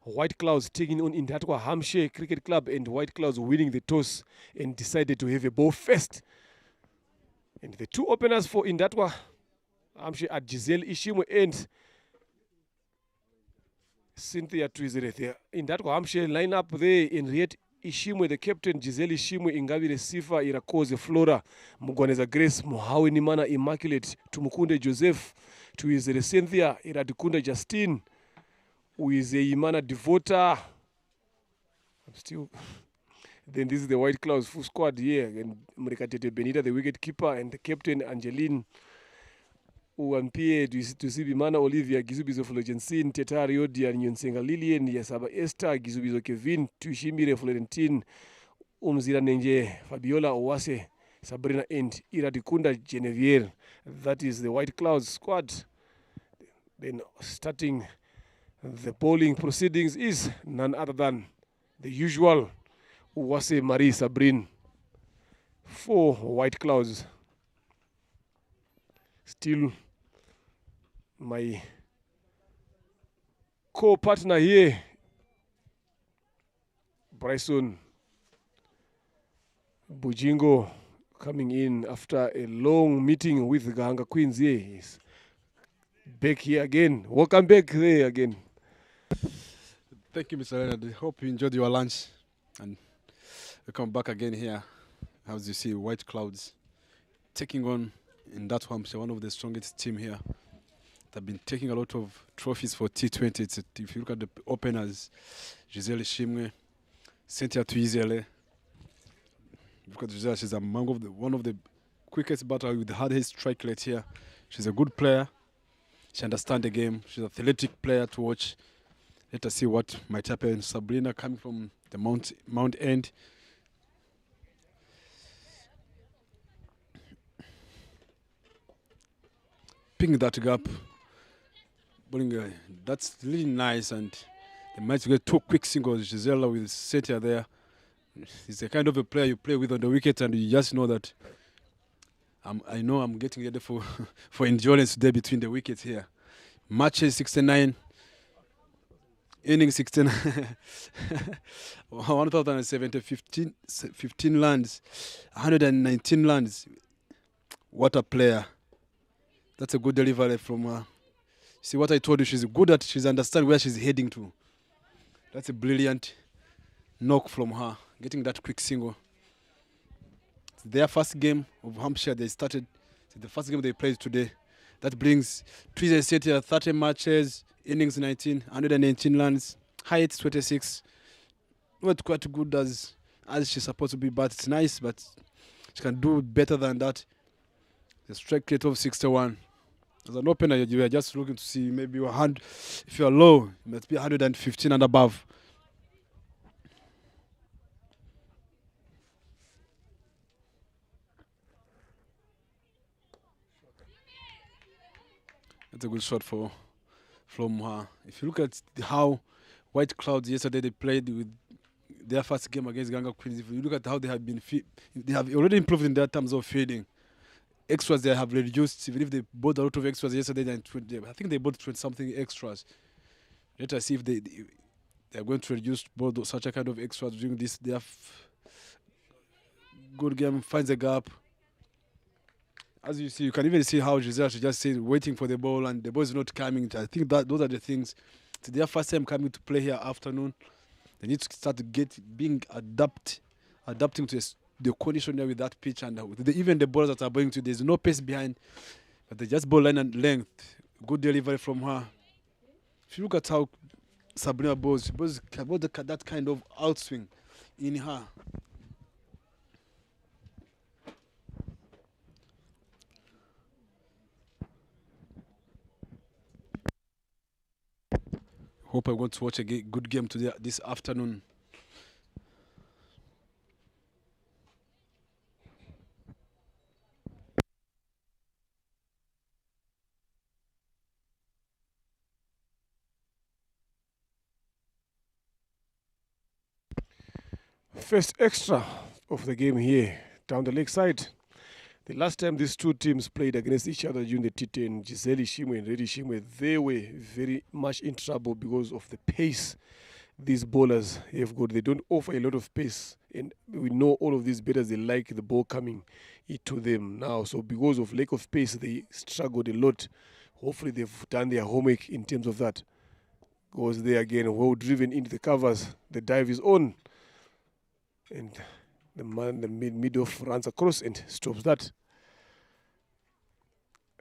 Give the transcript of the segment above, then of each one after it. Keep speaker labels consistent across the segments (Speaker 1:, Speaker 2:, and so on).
Speaker 1: White Clouds taking on Indatwa Hampshire Cricket Club, and White Clouds winning the toss and decided to have a ball first. And the two openers for Indatwa Hampshire are Giselle Ishimwe and Cynthia Twizere there. Indatwa Hampshire lineup there, Henriette Ishimwe, the captain, Giselle Ishimwe, Ingabire Sifa, Irakoze Flora, Mugwaneza Grace, Muhawe Nimana Immaculate, Tumukunde Joseph, Twizere Cynthia, Iradikunda Justine, Uizeimana Devota. I'm still. Then this is the White Clouds full squad here. And Mrekatete Benita, the wicket keeper, and the captain, Angeline Uampie, Tusibimana Olivia, Gizubizo Fulgensin, Tetario, Dian Yunsenga Lillian, Yasaba Esther, Gizubizo Kevin, Tushimire Florentine, Umzira Nenje, Fabiola Owase, Sabrina and Iradikunda Genevieve. That is the White Clouds squad. Then starting the bowling proceedings is none other than the usual Uwase Marie Sabrine for White Clouds. Still my co-partner here, Bryson Bujingo, coming in after a long meeting with the Gahanga Queens here. He's back here again. Welcome back there again.
Speaker 2: Thank you, Mr. Leonard. I hope you enjoyed your lunch and we come back again here. As you see, White Clouds taking on Indatwa Hampshire, one of the strongest team here. They've been taking a lot of trophies for T20. If you look at the openers, Giselle Ishimwe, Cynthia Twizere. Look at Giselle, she's one of the quickest batters with the hardest strike rate here. She's a good player. She understands the game. She's an athletic player to watch. Let us see what might happen. Sabrina coming from the Mount End. Picking that gap. That's really nice, and they might get two quick singles. Gisela with Cynthia there. He's the kind of a player you play with on the wicket, and you just know that I know I'm getting ready for endurance today between the wickets here. Matches 69. Innings 16, 1,070, 15 runs, 119 runs. What a player. That's a good delivery from her. See what I told you, she's good at, she's understand where she's heading to. That's a brilliant knock from her, getting that quick single. It's their first game of Hampshire, they started, it's the first game they played today. That brings Twizere City 30 matches, innings 19, 119 runs, height 26. Not quite good as she's supposed to be, but it's nice, but she can do better than that. The strike rate of 61. As an opener, you are just looking to see maybe if you are low, it must be 115 and above. That's a good shot from her. If you look at how White Clouds yesterday they played with their first game against Ganga Queens, if you look at how they have been, they have already improved in their terms of fielding. Extras they have reduced. Even if they bought a lot of extras yesterday, I think they bought 20-something extras. Let us see if they are going to reduce both such a kind of extras during this. They have good game, finds a gap. As you see, you can even see how Giselle just saying waiting for the ball and the ball is not coming. I think that those are the things. It's their first time coming to play here afternoon. They need to start to adapting to the condition there with that pitch, and even the balls that are going to, there's no pace behind, but they just ball line and length. Good delivery from her. If you look at how Sabrina bowls, she bowls that kind of outswing in her. Hope I'm going to watch a good game today this afternoon.
Speaker 1: First extra of the game here down the lakeside. The last time these two teams played against each other during the T10, Giselle Ishimwe and Reddy Ishimwe, they were very much in trouble because of the pace these bowlers have got. They don't offer a lot of pace, and we know all of these batters, they like the ball coming to them now. So because of lack of pace, they struggled a lot. Hopefully they've done their homework in terms of that. Goes there again, well driven into the covers. The dive is on, and the man, the mid-off, runs across and stops that.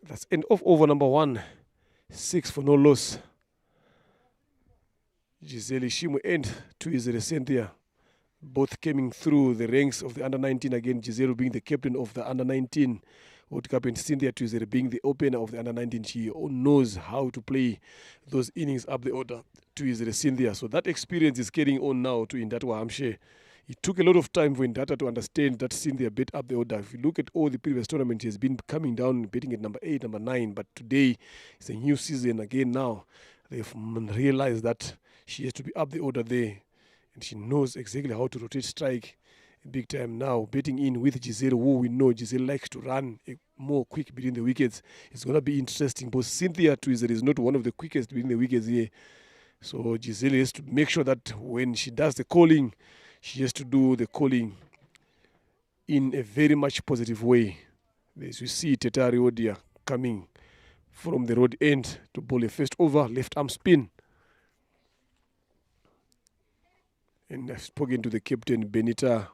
Speaker 1: That's end of over number 1. 6 for no loss. Giselle Ishimwe and 2-0 Cynthia. Both coming through the ranks of the under-19 again. Giselle being the captain of the under-19 World Cup, and Cynthia 2-0 being the opener of the under-19. She knows how to play those innings up the order. 2-0 Cynthia. So that experience is carrying on now to Indatwa Hamshe. It took a lot of time for Indata to understand that Cynthia bet up the order. If you look at all the previous tournaments, he has been coming down, betting at number 8, number 9. But today, it's a new season again now. They've realized that she has to be up the order there. And she knows exactly how to rotate strike big time now. Betting in with Giselle, who we know Giselle likes to run more quick between the wickets. It's going to be interesting. But Cynthia is not one of the quickest between the wickets here. So Giselle has to make sure that when she does the calling, she has to do the calling in a very much positive way. As you see, Tetari Odia coming from the road end to bowl a first over, left arm spin. And I've spoken to the captain, Benita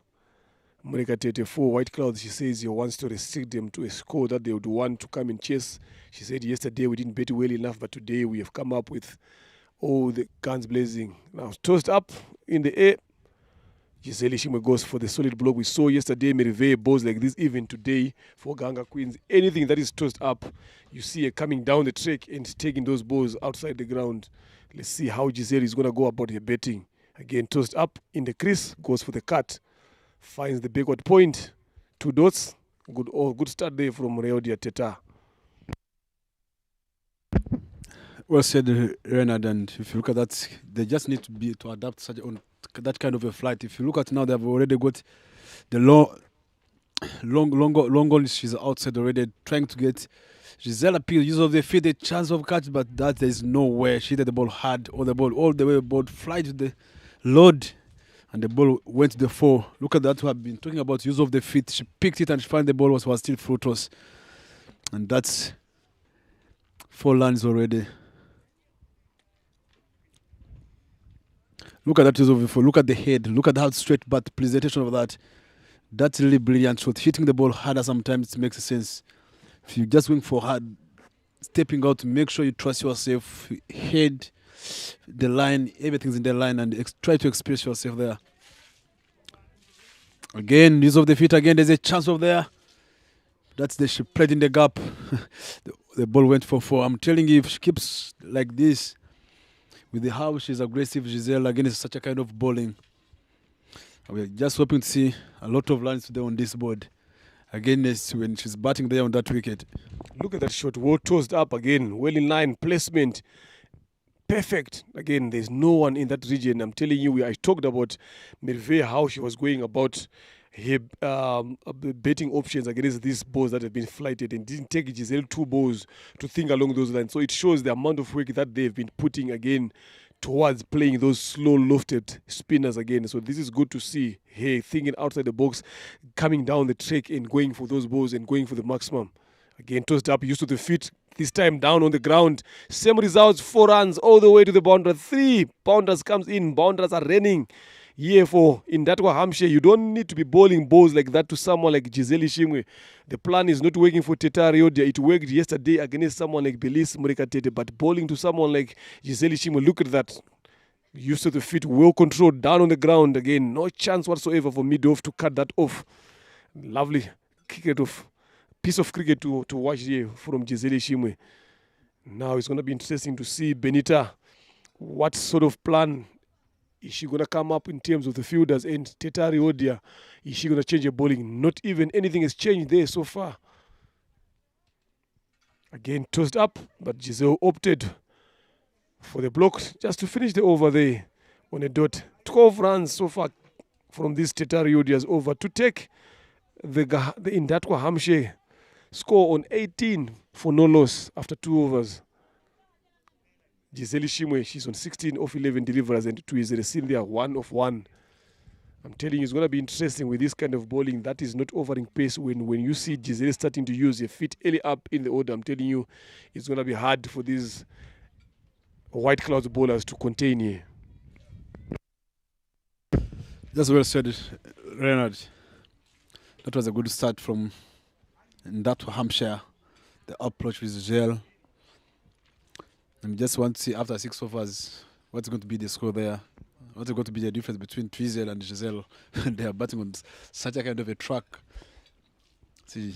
Speaker 1: Murekatete, for White Clouds. She says he wants to restrict them to a score that they would want to come and chase. She said yesterday we didn't bet well enough, but today we have come up with all the guns blazing. Now tossed up in the air. Giselle Ishimwe goes for the solid block. We saw yesterday Merive balls like this, even today for Ganga Queens. Anything that is tossed up, you see her coming down the track and taking those balls outside the ground. Let's see how Giselle is going to go about her betting. Again, tossed up in the crease, goes for the cut, finds the backward point, 2 dots. Good start there from Reodia Teta.
Speaker 2: Well said, Renard. And if you look at that, they just need to adapt that kind of a flight. If you look at now, they've already got the long she's outside already, trying to get Giselle appeal, use of the feet, the chance of catch, but that there's no way. She hit the ball hard, or the ball all the way about fly to the load, and the ball went to the 4. Look at that. We have been talking about use of the feet. She picked it and she found the ball was still fruitless, and that's 4 lands already. Look at that use of the 4. Look at the head. Look at how straight but presentation of that. That's really brilliant shot. Hitting the ball harder sometimes makes sense. If you're just going for hard, stepping out, make sure you trust yourself. Head, the line, everything's in the line, and try to express yourself there. Again, use of the feet again. There's a chance of there. She played in the gap. the ball went for 4. I'm telling you, if she keeps like this, with how she's aggressive, Giselle, against such a kind of bowling, we're just hoping to see a lot of lines today on this board. Again, when she's batting there on that wicket.
Speaker 1: Look at that shot. Well tossed up again. Well in line. Placement. Perfect. Again, there's no one in that region. I'm telling you, I talked about Merve, how she was going about her betting options against these balls that have been flighted, and didn't take Giselle 2 balls to think along those lines. So it shows the amount of work that they've been putting again towards playing those slow lofted spinners again. So this is good to see. Hey, thinking outside the box, coming down the track and going for those balls and going for the maximum. Again, tossed up, used to the feet, this time down on the ground. Same results, 4 runs all the way to the boundary. 3 bounders comes in, bounders are running. Here for Indatwa Hamshe, you don't need to be bowling balls like that to someone like Giselle Ishimwe. The plan is not working for Teta Riodia. It worked yesterday against someone like Belis Murekatete, but bowling to someone like Giselle Ishimwe, look at that. Used to the feet, well controlled, down on the ground again. No chance whatsoever for mid-off to cut that off. Lovely piece of cricket to watch here from Giselle Ishimwe. Now it's going to be interesting to see Benita. What sort of plan is she going to come up in terms of the fielders? And Tetari Odia, is she going to change her bowling? Not even anything has changed there so far. Again, tossed up, but Giselle opted for the block just to finish the over there on a dot. 12 runs so far from this Tetari Odia's over to take the Indatwa Hamshe score on 18 for no loss after 2 overs. Giselle Shimwe, she's on 16 of 11 deliveries and 2 is receiving there, 1 of 1. I'm telling you, it's going to be interesting with this kind of bowling that is not offering pace. When you see Giselle starting to use her feet early up in the order, I'm telling you, it's going to be hard for these White Clouds bowlers to contain here.
Speaker 2: That's well said, Renard. That was a good start from that Hampshire. The approach with Giselle. And just want to see after 6 overs what's going to be the score there. What's going to be the difference between Twizel and Giselle? They are batting on such a kind of a track. See,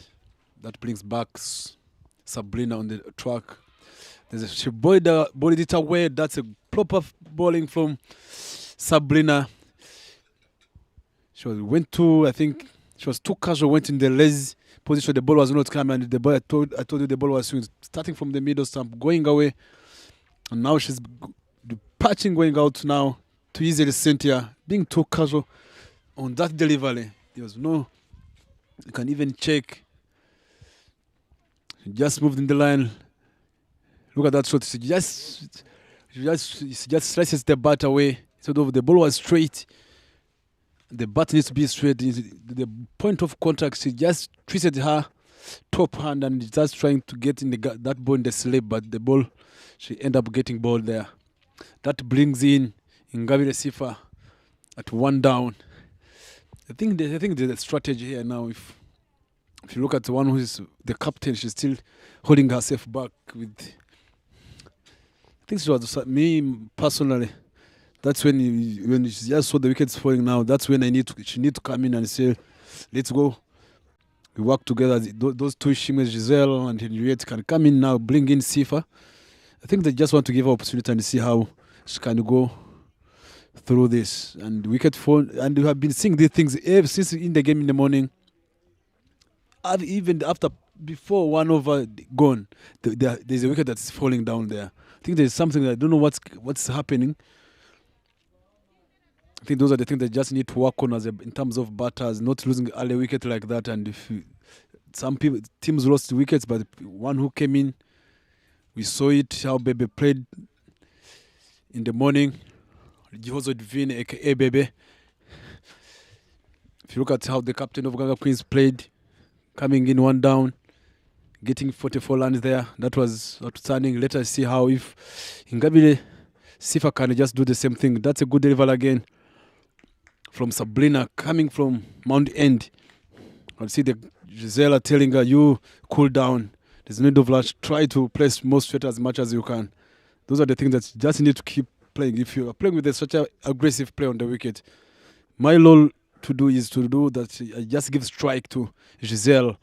Speaker 2: that brings back Sabrina on the track. She bowled it away. That's a proper bowling from Sabrina. I think she was too casual, went in the lazy position. The ball was not coming, and the ball, I told you the ball was swinging, starting from the middle stump, going away. And now she's patching going out now to easily Cynthia, being too casual on that delivery. There was no, you can even check. She just moved in the line. Look at that shot. She just slices the bat away. So the ball was straight. The bat needs to be straight. The point of contact, she just twisted her top hand and just trying to get in that ball in the slip, but the ball, she ended up getting ball there. That brings in Ngabire Sifa at 1 down. I think there's a strategy here now. If you look at the one who is the captain, she's still holding herself back with. I think she was me personally. That's when she just saw the wickets falling now. That's when she need to come in and say, let's go. We work together. Those two Shimes, Giselle and Henriette, can come in now, bring in Sifa. I think they just want to give her opportunity and see how she can go through this. And wicket fall. And we have been seeing these things ever since in the game in the morning. Even before 1 over gone, there's a wicket that's falling down there. I think there's something I don't know what's happening. I think those are the things they just need to work on in terms of batters, not losing early wicket like that. And some teams lost wickets, but one who came in, we saw it, how Bebe played in the morning. Jihozo Divine, aka Bebe. If you look at how the captain of Ganga Queens played, coming in 1 down, getting 44 runs there, that was outstanding. Let us see how if Ngabire Sifa can just do the same thing. That's a good delivery again from Sabrina coming from Mount End. I see the Gisela telling her, you cool down. There's no need of rush. Try to place more straight as much as you can. Those are the things that you just need to keep playing. If you are playing with such an aggressive play on the wicket, my role to do is to do that. I just give strike to Giselle.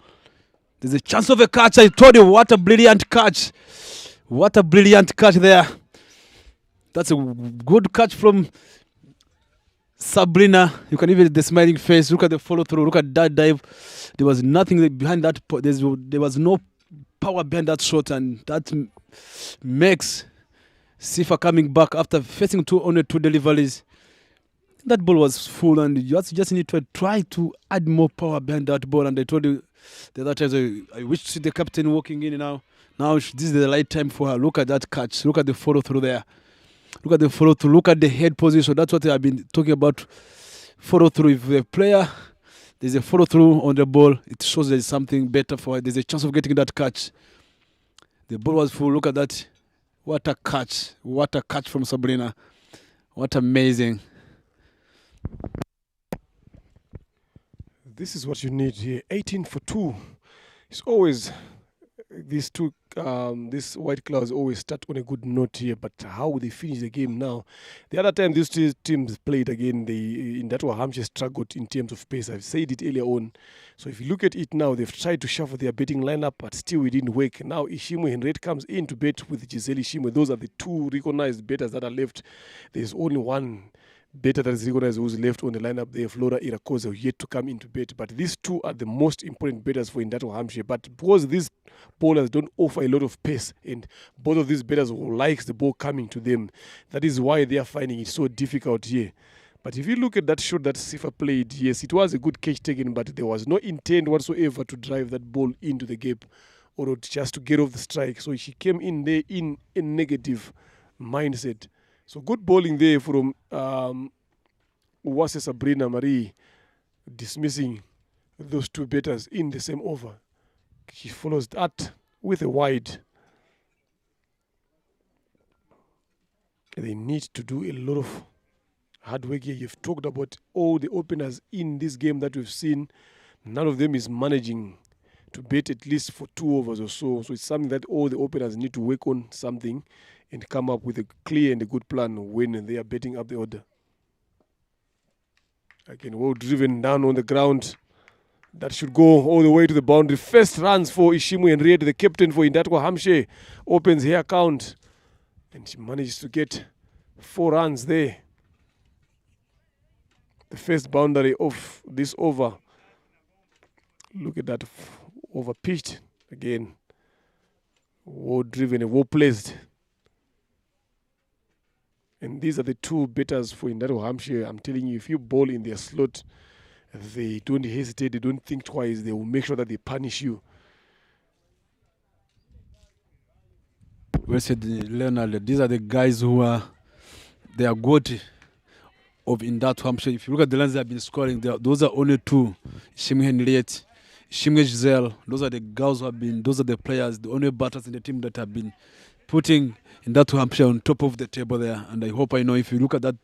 Speaker 2: There's a chance of a catch. I told you, what a brilliant catch. What a brilliant catch there. That's a good catch from Sabrina. You can even the smiling face. Look at the follow through. Look at that dive. There was nothing behind that. There was no power behind that shot, and that makes Sifa coming back after facing only 2 deliveries. That ball was full, and you just need to try to add more power behind that ball. And I told you the other times, I wish to see the captain walking in now. Now this is the right time for her. Look at that catch. Look at the follow through there. Look at the follow through. Look at the head position. That's what I've been talking about. Follow through. If the player, there's a follow through on the ball, it shows there's something better for her. There's a chance of getting that catch. The ball was full. Look at that. What a catch. What a catch from Sabrina. What amazing.
Speaker 1: This is what you need here. 18 for 2. It's always these two. This White Clouds always start on a good note here, but how will they finish the game now? The other time these two teams played again, in that Hampshire struggled in terms of pace. I've said it earlier on. So if you look at it now, they've tried to shuffle their betting lineup, but still it didn't work. Now Ishimwe Henriette comes in to bet with Giselle Ishimwe. Those are the 2 recognized bettors that are left. There's only one better that is recognized who's left on the lineup there. Flora Irakoze yet to come into bet, but these 2 are the most important bettors for Indato Hampshire. But because these bowlers don't offer a lot of pace, and both of these bettors likes the ball coming to them, that is why they are finding it so difficult here. But if you look at that shot that Sifa played, yes, it was a good catch taken, but there was no intent whatsoever to drive that ball into the gap or just to get off the strike. So she came in there in a negative mindset. So good bowling there from Uwase Sabrina Marie, dismissing those two batters in the same over. She follows that with a wide. They need to do a lot of hard work here. You've talked about all the openers in this game that we've seen. None of them is managing to bat at least for 2 overs or so. So it's something that all the openers need to work on something and come up with a clear and a good plan when they are batting up the order. Again, well driven down on the ground. That should go all the way to the boundary. First runs for Ishimwe Henriette, the captain for Indatwa Hamshe, opens her account. And she manages to get 4 runs there. The first boundary of this over. Look at that, over pitched again. Well driven and well placed. And these are the 2 batters for Indatwa Hamshe. I'm telling you, if you bowl in their slot, they don't hesitate, they don't think twice, they will make sure that they punish you.
Speaker 2: Well said, Leonard. These are the guys who they are good in that Hampshire. If you look at the runs they have been scoring, those are only 2. Ishimwe Henriette, Ishimwe Giselle. Those are the girls who have been, those are the players, the only batters in the team that have been putting in that Hampshire on top of the table there. And I hope, if you look at that,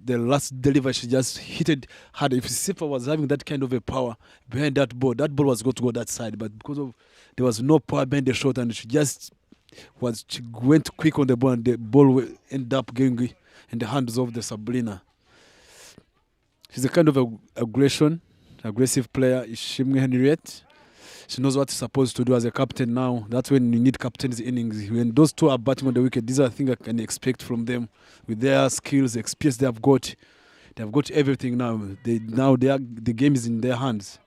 Speaker 2: the last delivery, she just hit it hard. If Sifa was having that kind of a power behind that ball was going to go that side. But because of there was no power behind the shot, and she went quick on the ball, and the ball ended up getting in the hands of the Sabrina. She's a kind of aggressive player. Ishimwe Henriette. She knows what she's supposed to do as a captain now. That's when you need captain's innings. When those 2 are batting on the wicket, these are things I can expect from them. With their skills, experience they have got everything now. The game is in their hands.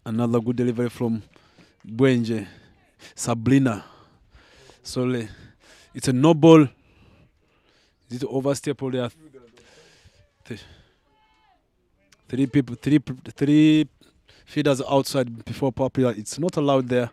Speaker 2: Another good delivery from Bwenje. Sabrina. So it's a no ball. Is it overstep or there are 3 feeders outside before power play? It's not allowed there.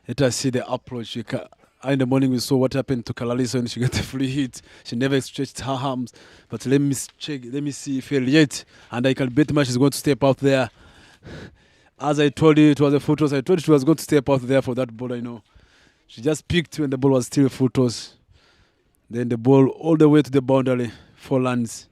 Speaker 2: Let us see the approach. In the morning we saw what happened to Kalalisa when she got a free hit. She never stretched her arms. But let me see if Elliot and I can bet much is going to step out there. As I told you, it was a full toss. I told you she was going to step out there for that ball, She just picked when the ball was still full toss. Then the ball all the way to the boundary, 4 runs.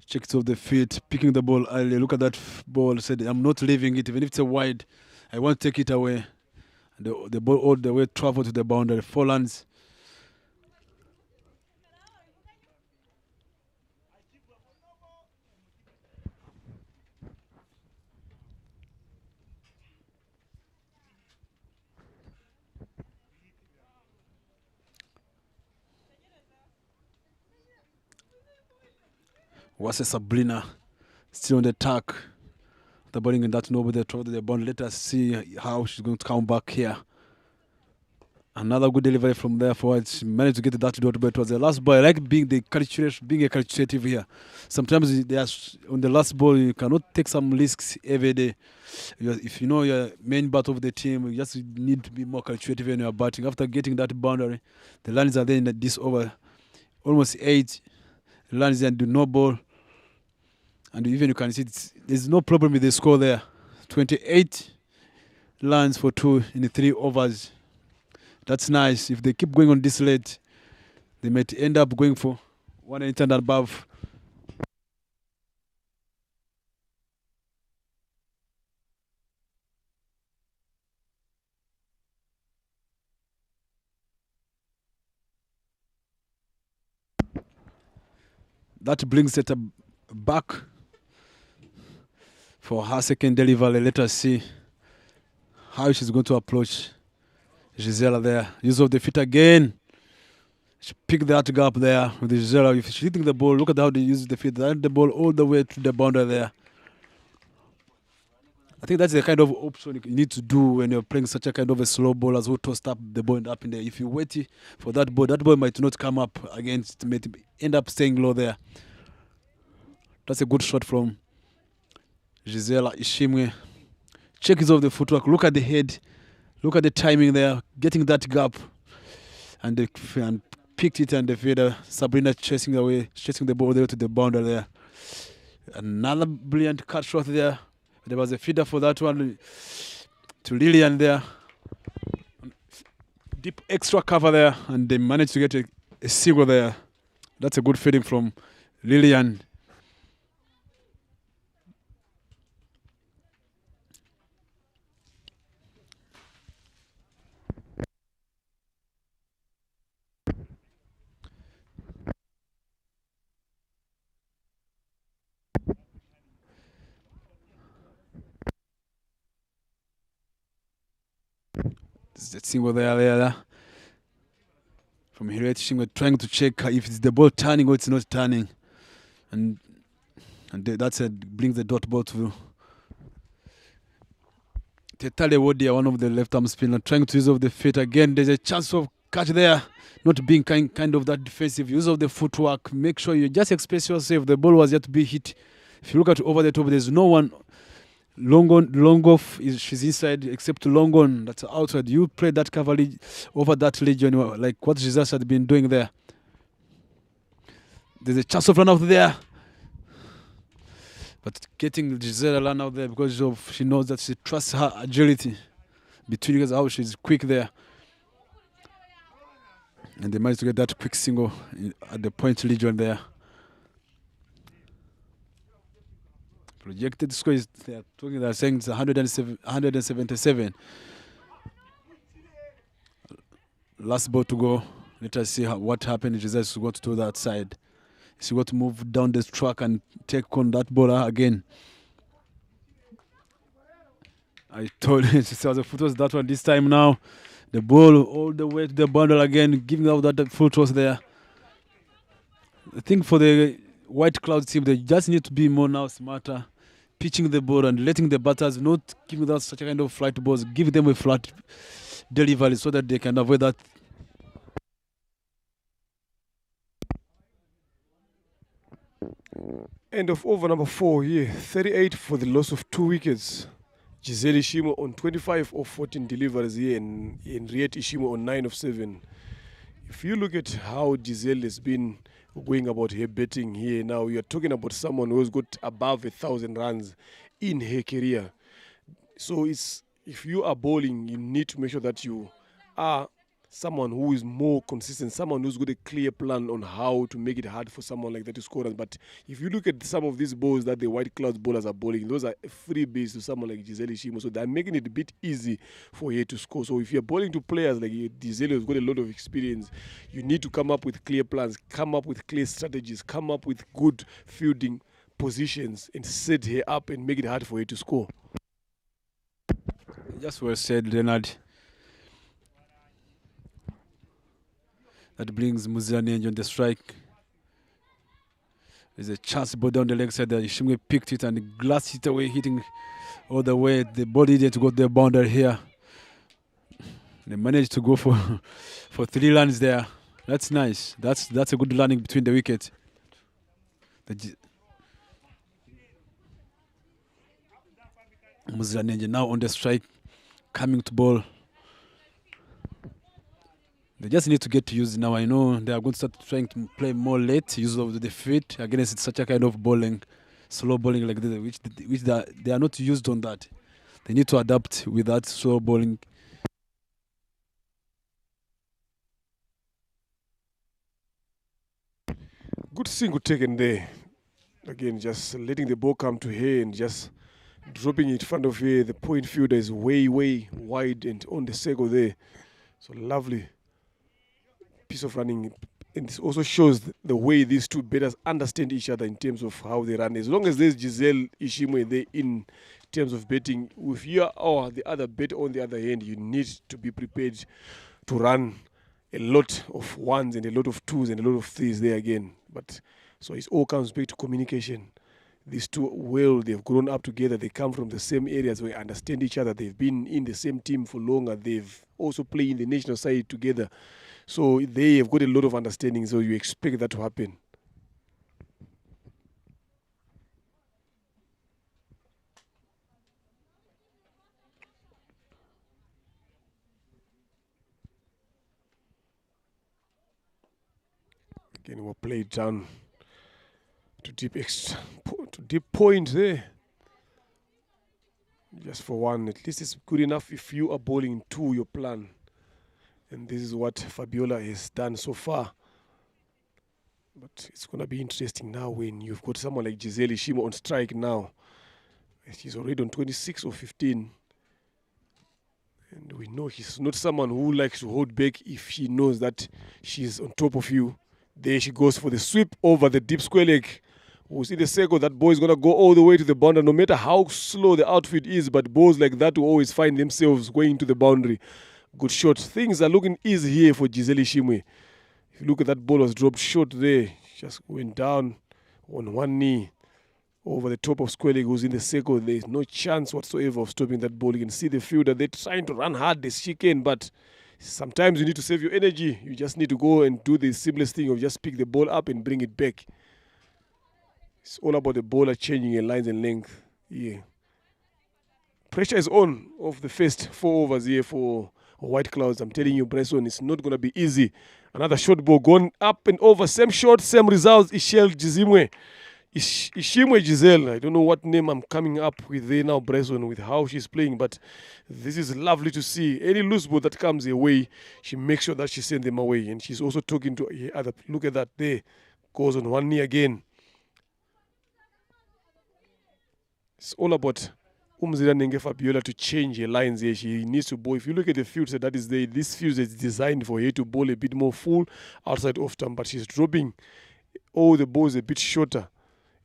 Speaker 2: Checked off the feet, picking the ball early. Look at that ball. Said, I'm not leaving it. Even if it's a wide, I won't take it away. The ball all the way traveled to the boundary, 4 runs. Uwase Sabrina still on the attack. The bowling in that nobody throw the ball. Let us see how she's going to come back here. Another good delivery from there forward. She managed to get that dot, but it was the last ball. I like being a calculative here. Sometimes on the last ball you cannot take some risks every day. If you know your main bat of the team, you just need to be more calculative when you are batting. After getting that boundary, the lines are there in this over. Almost 8 lines and do no ball. And even you can see there's no problem with the score there. 28 runs for 2 in the 3 overs. That's nice. If they keep going on this late, they might end up going for 180 and above. That brings it back for her second delivery. Let us see how she's going to approach Gisela there. Use of the feet again. She picked that gap there with Gisela. If she's hitting the ball, look at how they use the feet. They the ball all the way to the boundary there. I think that's the kind of option you need to do when you're playing such a kind of a slow bowlers who tossed up the ball up in there. If you wait for that ball might not come up again. It may end up staying low there. That's a good shot from Gisela Ishimwe. Check his off the footwork. Look at the head. Look at the timing there. Getting that gap. And picked it, and the fielder Sabrina chasing the ball there to the boundary there. Another brilliant cut shot there. There was a feeder for that one to Lillian there. Deep extra cover there, and they managed to get a single there. That's a good feeding from Lillian. There's a single there. From Harriet Shingwe trying to check if it's the ball turning or it's not turning. And that's brings the dot ball to Tetale Wodia, one of the left-arm spinner, trying to use of the feet again. There's a chance of catch there, not being kind of that defensive. Use of the footwork. Make sure you just express yourself. The ball was yet to be hit. If you look at over the top, there's no one. Long off, she's inside, except long on, that's outside. You play that cover over that legion, like what Jesus had been doing there. There's a chance of run out there. But getting Gisela run out there because she knows that she trusts her agility. Between guys, how she's quick there. And they managed to get that quick single at the point legion there. Projected score is they're saying it's 177. Last ball to go. Let us see what happened. Jesus got to that side. She got to move down this track and take on that bowler again. I told you she was a foot toss that one this time now. The ball all the way to the bundle again, giving out that full toss there. I think for the White Cloud team, they just need to be more now smarter, pitching the ball and letting the batters not giving them such a kind of flight balls, give them a flat delivery so that they can avoid that.
Speaker 1: End of over number 4 here. 38 for the loss of 2 wickets. Giselle Ishimo on 25 of 14 deliveries here, and Riet Ishimo on 9 of 7. If you look at how Giselle has been going about her betting here now, you're talking about someone who's got above 1,000 runs in her career. So if you are bowling, you need to make sure that you are someone who is more consistent, someone who's got a clear plan on how to make it hard for someone like that to score runs. But if you look at some of these balls that the White Clouds bowlers are bowling, those are freebies to someone like Giselle Ishimo. So they're making it a bit easy for her to score. So if you're bowling to players like Giselle, who's got a lot of experience, you need to come up with clear plans, come up with clear strategies, come up with good fielding positions and set her up and make it hard for her to score.
Speaker 2: Just well said, Leonard. That brings Muzilani on the strike. There's a chance ball down the leg side there. Ishimwe picked it and glassed it away, hitting all the way. The body didn't go to the boundary here. They managed to go for 3 runs there. That's nice. That's a good landing between the wickets. Muzilani now on the strike, coming to ball. They just need to get to use it now. I know they are going to start trying to play more late, use of the feet against such a kind of bowling, slow bowling like this, which they are not used on that. They need to adapt with that slow bowling.
Speaker 1: Good single taken there. Again, just letting the ball come to her and just dropping it in front of her. The point fielder is way wide and on the circle there. So lovely piece of running, and this also shows the way these two batters understand each other in terms of how they run. As long as there's Giselle Ishimwe there in terms of betting, if you are or the other bet on the other hand, you need to be prepared to run a lot of ones and a lot of twos and a lot of threes there again. But so it all comes back to communication. these two, well, they've grown up together. They come from the same areas. We understand each other. They've been in the same team for longer. They've also played in the national side together. So they have got a lot of understanding. So you expect that to happen. Again, we'll play it down to deep point there. Just for one, at least it's good enough if you are bowling to your plan. And this is what Fabiola has done so far. But it's going to be interesting now when you've got someone like Giselle Ishimo on strike now. She's already on 26 or 15. And we know she's not someone who likes to hold back if she knows that she's on top of you. There she goes for the sweep over the deep square leg. We'll see the circle. That ball is going to go all the way to the boundary, no matter how slow the outfit is. But balls like that will always find themselves going to the boundary. Good shot. Things are looking easy here for Giselle Ishimwe. If you look at that ball, was dropped short there. Just went down on one knee over the top of square leg, who's in the circle. There's no chance whatsoever of stopping that ball. You can see the fielder. They're trying to run hard as she can, but sometimes you need to save your energy. You just need to go and do the simplest thing of just pick the ball up and bring it back. It's all about the bowler changing her lines and length. Yeah. Pressure is on of the first 4 overs here for White Clouds. I'm telling you, Bresson, it's not going to be easy. Another short ball going up and over. Same shot, same results. Ishimwe Giselle. I don't know what name I'm coming up with there now, Bresson, with how she's playing. But this is lovely to see. Any loose ball that comes her way, she makes sure that she sends them away. And she's also talking to her other. Look at that there. Goes on one knee again. It's all about Umzila Nenge Fabiola to change her lines here. She needs to bowl. If you look at the field, so that is this field is designed for her to bowl a bit more full outside off time, but she's dropping all the balls a bit shorter,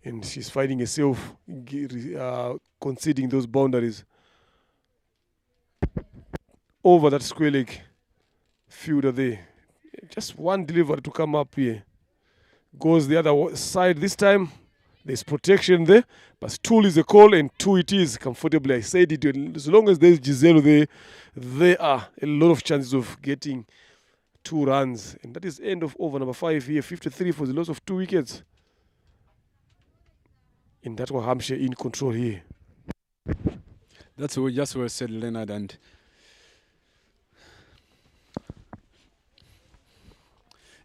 Speaker 1: and she's finding herself conceding those boundaries over that square leg fielder there. Just one delivery to come up here. Goes the other side this time. There's protection there, but 2 is the call, and 2 it is comfortably. I said it, as long as there's Giselle there are a lot of chances of getting 2 runs. And that is end of over number 5 here, 53 for the loss of 2 wickets. And that's what Hampshire in control here.
Speaker 2: That's just well said, Leonard. And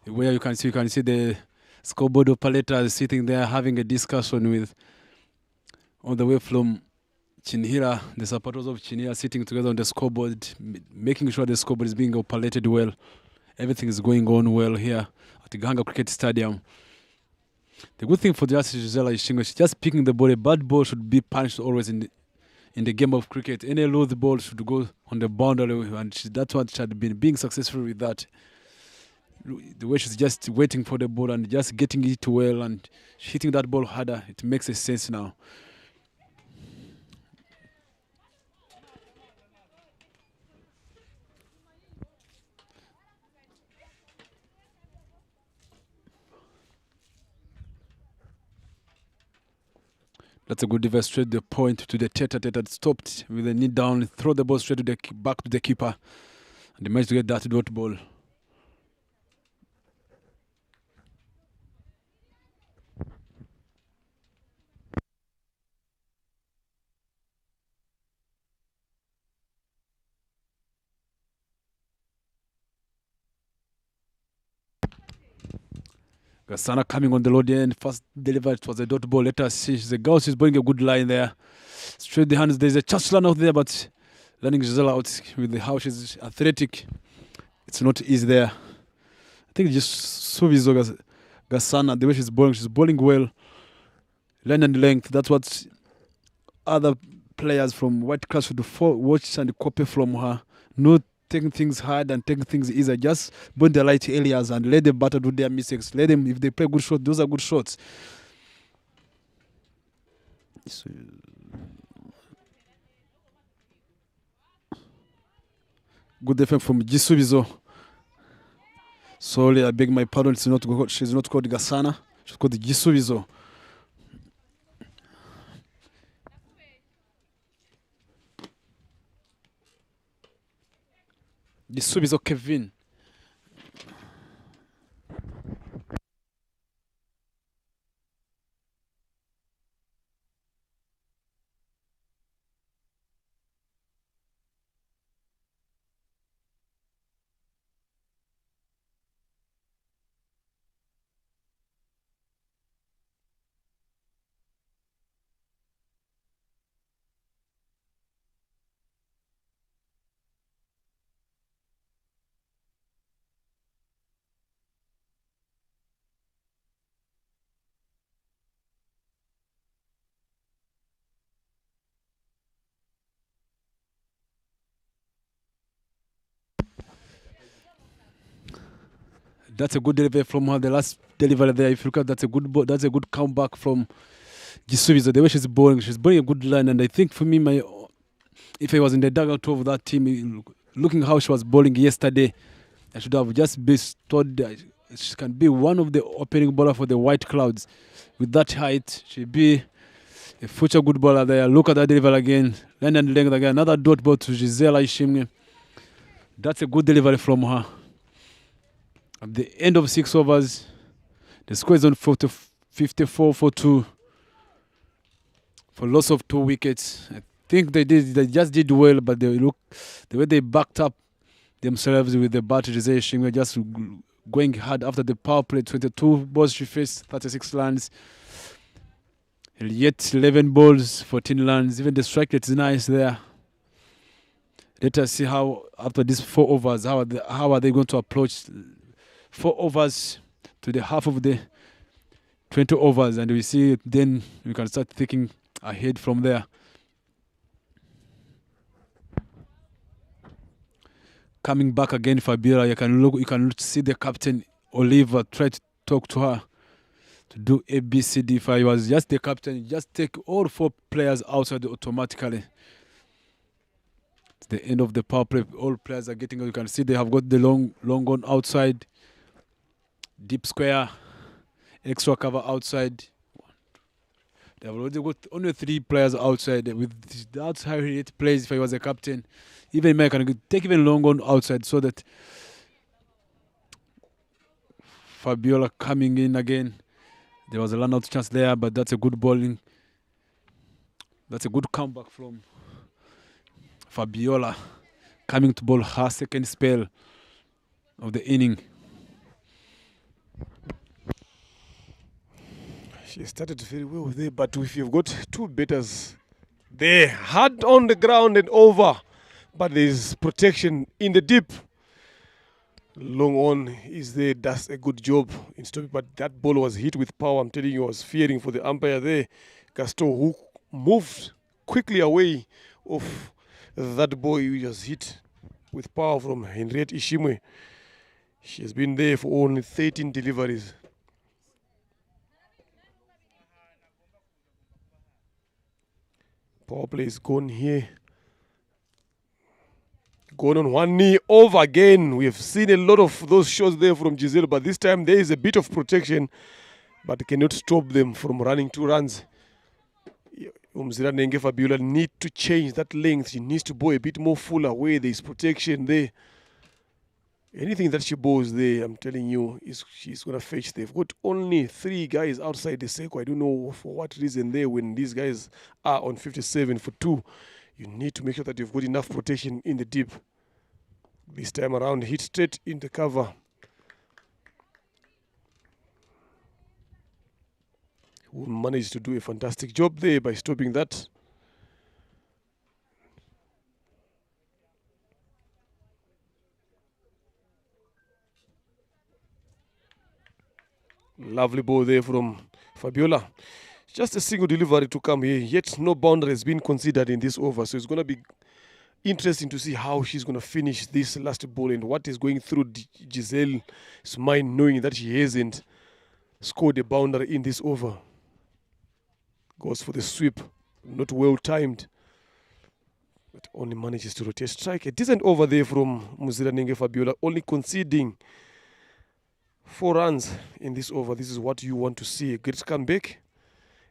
Speaker 2: where you can see the scoreboard operators sitting there having a discussion with, all the way from Chinhira, the supporters of Chinhira sitting together on the scoreboard, making sure the scoreboard is being operated well. Everything is going on well here at the Gahanga Cricket Stadium. The good thing for Justice Gisela Ishimwe, she's just picking the ball. A bad ball should be punished always in the game of cricket. Any loose ball should go on the boundary, and that's what she had been being successful with that. The way she's just waiting for the ball and just getting it well and hitting that ball harder, it makes a sense now. That's a good device, straight the point to the Teta stopped with the knee down, throw the ball straight to back to the keeper, and they managed to get that dot ball. Gasana coming on the load end. First delivered, it was a dot ball. Let us see. The girl is bowling a good line there. Straight the hands. There's a chance run out there, but learning Gisela out with how she's athletic. It's not easy there. I think just Suvizo Gasana, the way she's bowling well. Line and length. That's what other players from White Class should watch and copy from her. Not taking things hard and taking things easy. Just burn the light areas and let the batter do their mistakes. Let them, if they play good shots, those are good shots. Good defense from Jisubizo. Sorry, I beg my pardon. She's not called Gasana. She's called Jisubizo. Gisubizo Kevin. That's a good delivery from her. The last delivery there, if you look at that's a good that's a good comeback from Gisubizo. The way she's bowling a good line, and I think for me, if I was in the dugout of that team, looking how she was bowling yesterday, I should have just been told that she can be one of the opening bowler for the White Clouds. With that height, she'd be a future good bowler there. Look at that delivery again. Line and length again. Another dot ball to Gisela Ishimwe. That's a good delivery from her. At the end of 6 overs, the score is on 54 for 2 for loss of 2 wickets. I think they just did well, but the way they backed up themselves with the bat, Gisela Ishimwe just going hard after the power play. 22 balls she faced, 36 runs. Yet 11 balls, 14 runs. Even the strike rate is nice there. Let us see how after these 4 overs, how are they going to approach 4 overs to the half of the 20 overs, and we see then we can start thinking ahead from there. Coming back again, Fabiola, you can see the captain Oliver try to talk to her to do ABCD. If I was just the captain, just take all 4 players outside automatically. It's the end of the power play. All players are getting. You can see they have got the long on outside. Deep square, extra cover outside. They have already got only 3 players outside. With that's how he plays. If I was a captain, even I can take even long on outside so that Fabiola coming in again. There was a run out chance there, but that's a good bowling. That's a good comeback from Fabiola coming to bowl her second spell of the inning.
Speaker 1: She started very well there, but if you've got 2 batters there, hard on the ground and over, but there's protection in the deep. Long on is there, does a good job in stopping, but that ball was hit with power. I'm telling you, I was fearing for the umpire there. Gaston, who moved quickly away of that ball, he was hit with power from Henriette Ishimwe. She has been there for only 13 deliveries. Power play is gone here. Going on 1 knee over again. We have seen a lot of those shots there from Giselle, but this time there is a bit of protection, but cannot stop them from running 2 runs. Umzira Nenge Fabiola need to change that length. She needs to bowl a bit more full away. There is protection there. Anything that she bowls there, I'm telling you, she's going to fetch. They've got only 3 guys outside the circle. I don't know for what reason there when these guys are on 57 for 2. You need to make sure that you've got enough protection in the deep. This time around, hit straight in the cover. Who managed to do a fantastic job there by stopping that. Lovely ball there from Fabiola. Just a single delivery to come here, yet no boundary has been considered in this over. So it's going to be interesting to see how she's going to finish this last ball and what is going through Giselle's mind, knowing that she hasn't scored a boundary in this over. Goes for the sweep, not well timed, but only manages to rotate strike. A decent over there from Muzira Nenge Fabiola, only conceding 4 runs in this over. This is what you want to see, a great comeback.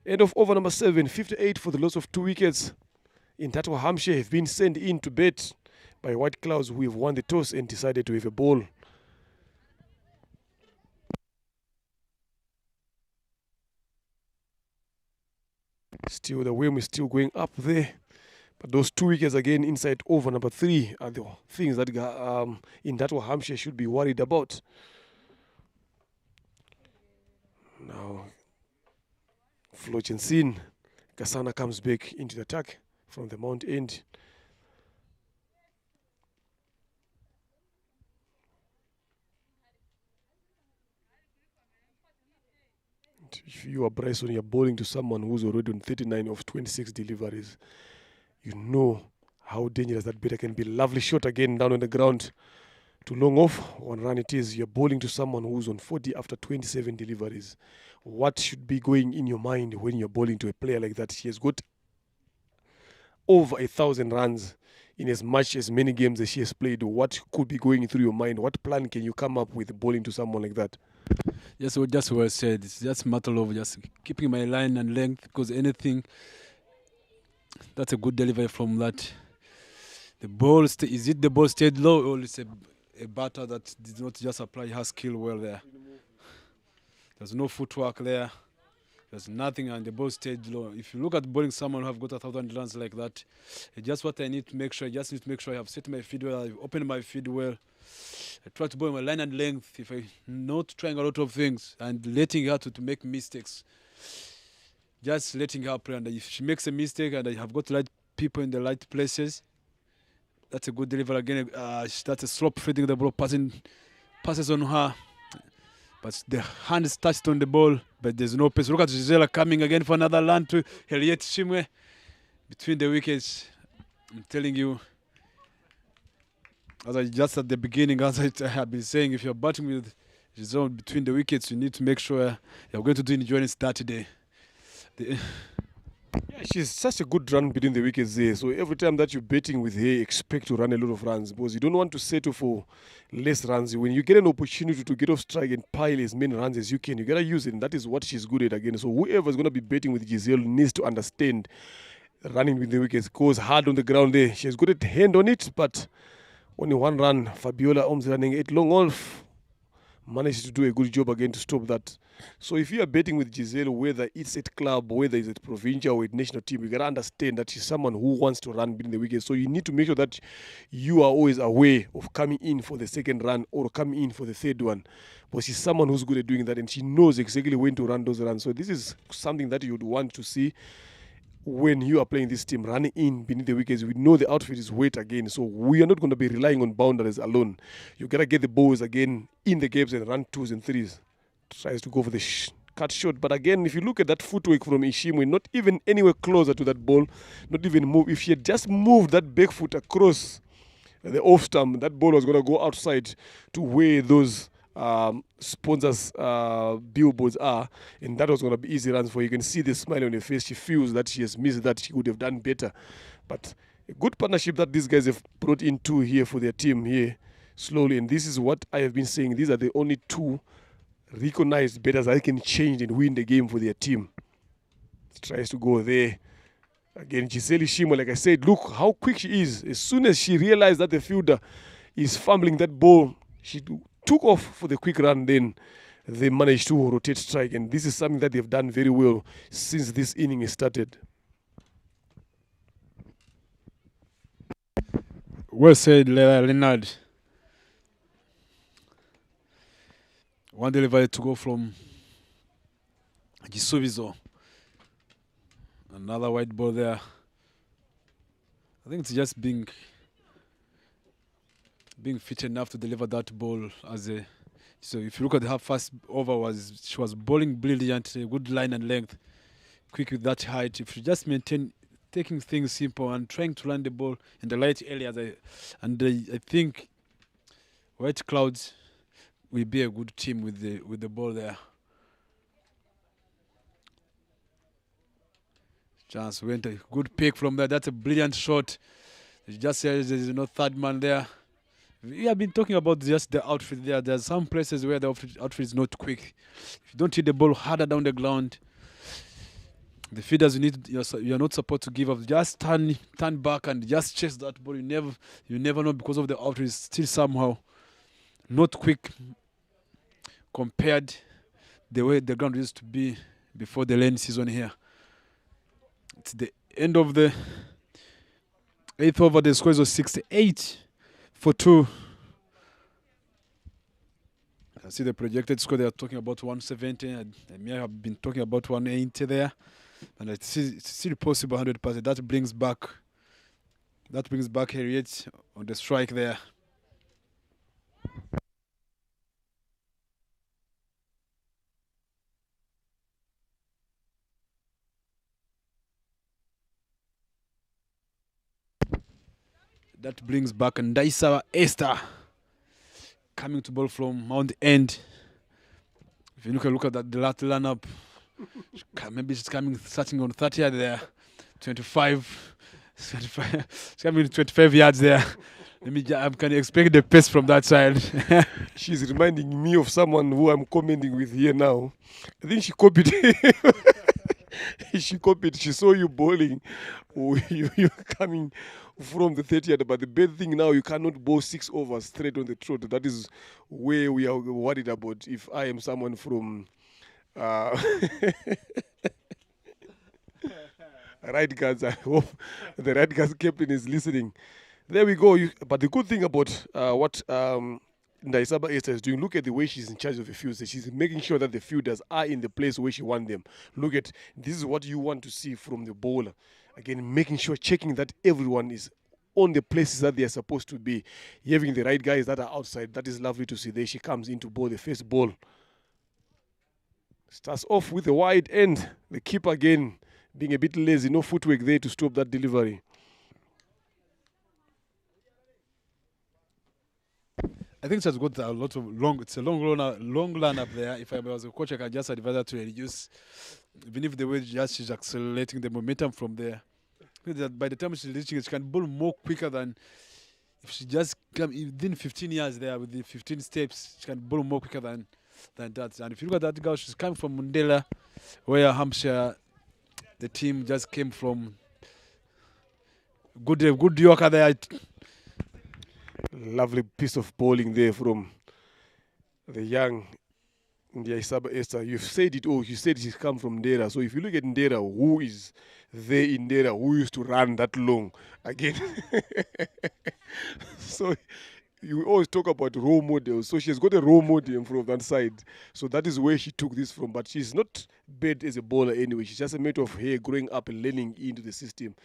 Speaker 1: End of over number 7, 58 for the loss of 2 wickets. In Tatwa Hampshire have been sent in to bed by White Clouds, who have won the toss and decided to have a ball. Still, the whim is still going up there. But those 2 wickets again inside over number 3 are the things that Indatwa Hampshire should be worried about. Now, Flochensin, Kasana comes back into the attack from the Mount End. If you are Bryson, you're bowling to someone who's already on 39 of 26 deliveries, you know how dangerous that batter can be. Lovely shot again down on the ground to long off. 1 run it is. You're bowling to someone who's on 40 after 27 deliveries. What should be going in your mind when you're bowling to a player like that? He has got over 1,000 runs in as much as many games as she has played. What could be going through your mind? What plan can you come up with bowling to someone like that?
Speaker 2: Yes, well, just well said. It's just a matter of just keeping my line and length, because anything, that's a good delivery from that. The ball, is it the ball stayed low, or it's a batter that did not just apply her skill well there? There's no footwork there. There's nothing, and the ball stayed low. If you look at bowling someone who have got 1,000 runs like that, it's just what I need to make sure. I just need to make sure I have set my feet well, I've opened my feet well. I try to bowl my line and length. If I'm not trying a lot of things and letting her to make mistakes, just letting her play. And if she makes a mistake and I have got the right people in the right places, that's a good delivery again. That's a slop feeding the ball, passes on her. But the hand is touched on the ball, but there's no pace. Look at Gisela coming again for another land to Harriet Shimwe between the wickets. I'm telling you, just at the beginning, as I have been saying, if you're batting with Gisela between the wickets, you need to make sure you're going to do endurance that today.
Speaker 1: Yeah, she's such a good run between the wickets there. So every time that you're betting with her, expect to run a lot of runs, because you don't want to settle for less runs. When you get an opportunity to get off strike and pile as many runs as you can, you got to use it, and that is what she's good at again. So whoever is going to be betting with Giselle needs to understand running with the wickets, goes hard on the ground there. She's got a hand on it, but only 1 run. Fabiola Oms running 8 long off. Managed to do a good job again to stop that. So if you are betting with Giselle, whether it's at club, whether it's at provincial or at national team, you got to understand that she's someone who wants to run between the wickets. So you need to make sure that you are always aware of coming in for the 2nd run or coming in for the 3rd one. But she's someone who's good at doing that, and she knows exactly when to run those runs. So this is something that you would want to see when you are playing this team, running in beneath the wickets. We know the outfit is weight again, so we are not going to be relying on boundaries alone. You got to get the balls again in the gaps and run 2s and 3s. Tries to go for the cut shot, but again, if you look at that footwork from Ishimwe, not even anywhere closer to that ball, not even move. If she had just moved that back foot across the off stump, that ball was going to go outside to where those sponsors billboards are, and that was going to be easy runs for her. You can see the smile on her face. She feels that she has missed that. She could have done better, but a good partnership that these guys have brought into here for their team here slowly. And this is what I have been saying, these are the only 2 recognized batters that can change and win the game for their team. Tries to go there again. Giselle Shimo, like I said, look how quick she is. As soon as she realized that the fielder is fumbling that ball, she took off for the quick run. Then they managed to rotate strike, and this is something that they've done very well since this inning started.
Speaker 2: Well said, Leonard. 1 delivery to go from Gisubizo. Another white ball there. I think it's just being fit enough to deliver that ball as a. So if you look at her first over, she was bowling brilliant, a good line and length, quick with that height. If you just maintain taking things simple and trying to land the ball in the right areas, I think White Clouds will be a good team with the ball there. Chance went a good pick from there. That's a brilliant shot. It just says there's no 3rd man there. We have been talking about just the outfit there. There's some places where the outfit is not quick. If you don't hit the ball harder down the ground, The feeders, you're not supposed to give up. Just turn back and just chase that ball. You never know, because of the outer is still somehow not quick compared the way the ground used to be before the rain season here. It's the end of the 8th over. The score is 68-2. I see the projected score. They are talking about 170. I may have been talking about 180 there, and it's still possible 100%. That brings back Harriet on the strike there. That brings back Ndaisa Esther coming to ball from Mount End. If you look at that, the last lineup, maybe she's starting on 30 yard there, 25. She's coming 25 yards there. I can expect the pace from that side.
Speaker 1: She's reminding me of someone who I'm commenting with here now. I think she copied. She saw you bowling. You're coming from the 30 yard, but the bad thing now, you cannot bowl 6 overs straight on the trot. That is where we are worried about. If I am someone from right guards, I hope the right guards captain is listening. There we go. But the good thing about what Ndaisaba Esther is doing, look at the way she's in charge of the field. She's making sure that the fielders are in the place where she wants them. Look at, this is what you want to see from the bowler. Again, making sure, checking that everyone is on the places that they are supposed to be. Having the right guys that are outside. That is lovely to see. There she comes in to bowl the first ball. Starts off with the wide end. The keeper again being a bit lazy. No footwork there to stop that delivery.
Speaker 2: I think she's got a lot of long. It's a long line up there. If I was a coach, I can just advise her to reduce, even if the way she's accelerating the momentum from there. That by the time she's reaching it, she can bowl more quicker than if she just come within 15 yards there with the 15 steps. She can bowl more quicker than that. And if you look at that girl, she's coming from Mundela, where Hampshire, the team just came from. Good Yorker there.
Speaker 1: Lovely piece of bowling there from the young Ndaisaba Esther. You've said it all. You said she's come from Ndera. So if you look at Ndera, who is there in Ndera who used to run that long? Again. So you always talk about role models. So she's got a role model from that side. So that is where she took this from. But she's not bad as a bowler anyway. She's just a matter of her growing up and learning into the system.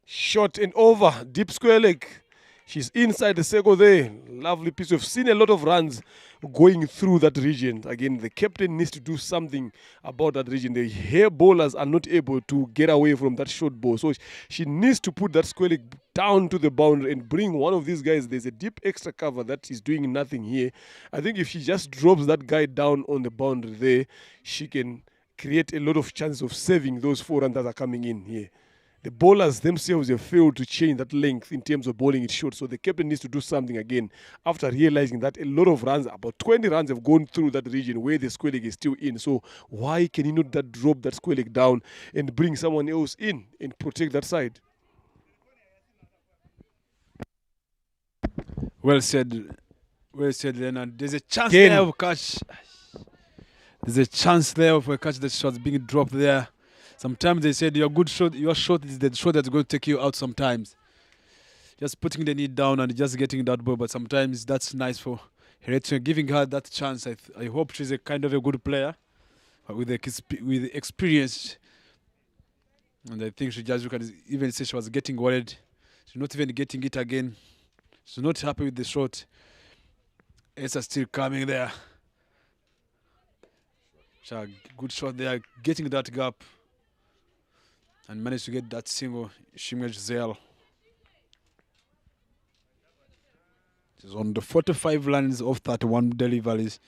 Speaker 1: Shot and over. Deep square leg. She's inside the circle there. Lovely piece. We've seen a lot of runs going through that region. Again, the captain needs to do something about that region. The hair bowlers are not able to get away from that short ball. So she needs to put that square leg down to the boundary and bring one of these guys. There's a deep extra cover that is doing nothing here. I think if she just drops that guy down on the boundary there, she can create a lot of chances of saving those 4 runs that are coming in here. The bowlers themselves have failed to change that length in terms of bowling it short. So the captain needs to do something again after realizing that a lot of runs, about 20 runs have gone through that region where the square leg is still in. So why can he not drop that square leg down and bring someone else in and protect that side?
Speaker 2: Well said, Leonard. There's a chance there of a catch. There's a chance there of a catch that shot's being dropped there. Sometimes they said your shot is the shot that's going to take you out sometimes. Just putting the knee down and just getting that ball, but sometimes that's nice for her. Giving her that chance. I hope she's a kind of a good player with experience. And I think you can even say she was getting worried. She's not even getting it again. She's not happy with the shot. Esther still coming there. Good shot there, getting that gap. And managed to get that single Shimage Zell. She's on the 45 runs of 31 deliveries.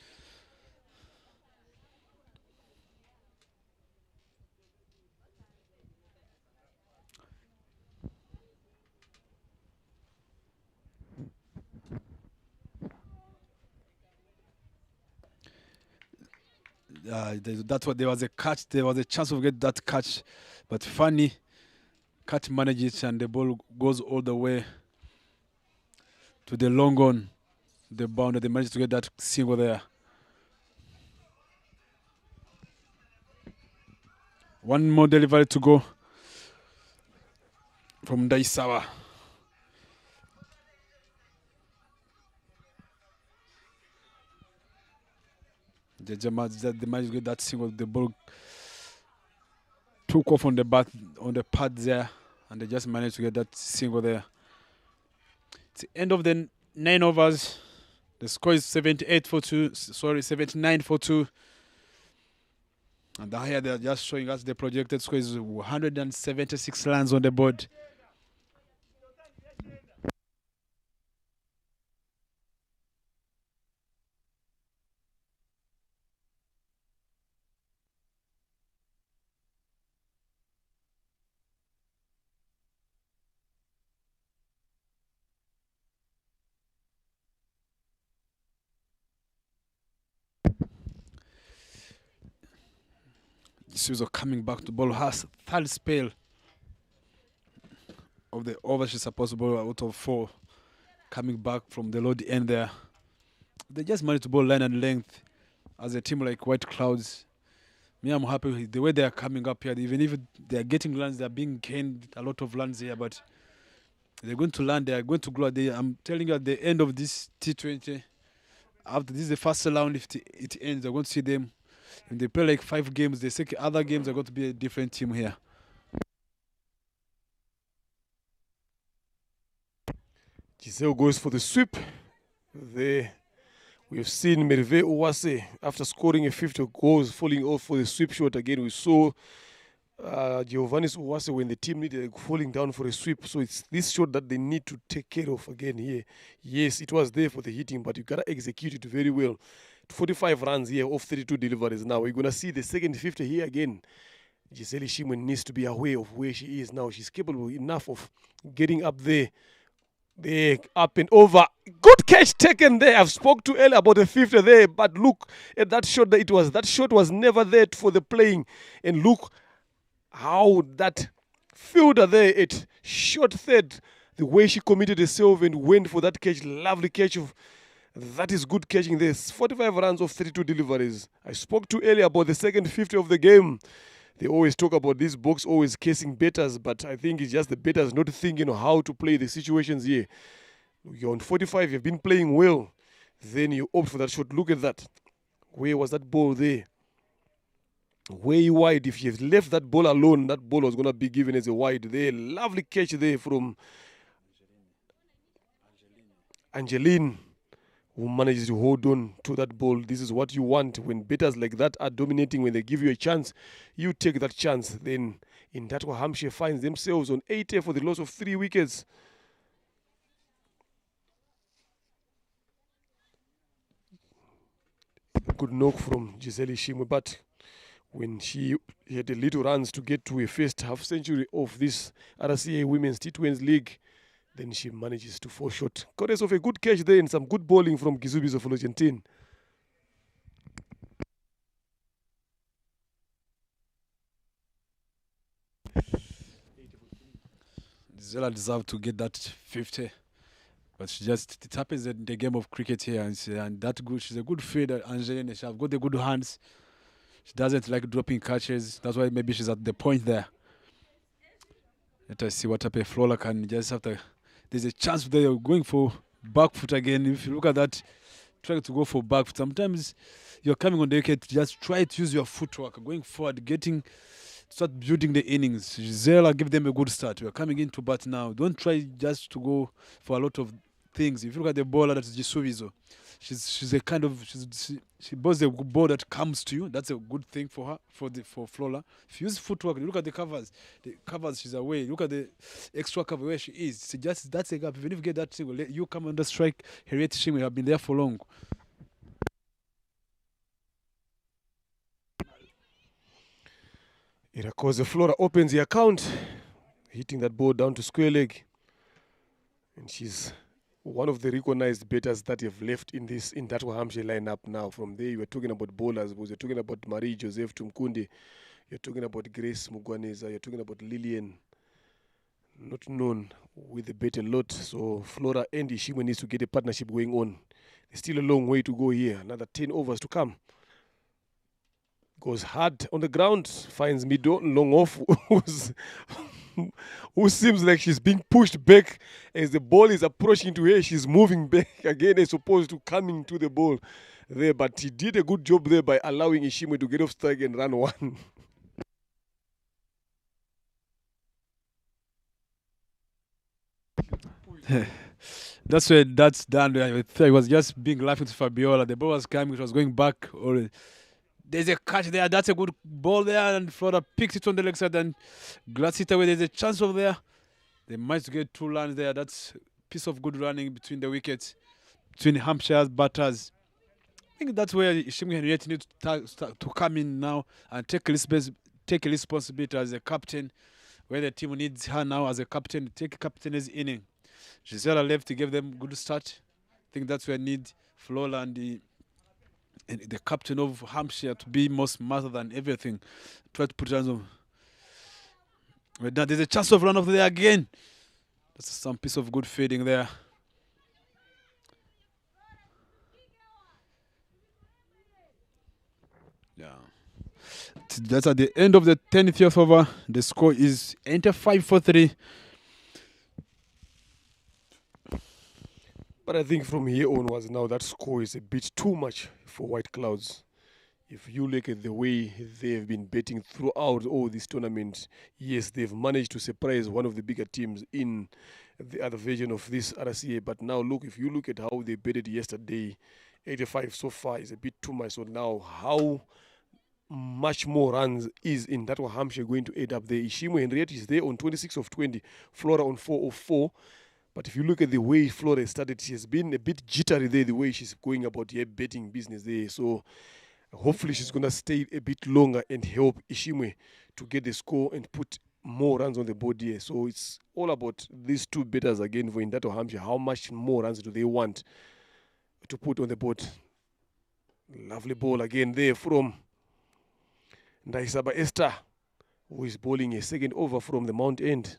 Speaker 2: That's what there was a catch. There was a chance of get that catch But Fanny can't manage it, and the ball goes all the way to the long on, the boundary. They managed to get that single there. One more delivery to go from Daisawa. They managed to get that single. The ball took off on the pad there, and they just managed to get that single there. It's the end of the 9 overs. The score is 79-42. And here they are just showing us the projected score is 176 runs on the board. Suso coming back to ball, has third spell of the over. She's supposed to bowl out of 4. Coming back from the low end there. They just managed to bowl line and length as a team like White Clouds. Me, I'm happy with the way they are coming up here. Even if they are getting lands, they are being gained a lot of lands here, but they're going to land, they are going to grow. I'm telling you, at the end of this T20, after this is the first round, if it ends, they're going to see them. If they play like 5 games, the second other games are going to be a different team here.
Speaker 1: Giselle goes for the sweep. There we've seen Merve Uwase, after scoring a 50 goals, falling off for the sweep shot again. We saw Giovannis Uwase, when the team needed, falling down for a sweep. So it's this shot that they need to take care of again here. Yes, it was there for the hitting, but you got to execute it very well. 45 runs here off 32 deliveries. Now we're going to see the second 50 here again. Giselle Ishimwe needs to be aware of where she is now. She's capable enough of getting up there. There, up and over. Good catch taken there. I've spoke to earlier about the 50 there, but look at that shot. That shot was never there for the playing. And look how that fielder there, it shot third. The way she committed herself and went for that catch. Lovely catch of. That is good catching there. 45 runs of 32 deliveries. I spoke to earlier about the second 50 of the game. They always talk about this box always casing batters, but I think it's just the batters not thinking of how to play the situations here. You're on 45, you've been playing well. Then you opt for that shot. Look at that. Where was that ball there? Way wide. If you have left that ball alone, that ball was going to be given as a wide there. Lovely catch there from Angeline, who manages to hold on to that ball. This is what you want when batters like that are dominating. When they give you a chance, you take that chance. Then in that way, Hampshire finds themselves on 80 for the loss of 3 wickets. Good knock from Giselle Ishimwe, but when she had a little runs to get to a first half century of this RCA Women's T20 League, then she manages to fall short. Goddess of a good catch there and some good bowling from Gizubizo for Argentine.
Speaker 2: Zella deserved to get that 50. But it happens in the game of cricket here. And that good, she's a good fielder, Angeline. She has got the good hands. She doesn't like dropping catches. That's why maybe she's at the point there. Let us see what type of Flora can just after. There's a chance there you're going for back foot again. If you look at that, trying to go for back foot, sometimes you're coming on the wicket, just try to use your footwork, going forward, start building the innings. Gisela, give them a good start. We're coming into bat now. Don't try just to go for a lot of things. If you look at the bowler, that's Jisuvizo. She's a kind of she bowls a ball that comes to you. That's a good thing for her, for Flora. If you use footwork, look at the covers. The covers she's away. Look at the extra cover where she is. She just that's a gap. Even if you get that single, you come under strike. Harriet Shimwe have been there for long.
Speaker 1: Irakoze Flora opens the account, hitting that ball down to square leg. And she's one of the recognized batters that have left in that Hampshire lineup now. From there, you were talking about bowlers. We were talking about Marie Joseph Tumkunde. You're talking about Grace Mugwaneza. You're talking about Lillian. Not known with the bet a lot. So Flora and Ishimwe needs to get a partnership going on. There's still a long way to go here. Another 10 overs to come. Goes hard on the ground. Finds Mido long off. Who seems like she's being pushed back as the ball is approaching to her. She's moving back again as opposed to coming to the ball there. But he did a good job there by allowing Ishimwe to get off strike and run one.
Speaker 2: That's where that's done. I was just being laughing to Fabiola. The ball was coming, it was going back. There's a catch there. That's a good ball there, and Florida picks it on the leg side and glass it away. There's a chance over there. They might get 2 runs there. That's a piece of good running between the wickets, between Hampshire's batters. I think that's where Ishimwe Henriette needs to come in now and take a responsibility as a captain, where the team needs her now as a captain. Take a captain's inning. Gisela left to give them good start. I think that's where I need Flora and the captain of Hampshire to be more smarter than everything. Try to put hands on. But now there's a chance of run off there again. That's some piece of good fielding there. Yeah. That's at the end of the 10th over. The score is 85-3.
Speaker 1: But I think from here onwards now that score is a bit too much for White Clouds. If you look at the way they have been betting throughout all this tournament, yes, they've managed to surprise one of the bigger teams in the other version of this RCA. But now look, if you look at how they betted yesterday, 85 so far is a bit too much. So now how much more runs is in that Hampshire going to add up there? Ishimwe Henriette is there on 26 of 20, Flora on 4 of 4. But if you look at the way Flora started, she has been a bit jittery there, the way she's going about her betting business there. So hopefully she's going to stay a bit longer and help Ishimwe to get the score and put more runs on the board here. So it's all about these two bettors again for Indato Hampshire. How much more runs do they want to put on the board? Lovely ball again there from Ndaisaba Esther, who is bowling a second over from the Mount End.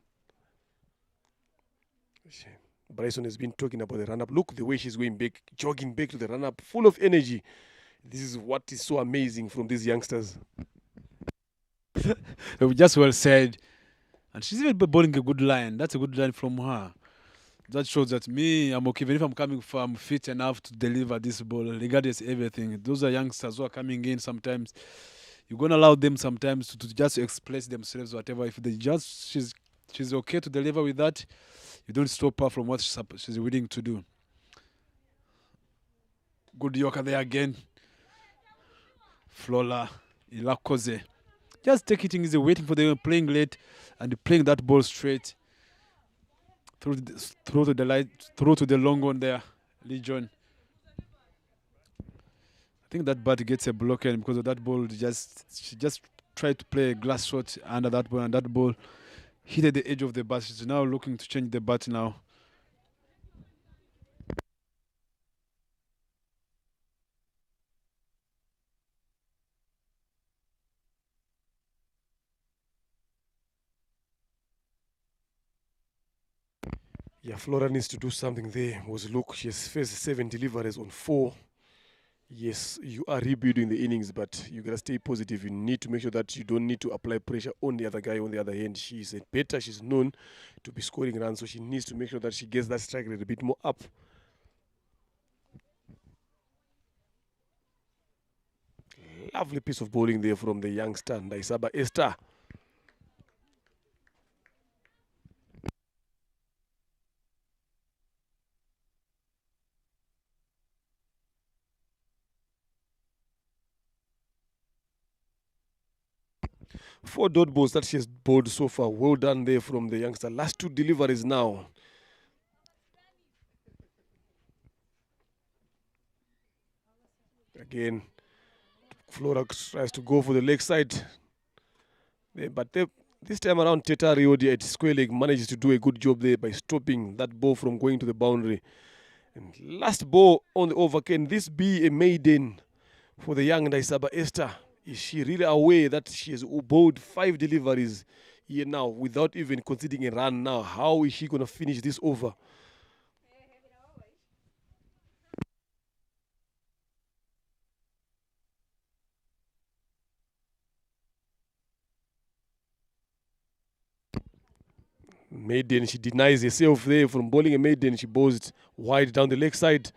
Speaker 1: Bryson has been talking about the run-up. Look the way she's going back, jogging back to the run-up, full of energy. This is what is so amazing from these youngsters.
Speaker 2: Just well said. And she's even bowling a good line. That's a good line from her. That shows that I'm okay. Even if I'm coming from fit enough to deliver this ball, regardless of everything. Those are youngsters who are coming in sometimes. You're going to allow them sometimes to just express themselves, whatever. If they just, she's okay to deliver with that, you don't stop her from what she's willing to do. Good Yorker there again. Flora Ilakoze. Just take it easy, waiting for them, playing late and playing that ball straight. Through to the long one there, Legion. I think that bat gets a block in because of that ball. She just tried to play a glass shot under that ball, and that ball hit at the edge of the bat. She's now looking to change the bat now.
Speaker 1: Yeah, Flora needs to do something there. Look, she has faced 7 deliveries on 4. Yes, you are rebuilding the innings, but you gotta stay positive. You need to make sure that you don't need to apply pressure on the other guy. On the other hand, she's a better. She's known to be scoring runs, so she needs to make sure that she gets that strike rate a bit more up. Lovely piece of bowling there from the youngster, Ndaisaba Esther. Four dot balls that she has bowled so far. Well done there from the youngster. Last 2 deliveries now. Again, Flora tries to go for the leg side. But this time around, Teta Riodi at square leg manages to do a good job there by stopping that ball from going to the boundary. And last ball on the over. Can this be a maiden for the young Ndaisaba Esther? Is she really aware that she has bowled 5 deliveries here now without even conceding a run now? How is she going to finish this over? Maiden, she denies herself there from bowling a maiden. She bowls it wide down the leg side.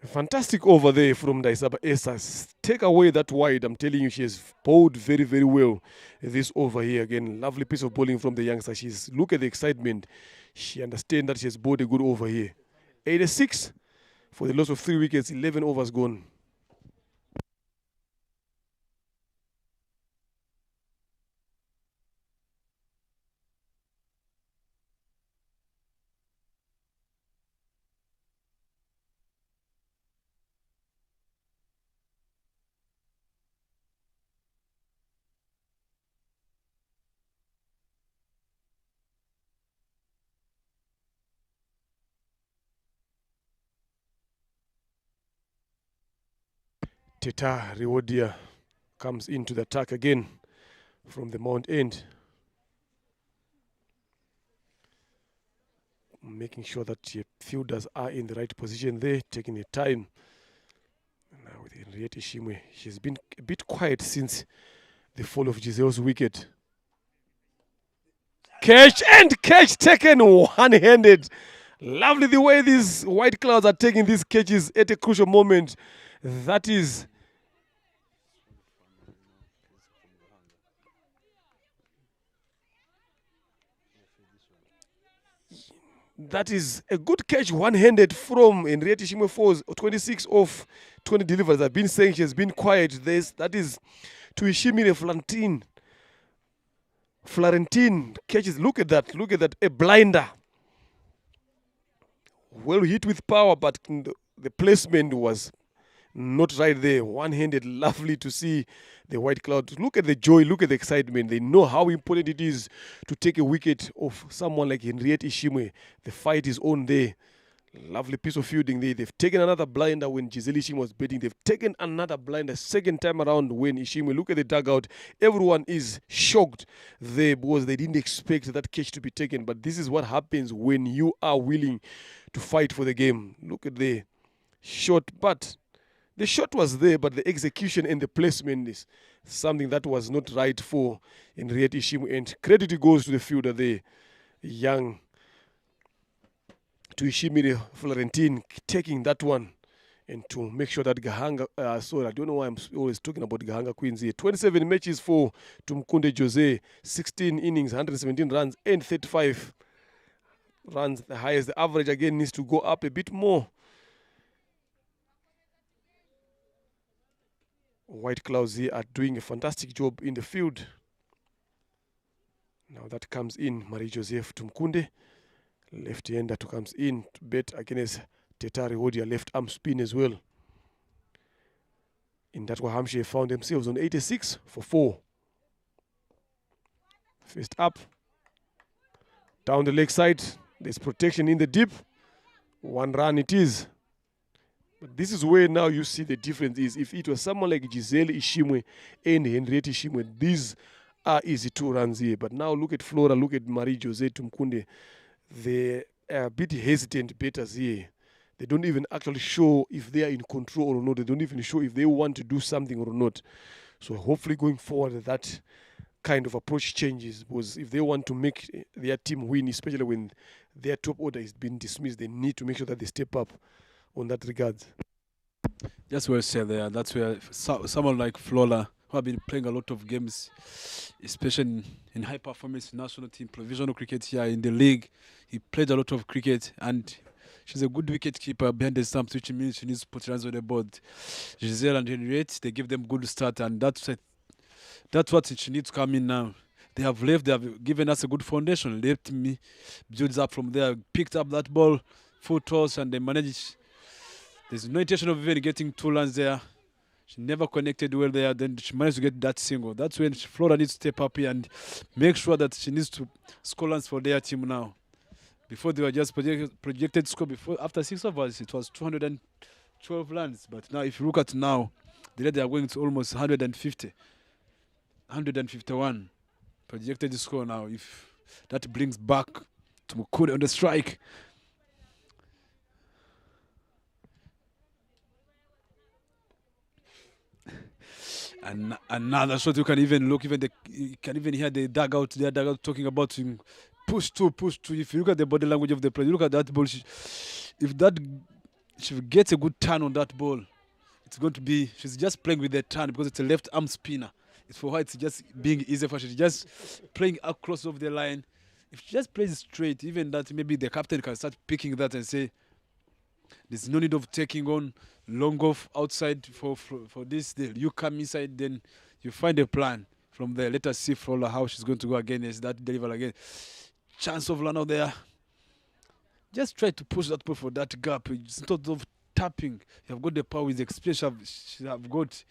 Speaker 1: A fantastic over there from Daisaba Esas. Take away that wide. I'm telling you, she has bowled very, very well this over here. Again, lovely piece of bowling from the youngster. Look at the excitement. She understands that she has bowled a good over here. 86 for the loss of 3 wickets, 11 overs gone. Teta Rewodia comes into the attack again from the Mount End. Making sure that the fielders are in the right position there, taking their time. Now with Henriette Ishimwe, she's been a bit quiet since the fall of Giselle's wicket. Catch and catch taken one-handed. Lovely the way these white clouds are taking these catches at a crucial moment. That is a good catch, one-handed from Henriette Ishimwe Falls. 26 of 20 deliveries. I've been saying she has been quiet. That is to Ishimwe Florentine catches. Look at that. A blinder. Well hit with power, but the placement was not right there. One-handed, lovely to see the white cloud. Look at the joy, look at the excitement. They know how important it is to take a wicket of someone like Henriette Ishimwe. The fight is on there. Lovely piece of fielding there. They've taken another blinder when Giselle Ishimwe was batting. They've taken another blinder second time around when Ishimwe. Look at the dugout. Everyone is shocked there because they didn't expect that catch to be taken. But this is what happens when you are willing to fight for the game. Look at the shot, but the shot was there, but the execution and the placement is something that was not right for Henriette Ishimwe. And credit goes to the fielder there, young to Ishimwe Florentine, taking that one and to make sure that Gahanga, sorry, I don't know why I'm always talking about Gahanga Queens here. 27 matches for Tumkunde Jose, 16 innings, 117 runs and 35 runs, the highest. The average again needs to go up a bit more. White Clouds here are doing a fantastic job in the field. Now that comes in Marie Joseph Tumkunde, left-hander to comes in to bet against Tetare Hodia, left arm spin as well. In that way, Hampshire found themselves on 86 for 4. First up, down the leg side. There's protection in the deep. 1 run it is. But this is where now you see the difference is. If it was someone like Giselle Ishimwe and Henriette Ishimwe, these are easy 2 runs here. But now look at Flora, look at Marie Jose Tumkunde. They are a bit hesitant batters here. They don't even actually show if they are in control or not. They don't even show if they want to do something or not. So hopefully going forward that kind of approach changes, because if they want to make their team win, especially when their top order is being dismissed, they need to make sure that they step up on that regard.
Speaker 2: That's well said there. That's where someone like Flora, who have been playing a lot of games, especially in high performance national team, provisional cricket here in the league. He played a lot of cricket and she's a good wicket keeper behind the stumps, which means she needs to put runs on the board. Giselle and Henriette, they give them good start, and that's what she needs to come in now. they have left. They have given us a good foundation. Left me builds up from there. Picked up that ball, full toss, and they managed. There's no intention of even getting 2 runs there. She never connected well there. Then she managed to get that single. That's when Flora needs to step up here and make sure that she needs to score runs for their team now. Before they were just projected score before after 6 overs, it was 212 runs. But now, if you look at now, they are going to almost 150, 151 projected score now. If that brings back to Mukunde on the strike. And another shot, you can even look, you can even hear the dugout talking about push two. If you look at the body language of the player, you look at that ball. If she gets a good turn on that ball, it's going to be, she's just playing with the turn because it's a left arm spinner. It's for her, it's just being easy for her. She's just playing across of the line. If she just plays straight, even that, maybe the captain can start picking that and say, there's no need of taking on long off outside for this deal. You come inside, then you find a plan from there. Let us see Frola how she's going to go again. Is that deliver again? Chance of run out there. Just try to push that ball for that gap. Instead of tapping, you have got the power with the experience she have got.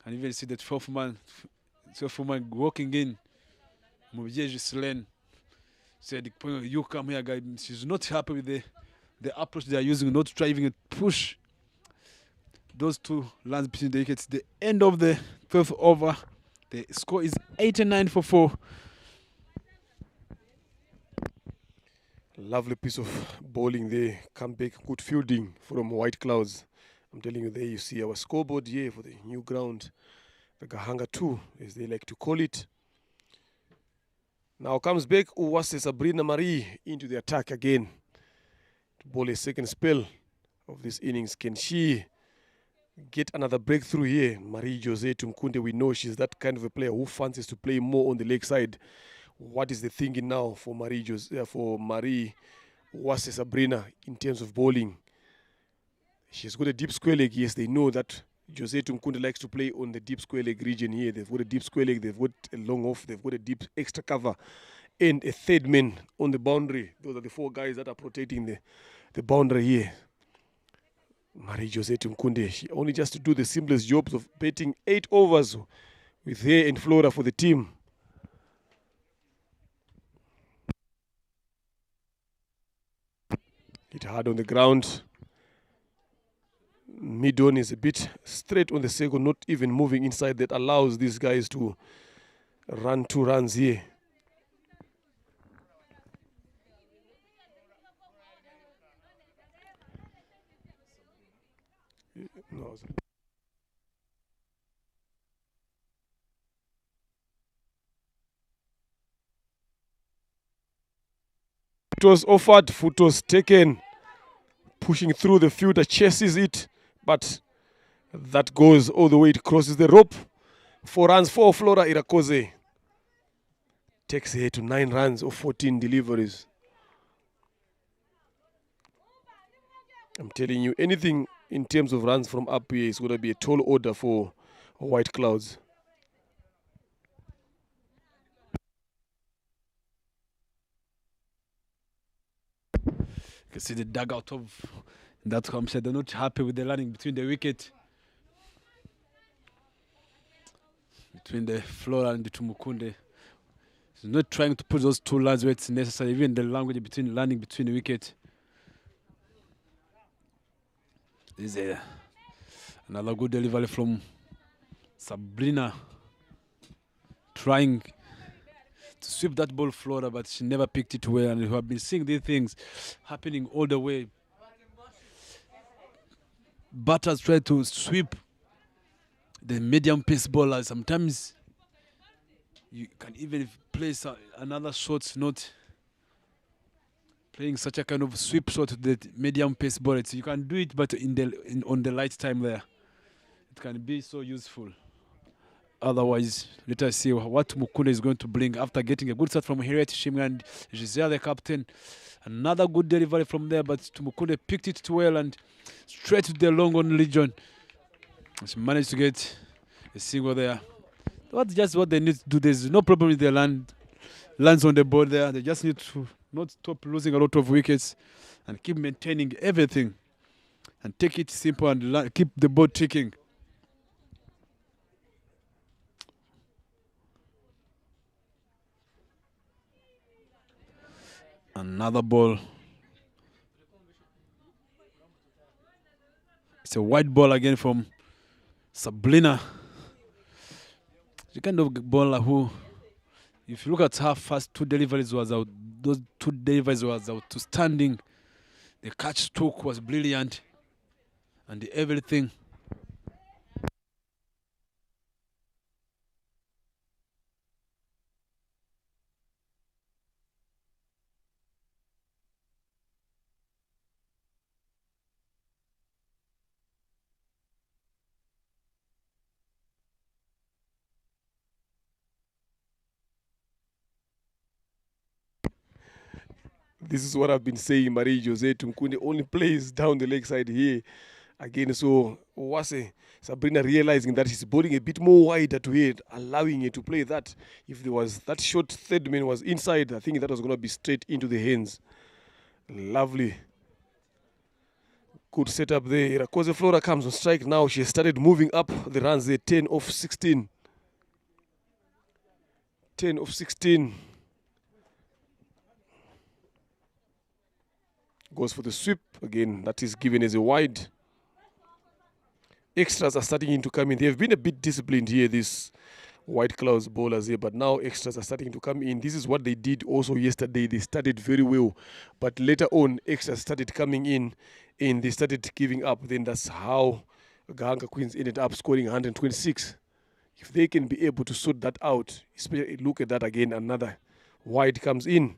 Speaker 2: And even see that 12th man walking in. Mubyeji Selen said, you come here, guy. She's not happy with the approach they are using, not trying to push those 2 runs between the wickets. The end of the 12th over, the score is 89-4.
Speaker 1: Lovely piece of bowling there. Comeback, good fielding from White Clouds. I'm telling you, there you see our scoreboard here for the new ground, the Gahanga 2, as they like to call it. Now comes back Uwase Sabrina Marie into the attack again to bowl a second spell of this innings. Can she get another breakthrough here? Marie Jose Tumkunde, we know she's that kind of a player who fancies to play more on the leg side. What is the thinking now for Marie Uwase Sabrina in terms of bowling? She's got a deep square leg. Yes, they know that Jose Tumkunde likes to play on the deep square leg region here. They've got a deep square leg, they've got a long off, they've got a deep extra cover, and a third man on the boundary. Those are the 4 guys that are protecting the boundary here. Marie Jose Tumkunde, she only just to do the simplest jobs of batting 8 overs with her and Flora for the team. Hit hard on the ground. Mid-on is a bit straight on the circle, not even moving inside. That allows these guys to run 2 runs here. No. It was offered, foot was taken, pushing through the fielder, chases it, but that goes all the way, it crosses the rope. 4 runs for Flora Irakoze. Takes her to 9 runs of 14 deliveries. I'm telling you, anything in terms of runs from up here is going to be a tall order for White Clouds.
Speaker 2: You can see the dugout of that home said they're not happy with the landing between the wicket. Between the Flora and the Tumukunde. She's not trying to put those 2 lines where it's necessary, even the language between landing between the wicket. This is another good delivery from Sabrina. Trying to sweep that ball Flora, but she never picked it well. And we have been seeing these things happening all the way. Batters try to sweep the medium pace bowlers. Sometimes you can even place another shot, not playing such a kind of sweep shot to the medium pace bowlers. So you can do it, but on the light time there, it can be so useful. Otherwise, let us see what Mukunde is going to bring after getting a good start from Harriet Shimga and Giselle, the captain. Another good delivery from there, but Mukunde picked it too well and straight to the long on region. She managed to get a single there. Just what they need to do. There's no problem with their lands on the board there. They just need to not stop losing a lot of wickets and keep maintaining everything and take it simple and keep the board ticking. Another ball. It's a white ball again from Sabrina. The kind of bowler who, if you look at her first two deliveries was out, those two deliveries was outstanding. The catch stroke was brilliant, and everything.
Speaker 1: This is what I've been saying. Marie Jose Tumkundi only plays down the leg side here. Again, so Wase, Sabrina realizing that she's bowling a bit more wider to it, allowing her to play that. If there was that short third man was inside, I think that was going to be straight into the hands. Lovely. Good setup there. Irakoze Flora comes on strike now. She has started moving up the runs there. 10 of 16. 10 of 16. Goes for the sweep. Again, that is given as a wide. Extras are starting to come in. They have been a bit disciplined here, these White Clouds bowlers here, but now extras are starting to come in. This is what they did also yesterday. They started very well, but later on, extras started coming in and they started giving up. Then that's how Gahanga Queens ended up scoring 126. If they can be able to sort that out, especially look at that again, another wide comes in.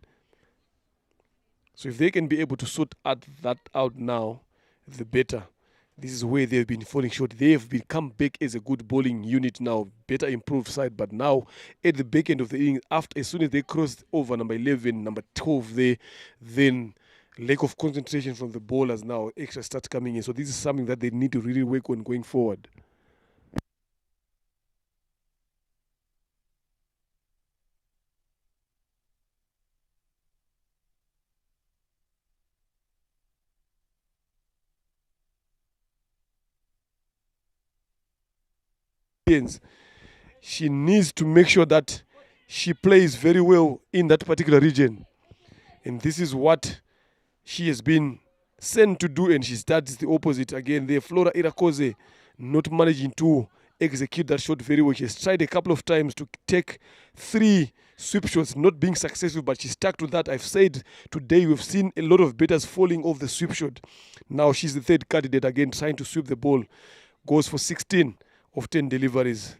Speaker 1: So if they can be able to sort that out now, the better. This is where they've been falling short. They have become back as a good bowling unit now, better improved side. But now, at the back end of the innings, as soon as they crossed over number 11, number 12 there, then lack of concentration from the bowlers now, extra starts coming in. So this is something that they need to really work on going forward. She needs to make sure that she plays very well in that particular region. And this is what she has been sent to do, and she starts the opposite again there. Flora Irakoze not managing to execute that shot very well. She has tried a couple of times to take 3 sweep shots, not being successful, but she stuck to that. I've said today we've seen a lot of batters falling off the sweep shot. Now she's the third candidate again trying to sweep the ball. Goes for 16 of 10 deliveries.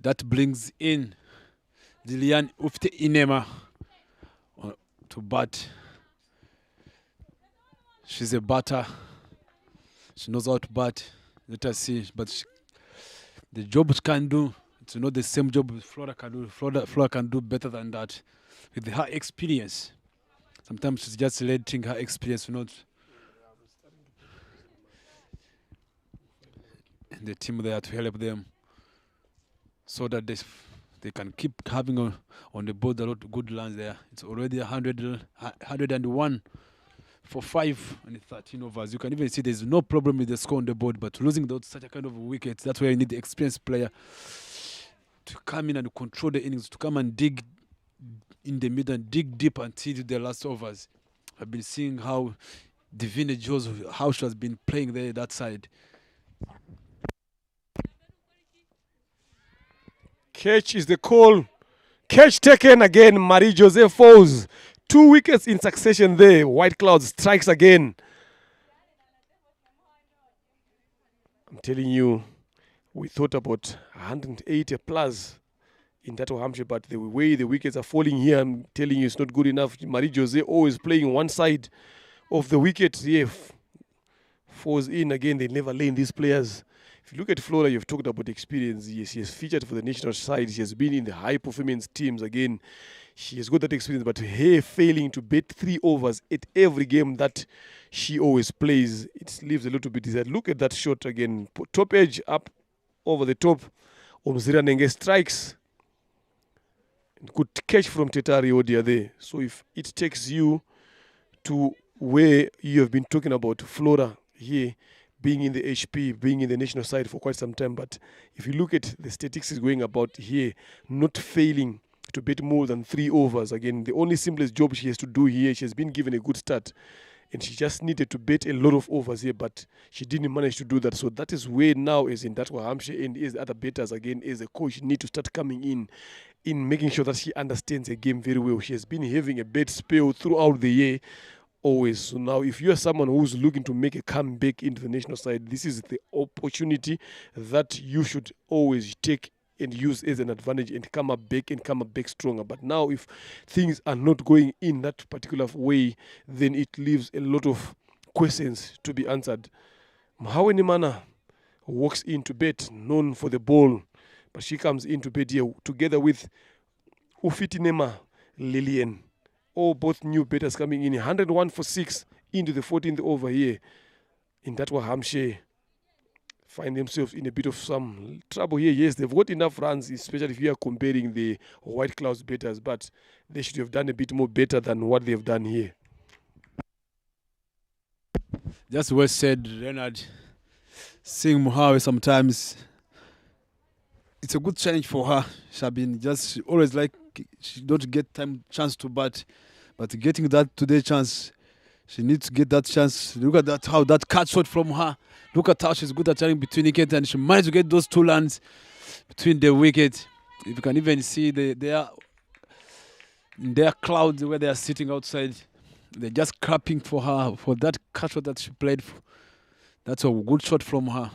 Speaker 2: That brings in Lilian Ufte Inema to bat. She's a batter. She knows how to bat. Let us see. But the job she can do, it's not the same job Flora can do. Flora can do better than that. With her experience. Sometimes she's just letting her experience not. The team there to help them, so that they can keep having on the board a lot of good runs there. It's already 101 for 5 and 13 overs. You can even see there's no problem with the score on the board, but losing such a kind of wickets, that's where you need the experienced player to come in and control the innings, to come and dig in the middle and dig deep until the last overs. I've been seeing how Divine Jones, how she has been playing there that side.
Speaker 1: Catch is the call. Catch taken again. Marie Jose falls 2 wickets in succession there. White Clouds strikes again. I'm telling you, we thought about 180 plus in that Hampshire, but the way the wickets are falling here, I'm telling you, it's not good enough. Marie Jose always playing one side of the wicket. Yeah, falls in again. They never lane these players. If you look at Flora, you've talked about experience. Yes, she has featured for the national side. She has been in the high performance teams again. She has got that experience, but her failing to bat 3 overs at every game that she always plays, it leaves a little bit desired. Look at that shot again. Top edge up over the top. Omzira Nenge strikes. Good catch from Tetari Odia there. So if it takes you to where you have been talking about Flora here, being in the HP, being in the national side for quite some time, but if you look at the statistics going about here, not failing to bet more than 3 overs. Again, the only simplest job she has to do here, she has been given a good start, and she just needed to bet a lot of overs here, but she didn't manage to do that. So that is where now, as in that Hampshire and as other betters, again, as a coach, need to start coming in making sure that she understands the game very well. She has been having a bad spell throughout the year, always. So now, if you are someone who's looking to make a comeback into the national side, this is the opportunity that you should always take and use as an advantage and come up back stronger. But now, if things are not going in that particular way, then it leaves a lot of questions to be answered. Mhaweni Mana walks into bed, known for the ball, but she comes into bed here together with Ufitinema Lillian. All both new batters coming in. 101 for 6 into the 14th over here. In that Hampshire find themselves in a bit of some trouble here. Yes, they've got enough runs, especially if you are comparing the White Clouds batters, but they should have done a bit more better than what they've done here.
Speaker 2: Just well said, Leonard. Seeing Muhawe sometimes, it's a good challenge for her. She always like, she don't get chance to bat, but getting that today chance, she needs to get that chance. Look at that, how that cut shot from her. Look at how she's good at turning between wickets, and she managed to get those 2 lands between the wicket. If you can even see their clouds where they are sitting outside, they're just clapping for her for that cut shot that she played. That's a good shot from her.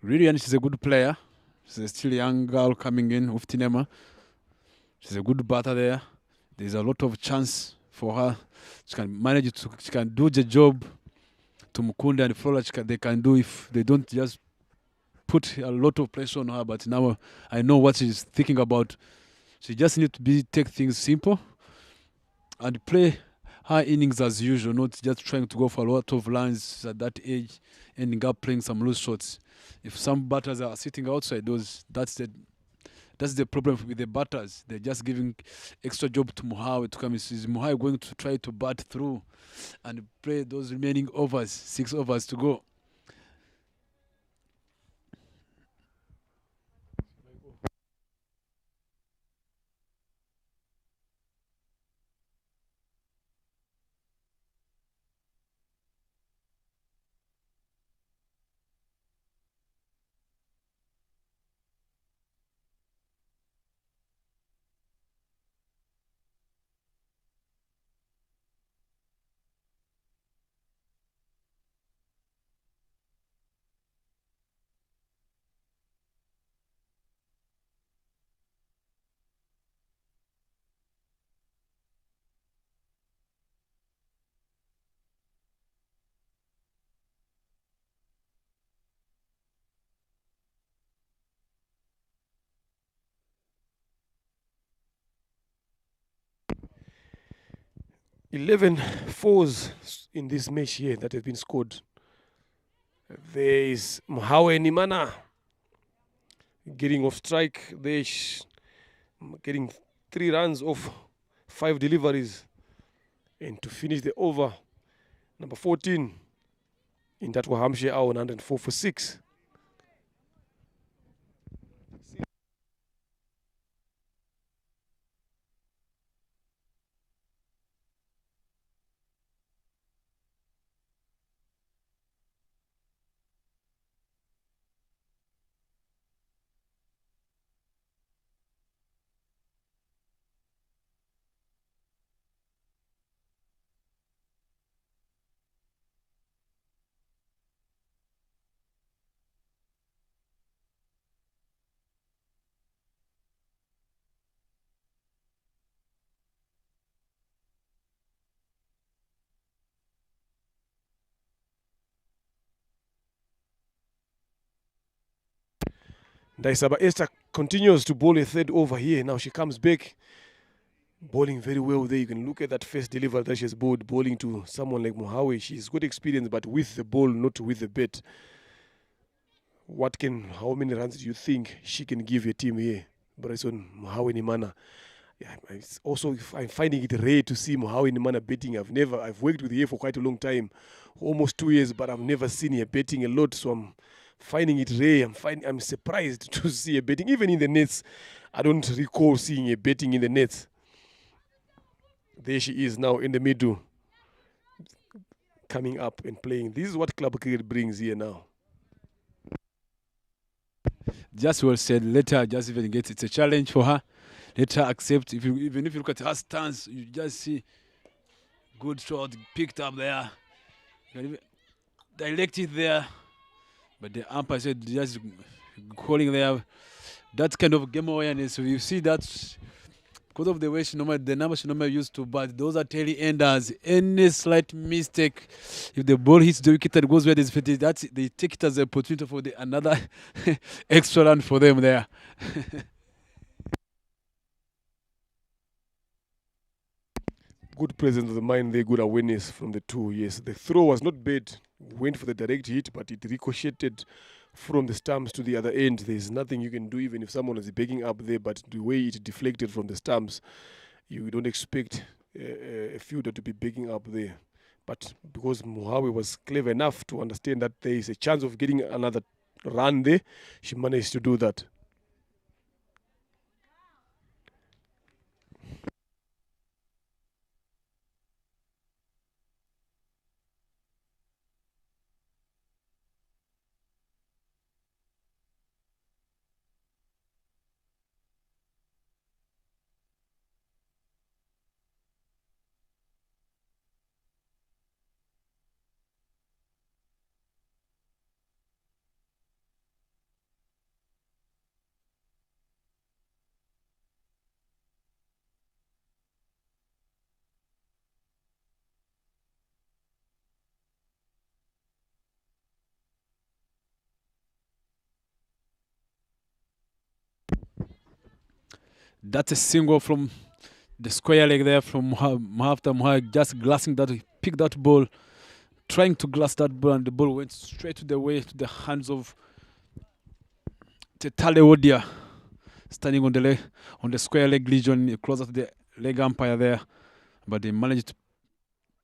Speaker 2: Really, and she's a good player. She's a still young girl coming in, Uftinema. She's a good batter there. There's a lot of chance for her. She can manage it. She can do the job to Mukunda and Flora. They can do if they don't just put a lot of pressure on her. But now I know what she's thinking about. She just needs to take things simple and play her innings as usual, not just trying to go for a lot of lines at that age, ending up playing some loose shots. If some batters are sitting outside, that's the problem with the batters. They're just giving extra job to Muhawe to come. Is Muhawe going to try to bat through and play those remaining overs, 6 overs to go?
Speaker 1: Eleven fours in this match here that have been scored. There is Mhaweni Mana getting off strike. They're getting 3 runs off 5 deliveries. And to finish the over, number 14 in that Hampshire are 104 for 6. Ndaisaba Esther continues to bowl a third over here. Now she comes back, bowling very well there. You can look at that first delivery that she's bowled, bowling to someone like Mohawe. She's got experience, but with the ball, not with the bat. How many runs do you think she can give your team here? Bryson Mohawe Nimana. Yeah, I'm finding it rare to see Mohawe Nimana betting. I've worked with her for quite a long time, almost 2 years, but I've never seen her betting a lot. So I'm finding it rare. I'm surprised to see her betting, even in the nets. I don't recall seeing her betting in the nets. There she is now in the middle, coming up and playing. This is what club cricket brings here now.
Speaker 2: Just well said. Let her just even get it's a challenge for her. Let her accept. Even if you look at her stance, you just see good shot picked up there. You can even direct it there. But the umpire said just calling there. That kind of game awareness. So you see that because of the way the number she normally used to, but those are tail enders. Any slight mistake, if the ball hits the wicket and goes where there's 50, they take it as an opportunity for another extra run for them there.
Speaker 1: Good presence of the mind there, good awareness from the two. Yes, the throw was not bad. Went for the direct hit, but it ricocheted from the stumps to the other end. There's nothing you can do even if someone is backing up there, but the way it deflected from the stumps, you don't expect a fielder to be backing up there. But because Mohawe was clever enough to understand that there is a chance of getting another run there, she managed to do that.
Speaker 2: That's a single from the square leg there from Mohamed, just glassing that, picked that ball, trying to glass that ball, and the ball went straight to the hands of Tetale Odia, standing on the square leg legion, closer to the leg umpire there. But they managed to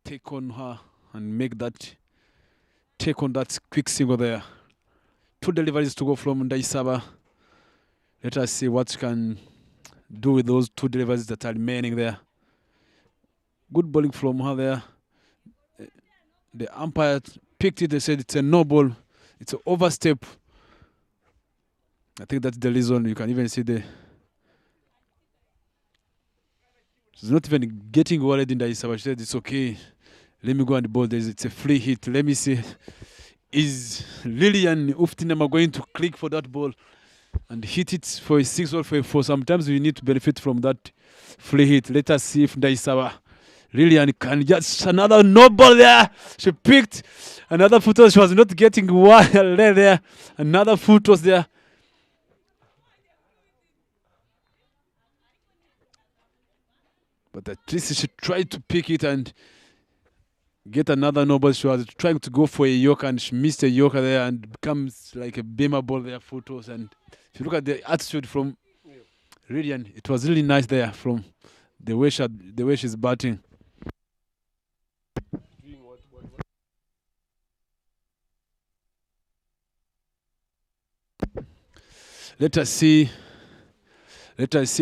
Speaker 2: take on her and take on that quick single there. 2 deliveries to go from Ndaisaba. Let us see what can do with those 2 deliveries that are remaining there. Good bowling from her there. The umpire picked it. They said it's a no ball. It's an overstep. I think that's the reason. You can even see she's not even getting worried in the Isaba. She said it's okay. Let me go on the ball. It's a free hit. Let me see. Is Lilian Uftinema going to click for that ball and hit it for a 6 or for a 4? Sometimes we need to benefit from that free hit. Let us see if Ndaisawa Lilian can just another no ball there. She picked another foot toss. She was not getting one there. Another foot toss there. But at least she tried to pick it and get another no ball. She was trying to go for a yorker and she missed a yorker there and becomes like a beamer ball there, foot toss. And if you look at the attitude from Lilian, it was really nice there from the way she's batting. Let us see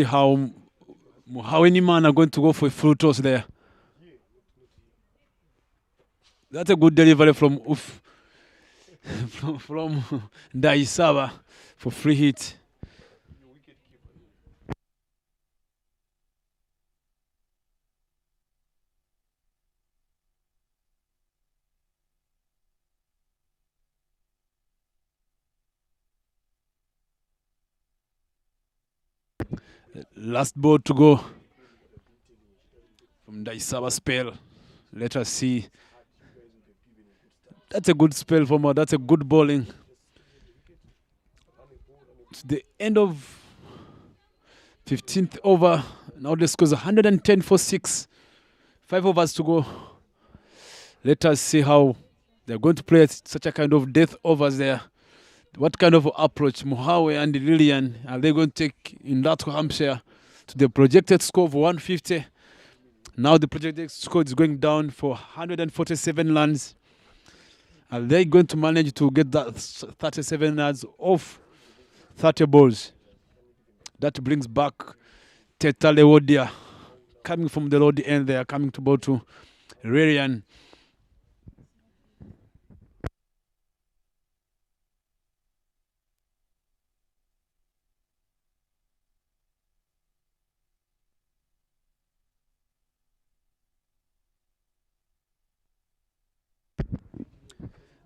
Speaker 2: how many men are going to go for a full toss there. That's a good delivery from Ndaisawa for free hit. Last ball to go from Ndaisawa spell. Let us see. That's a good spell from her. That's a good bowling. to the end of 15th over. Now the score is 110 for 6. 5 overs to go. Let us see how they're going to play such a kind of death overs there. What kind of approach Mohawe and Lillian are they going to take in that Hampshire to the projected score of 150? Now the projected score is going down for 147 runs. Are they going to manage to get that 37 runs off 30 balls? That brings back Teta Lewodia coming from the road end there, coming to bowl to Lillian.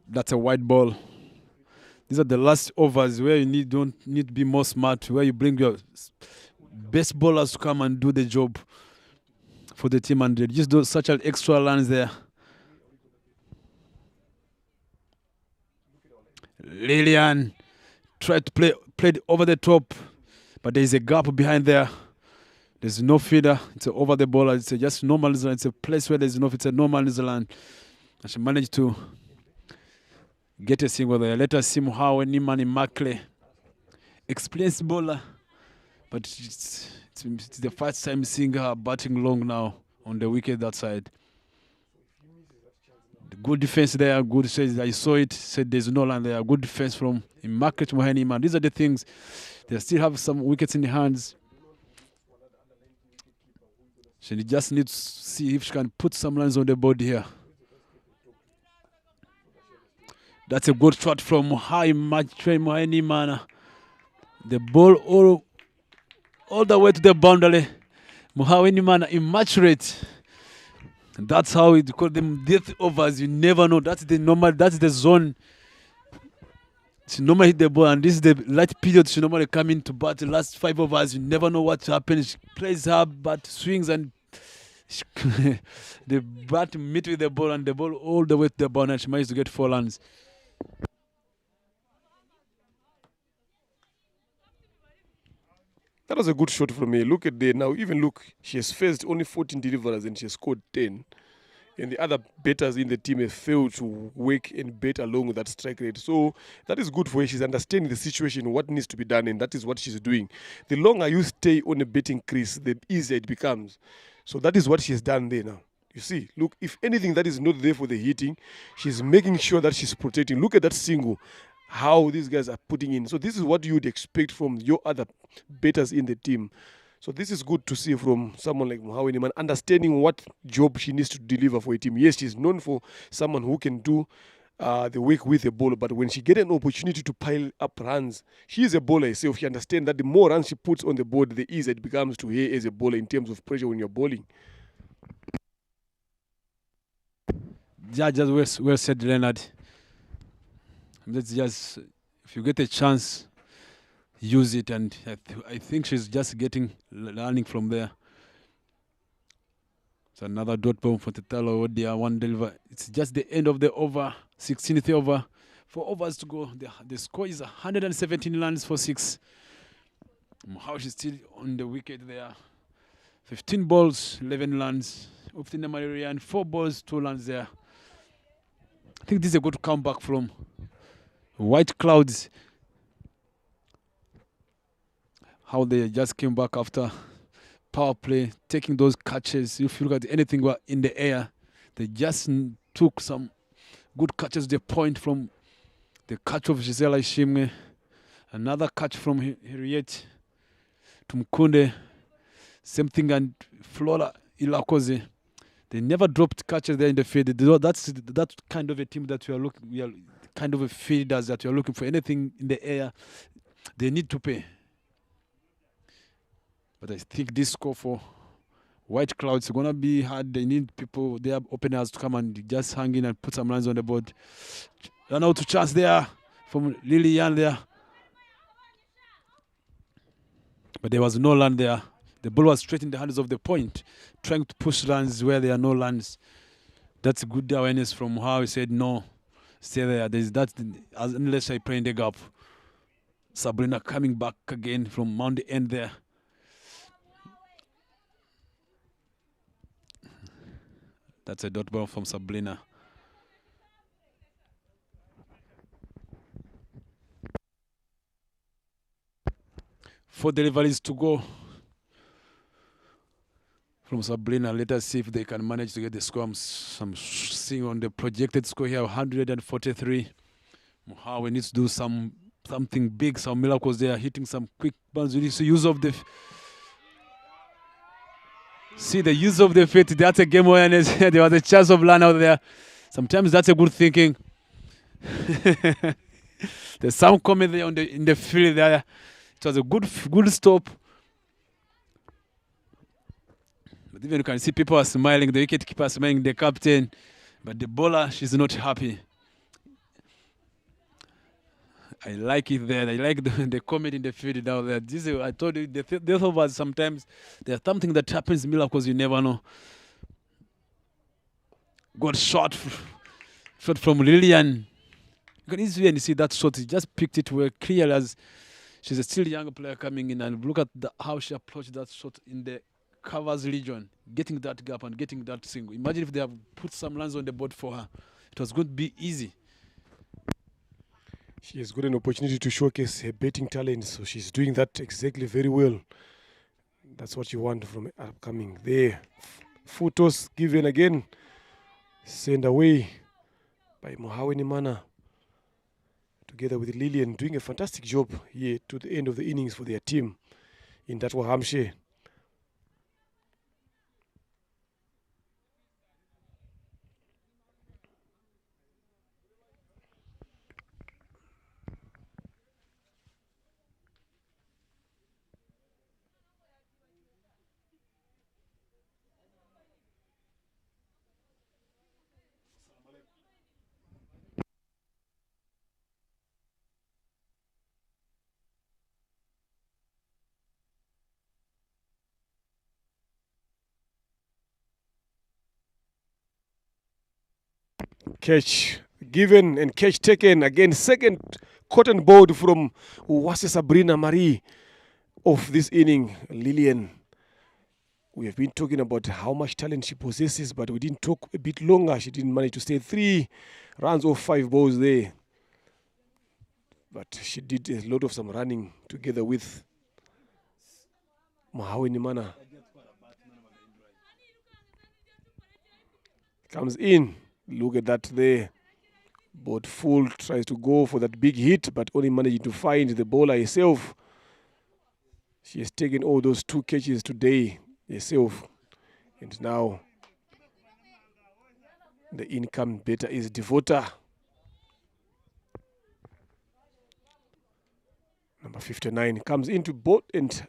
Speaker 2: That's a white ball. These are the last overs where you don't need to be more smart, where you bring your best bowlers to come and do the job for the team, and they just do such an extra runs there. Lillian tried to play over the top, but there is a gap behind there. There's no feeder. It's over the ball. It's just normal New Zealand. It's a place where there's no. It's a normal New Zealand. And she managed to get a single there. Let us see Mohawe Nimani Makle, experienced bowler, but it's the first time seeing her batting long now on the wicket that side. The good defense there, good says I saw it, said there's no land there. Good defense from Immaculate Mohawe Nimani. These are the things. They still have some wickets in the hands. She just needs to see if she can put some lines on the board here. That's a good shot from Mohawe Nimani. The ball all the way to the boundary. Mohawe Nimani immaculate. That's how we call them death overs. You never know. That's the normal. That's the zone. She normally hit the ball, and this is the light period. She normally come in to bat. The last 5 overs, you never know what happens. She plays her bat, swings, and the bat meet with the ball, and the ball all the way to the boundary. She managed to get 4 runs.
Speaker 1: That was a good shot from me. Look at there now. Even look, she has faced only 14 deliverers and she has scored 10. And the other batters in the team have failed to work and bat along with that strike rate. So that is good for her. She's understanding the situation, what needs to be done, and that is what she's doing. The longer you stay on a batting crease, the easier it becomes. So that is what she has done there now. You see, look, if anything that is not there for the hitting, she's making sure that she's protecting. Look at that single, how these guys are putting in. So this is what you would expect from your other batters in the team. So this is good to see from someone like Mohawe Nimani, understanding what job she needs to deliver for a team. Yes, she's known for someone who can do the work with the ball, but when she gets an opportunity to pile up runs, she is a bowler herself. She understands that the more runs she puts on the board, the easier it becomes to her as a bowler in terms of pressure when you're bowling.
Speaker 2: Yeah, just well said, Leonard. Let's just, if you get a chance, use it, and I think she's just learning from there. It's another dot bomb for Tetalo Odia, 1 deliver. It's just the end of the over, 16th over. 4 overs to go. The score is 117 runs for 6. Mohawe is still on the wicket there. 15 balls, 11 runs. Uftina Maria and 4 balls, 2 runs there. I think this is a good comeback from White Clouds. How they just came back after power play, taking those catches. If you look at anything in the air, they just took some good catches. The point from the catch of Gisela Ishimwe, another catch from Harriet Tumkunde, same thing, and Flora Ilakoze. They never dropped catches there in the field. That's that kind of a team that we are kind of a fielders that we are looking for. Anything in the air, they need to pay. But I think this score for White Clouds is going to be hard. They need people, their openers, to come and just hang in and put some runs on the board. Run out to chance there from Lillian there. But there was no land there. The ball was straight in the hands of the point, trying to push runs where there are no lands. That's good awareness from how he said, no, stay there. There's that, unless I play in the gap. Sabrina coming back again from Mount the end there. That's a dot ball from Sabrina. Four deliveries to go from Sabrina. Let us see if they can manage to get the score. I'm seeing on the projected score here 143. Muhawe needs to do something big, some miracles there, hitting some quick bounce. You see use of the use of the feet. That's a game awareness. There was a chance of run out there. Sometimes that's a good thinking. There's some comment there in the field there. It was a good stop. But even you can see people are smiling. The wicketkeeper smiling, the captain. But the bowler, she's not happy. I like it there. I like the comment in the field down there. I told you, the of us sometimes there's something that happens in Miller because you never know. Got shot from Lillian. You can easily see that shot. He just picked it well, clear as she's a still young player coming in. And look at how she approached that shot in the covers region, getting that gap and getting that single. Imagine if they have put some runs on the board for her. It was going to be easy.
Speaker 1: She has got an opportunity to showcase her batting talent, so she's doing that exactly very well. That's what you want from upcoming. There, photos given again, sent away by Muhawe Nimana, together with Lillian, doing a fantastic job here to the end of the innings for their team in that Hampshire. Catch given and catch taken. Again, second cotton ball from Uwase Sabrina Marie of this inning. Lillian, we have been talking about how much talent she possesses, but we didn't talk a bit longer. She didn't manage to stay 3 runs off 5 balls there. But she did a lot of some running together with Muhawe Nimana. Comes in. Look at that there. Board full, tries to go for that big hit, but only managing to find the bowler herself. She has taken all those 2 catches today herself. And now the income better is Devota. Number 59 comes into both, and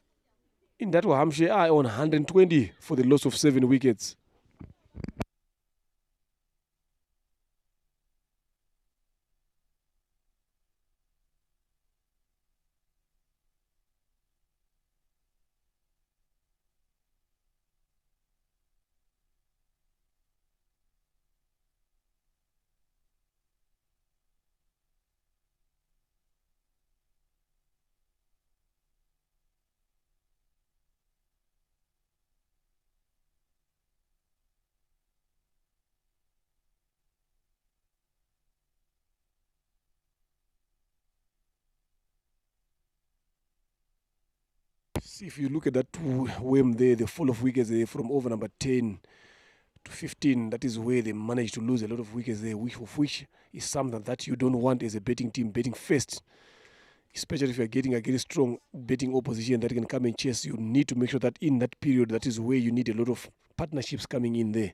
Speaker 1: in that Hampshire are on 120 for the loss of 7 wickets. See, if you look at that whim there, the fall of wickets there from over number 10 to 15, that is where they managed to lose a lot of wickets there, which is something that you don't want as a betting team, betting first. Especially if you're getting against strong betting opposition that can come and chase, you need to make sure that in that period, that is where you need a lot of partnerships coming in there.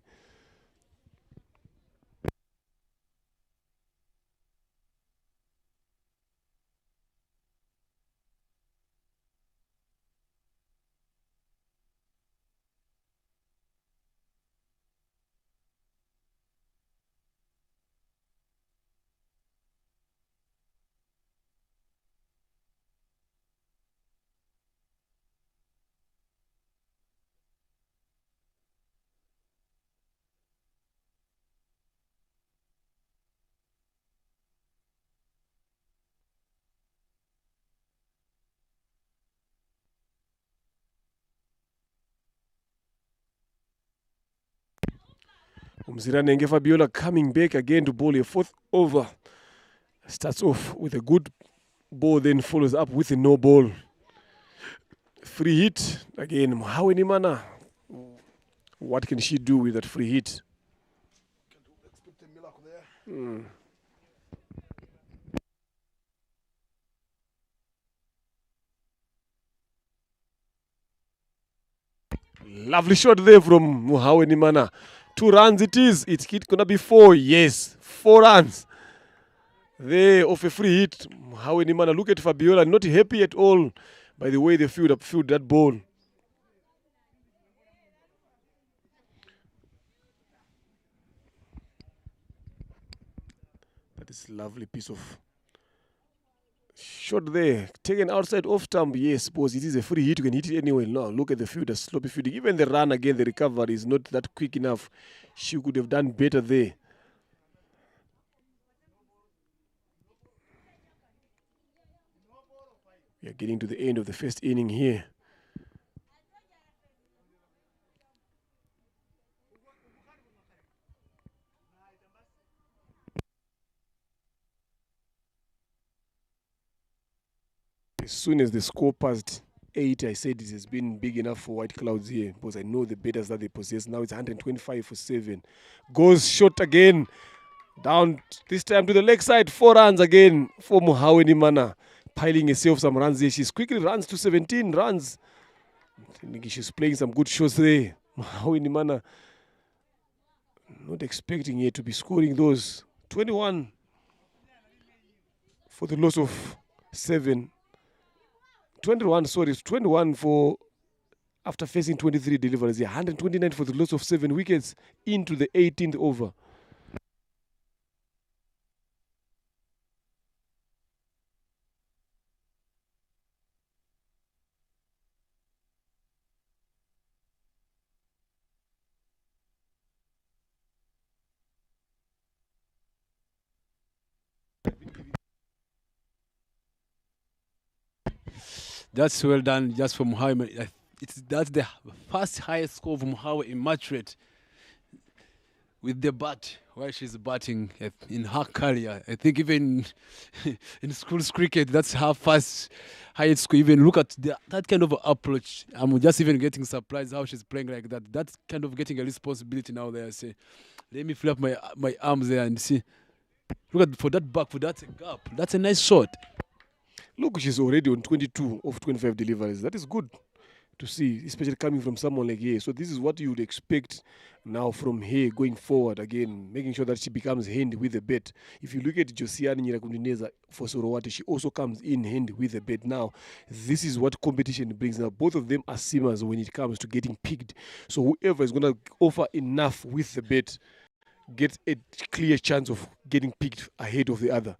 Speaker 1: Umziranenge Fabiola coming back again to bowl a fourth over. Starts off with a good ball, then follows up with a no ball. Free hit. Again, Mohawe Nimana. What can she do with that free hit? Lovely shot there from Mohawe Nimana. 2 runs it is. It's gonna be 4. Yes, 4 runs. There off a free hit. Mohawe Nimana. Look at Fabiola. Not happy at all by the way they field that ball. That is a lovely piece of shot there. Taken outside off stump. Yes, suppose it is a free hit. You can hit it anyway. No, look at the fielder. Sloppy fielding. Even the run again, the recovery is not that quick enough. She could have done better there. We are getting to the end of the first inning here. As soon as the score passed 8, I said it has been big enough for White Clouds here because I know the batters that they possess. Now it's 125 for 7. Goes short again. Down this time to the leg side. 4 runs again for Mohawe Nimana. Piling herself some runs there. She's quickly runs to 17 runs. I think she's playing some good shots there. Mohawe Nimana not expecting her to be scoring those. 21 for the loss of 7. 21, sorry, 21 for after facing 23 deliveries. 129 for the loss of 7 wickets into the 18th over.
Speaker 2: That's well done just for Mohawe. That's the first highest score of Mohawe in match rate with the bat while she's batting in her career. I think even in schools cricket, that's her first highest score. Even look at that kind of approach. I'm just even getting surprised how she's playing like that. That's kind of getting a responsibility now there. Say, let me flap my arms there and see. Look at for that back, for that gap. That's a nice shot.
Speaker 1: Look, she's already on 22 of 25 deliveries. That is good to see, especially coming from someone like her. So this is what you would expect now from her going forward. Again, making sure that she becomes handy with the bat. If you look at Josiane Nyirakundineza for Sorowati, she also comes in handy with the bat. Now, this is what competition brings. Now, both of them are seamers when it comes to getting picked. So whoever is going to offer enough with the bat gets a clear chance of getting picked ahead of the other.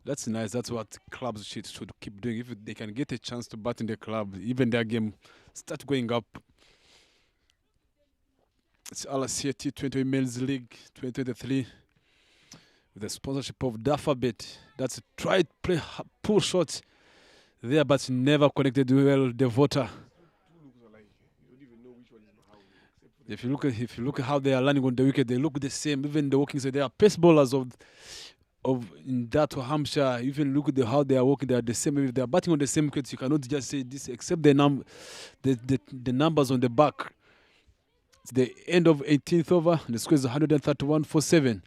Speaker 2: That's nice. That's what clubs should keep doing. If they can get a chance to bat in the club, even their game start going up. It's RCA T20 Women's League 2023 with the sponsorship of Dafabet. That's try to play pull shots there, but never connected well the voter. If you look at how they are landing on the wicket, they look the same. Even the walking side, they are pace bowlers of in that Hampshire. Even look at how they are walking, they are the same. If they are batting on the same wickets, you cannot just say this except the numbers on the back. It's the end of 18th over. The score is 131 for 7.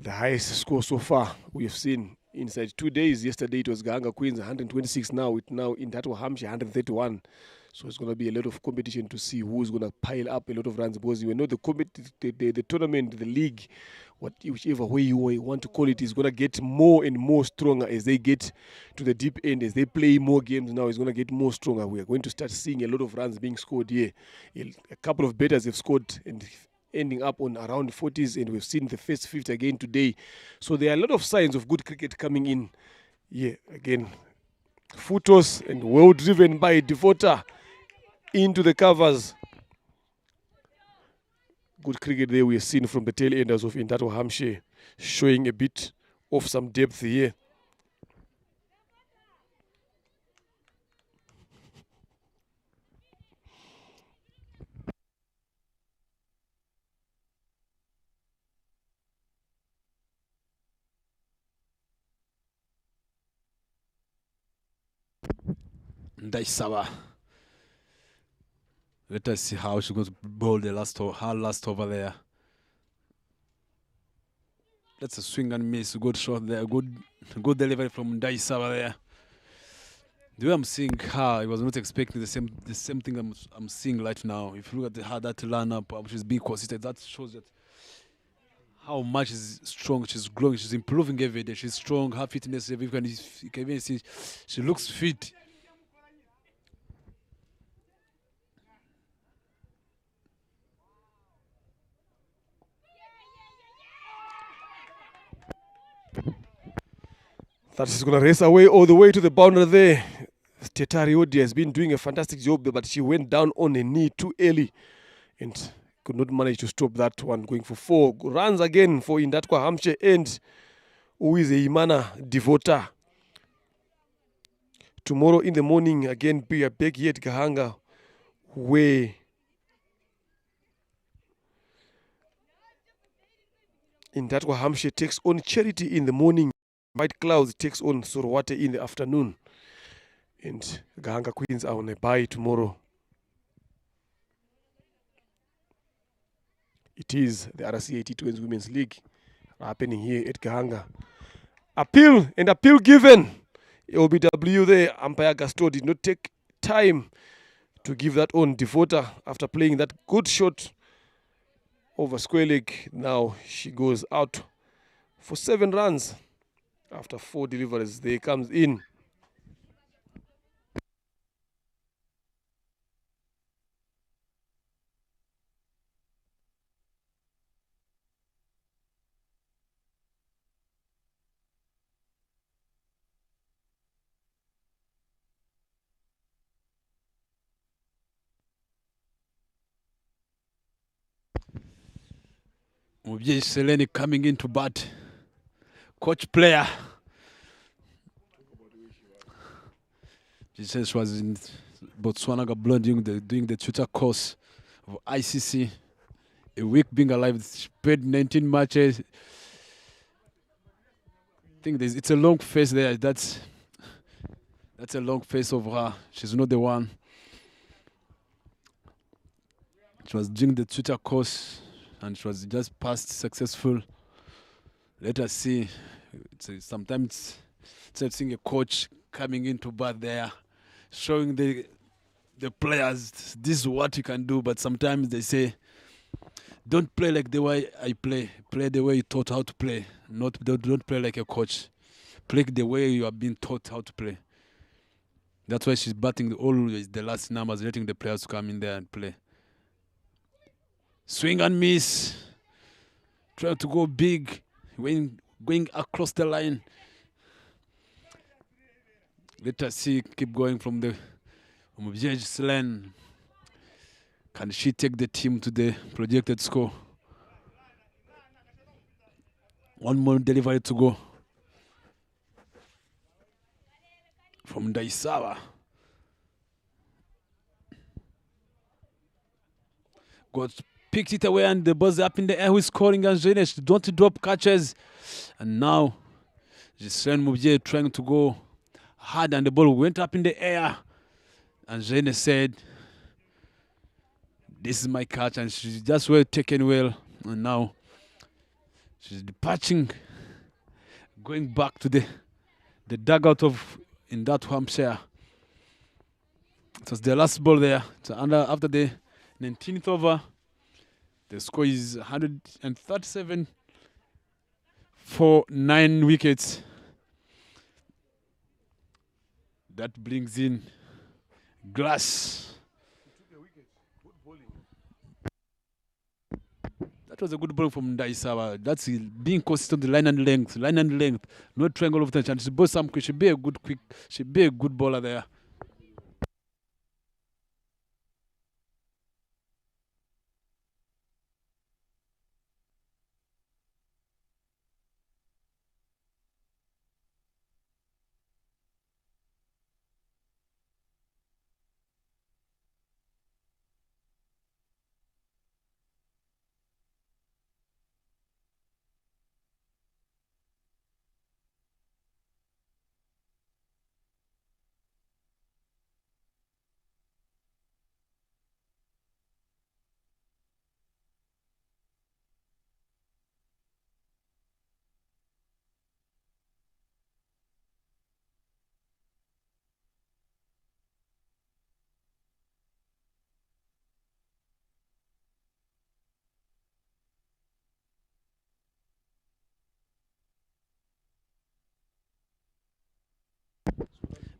Speaker 1: The highest score so far we have seen inside 2 days. Yesterday it was Gahanga Queens 126. Now in that Hampshire 131. So it's going to be a lot of competition to see who's going to pile up a lot of runs, because you know the tournament, the league, whichever way you want to call it, is going to get more and more stronger as they get to the deep end, as they play more games. Now it's going to get more stronger. We are going to start seeing a lot of runs being scored here. A couple of batters have scored and ending up on around 40s, and we've seen the first 50 again today. So there are a lot of signs of good cricket coming in. Yeah, again, Futos and well driven by Devota into the covers. Good cricket there we have seen from the tail enders of Indato Hampshire, showing a bit of some depth here.
Speaker 2: Ndaisawa. Let us see how she's going to bowl her last over there. That's a swing and miss. Good shot there. Good delivery from Ndaisawa there. The way I'm seeing her, I was not expecting the same thing I'm seeing right now. If you look at how that lineup, she's being consistent. That shows that how much is strong. She's growing. She's improving every day. She's strong. Her fitness, you can even see she looks fit.
Speaker 1: That is going to race away all the way to the boundary there. Tetari Odi has been doing a fantastic job, but she went down on a knee too early and could not manage to stop that one. Going for 4 runs again for Indatwa Hampshire and Uize Devota. Tomorrow in the morning, again, be a back here at Gahanga, where Indatwa Hampshire takes on Charity in the morning. White Clouds takes on Sorowate in the afternoon. And Gahanga Queens are on a bye tomorrow. It is the RCA T20 Women's League happening here at Gahanga. Appeal given. OBW there, umpire Gaston did not take time to give that on Devota after playing that good shot over square leg. Now she goes out for 7 runs after 4 deliveries. There comes in
Speaker 2: Mubyeyi Selene coming into bat. Coach player. She says she was in Botswana Gaborone doing the tutor course of ICC. A week being alive, she played 19 matches. I think it's a long face there. That's a long face of her. She's not the one. She was doing the tutor course and she was just passed successful. Let us see. Sometimes it's seeing a coach coming into bat there, showing the players this is what you can do. But sometimes they say, don't play like the way I play. Play the way you taught how to play. Don't play like a coach. Play the way you have been taught how to play. That's why she's batting always the last numbers, letting the players come in there and play. Swing and miss. Trying to go big. Going across the line. Let us see. Keep going from the Mubyeyi lane. Can she take the team to the projected score? One more delivery to go. From Ndaisawa. Picked it away and the ball's up in the air. Who's scoring? And Jane, don't drop catches. And now, Gislaine Mubyeyi trying to go hard and the ball went up in the air. And Jane said, this is my catch. And she's just well taken well. And now, she's departing, going back to the dugout of Indatwa Hampshire. It was the last ball there. So after the 19th over, the score is 137 for 9 wickets. That brings in Glass. That was a good ball from Ndaisawa. That's being consistent, line and length, not trying all of the time. She be a good bowler there.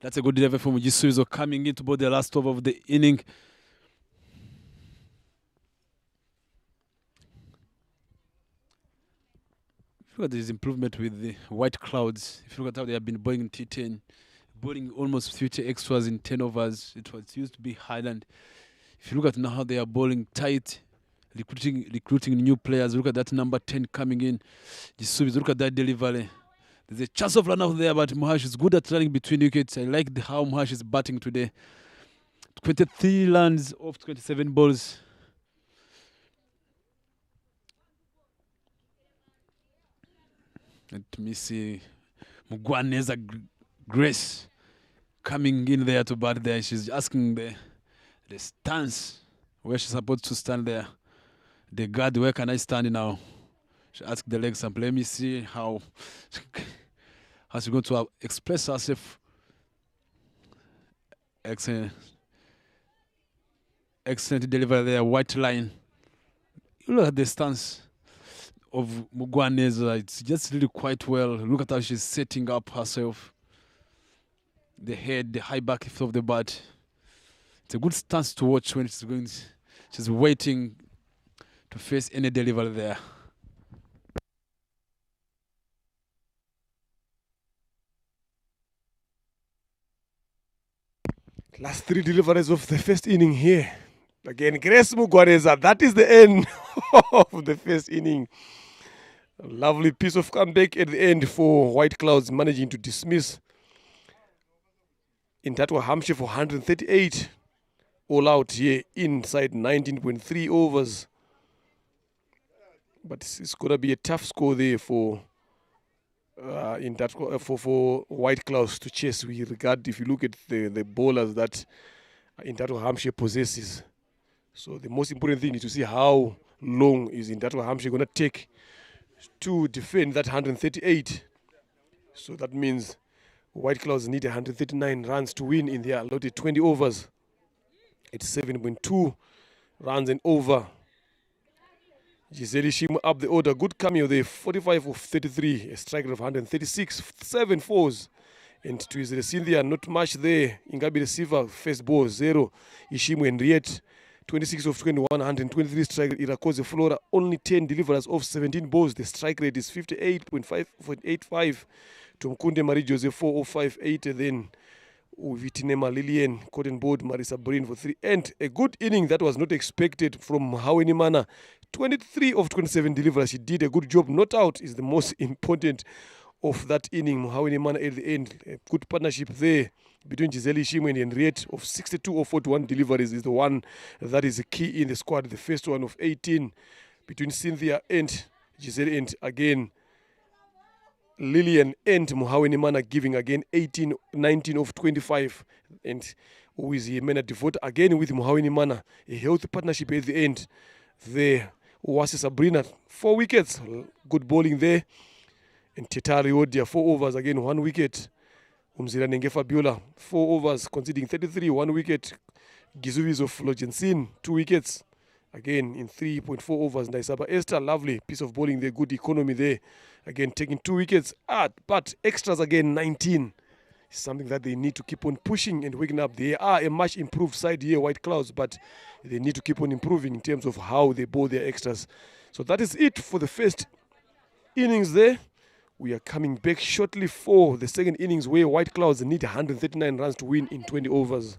Speaker 2: That's a good delivery from Gisubizo coming into about the last over of the inning. Look at this improvement with the White Clouds. If you look at how they have been bowling in T10, bowling almost 50 extras in 10 overs. It used to be Highland. If you look at now how they are bowling tight, recruiting new players. Look at that number 10 coming in. Gisubizo, look at that delivery. There's a chance of run out there, but Muhash is good at running between wickets. I like how Muhash is batting today. 23 runs off 27 balls. Let me see. Mugwaneza Grace coming in there to bat there. She's asking the stance where she's supposed to stand there. The guard, where can I stand now? She asked the legs up. Let me see how she's going to express herself. Excellent delivery there. White line. You look at the stance of Mugwaneza. It's just really quite well. Look at how she's setting up herself. The head, the high back lift of the bat. It's a good stance to watch when she's going. She's waiting to face any delivery there.
Speaker 1: Last 3 deliveries of the first inning here. Again, Grace Mugwaneza. That is the end of the first inning. A lovely piece of comeback at the end for White Clouds, managing to dismiss Intatwa Hampshire for 138. All out here inside 19.3 overs. But it's going to be a tough score there for for White Clouds to chase. We regard, if you look at the bowlers that Intatwa Hampshire possesses. So the most important thing is to see how long is Intatwa Hampshire going to take to defend that 138. So that means White Clouds need 139 runs to win in their allotted 20 overs. It's 7.2 runs and over. Giselle Shima up the order. Good cameo there. 45 of 33. A strike rate of 136. 7 fours. And to Giselle Cynthia, not much there. Ingabi receiver, first ball, 0. Ishimu Henriette, 26 of 21. 123 strike rate. Irakoze Flora, only 10 deliverers of 17 balls. The strike rate is 58.85. Tumkunde Marie Jose, 4.058. Then Vitinema Lillian, Cotton Board, Marisa Brin for 3. And a good inning that was not expected from Haweni Mana. 23 of 27 deliveries. She did a good job. Not out is the most important of that inning. Haweni Mana at the end. A good partnership there between Giselle Ishimwe and Henriette of 62 of 41 deliveries is the one that is the key in the squad. The first one of 18 between Cynthia and Giselle, and again Lillian and Muhaweni Mana giving again 19 of 25. And with Mena Devote again with Muhaweni Mana, a healthy partnership at the end there. Uwase Sabrina, 4 wickets. Good bowling there. And Tetari Odia, 4 overs, again 1 wicket. Umzira Nenge Fabiola, 4 overs, conceding 33, 1 wicket. Gizubizo Flojensin, 2 wickets. Again in 3.4 overs. Naisaba Esther, lovely piece of bowling there. Good economy there. Again taking 2 wickets. But extras again 19. Something that they need to keep on pushing and waking up. They are a much improved side here, White Clouds, but they need to keep on improving in terms of how they bowl their extras. So that is it for the first innings there. We are coming back shortly for the second innings, where White Clouds need 139 runs to win in 20 overs.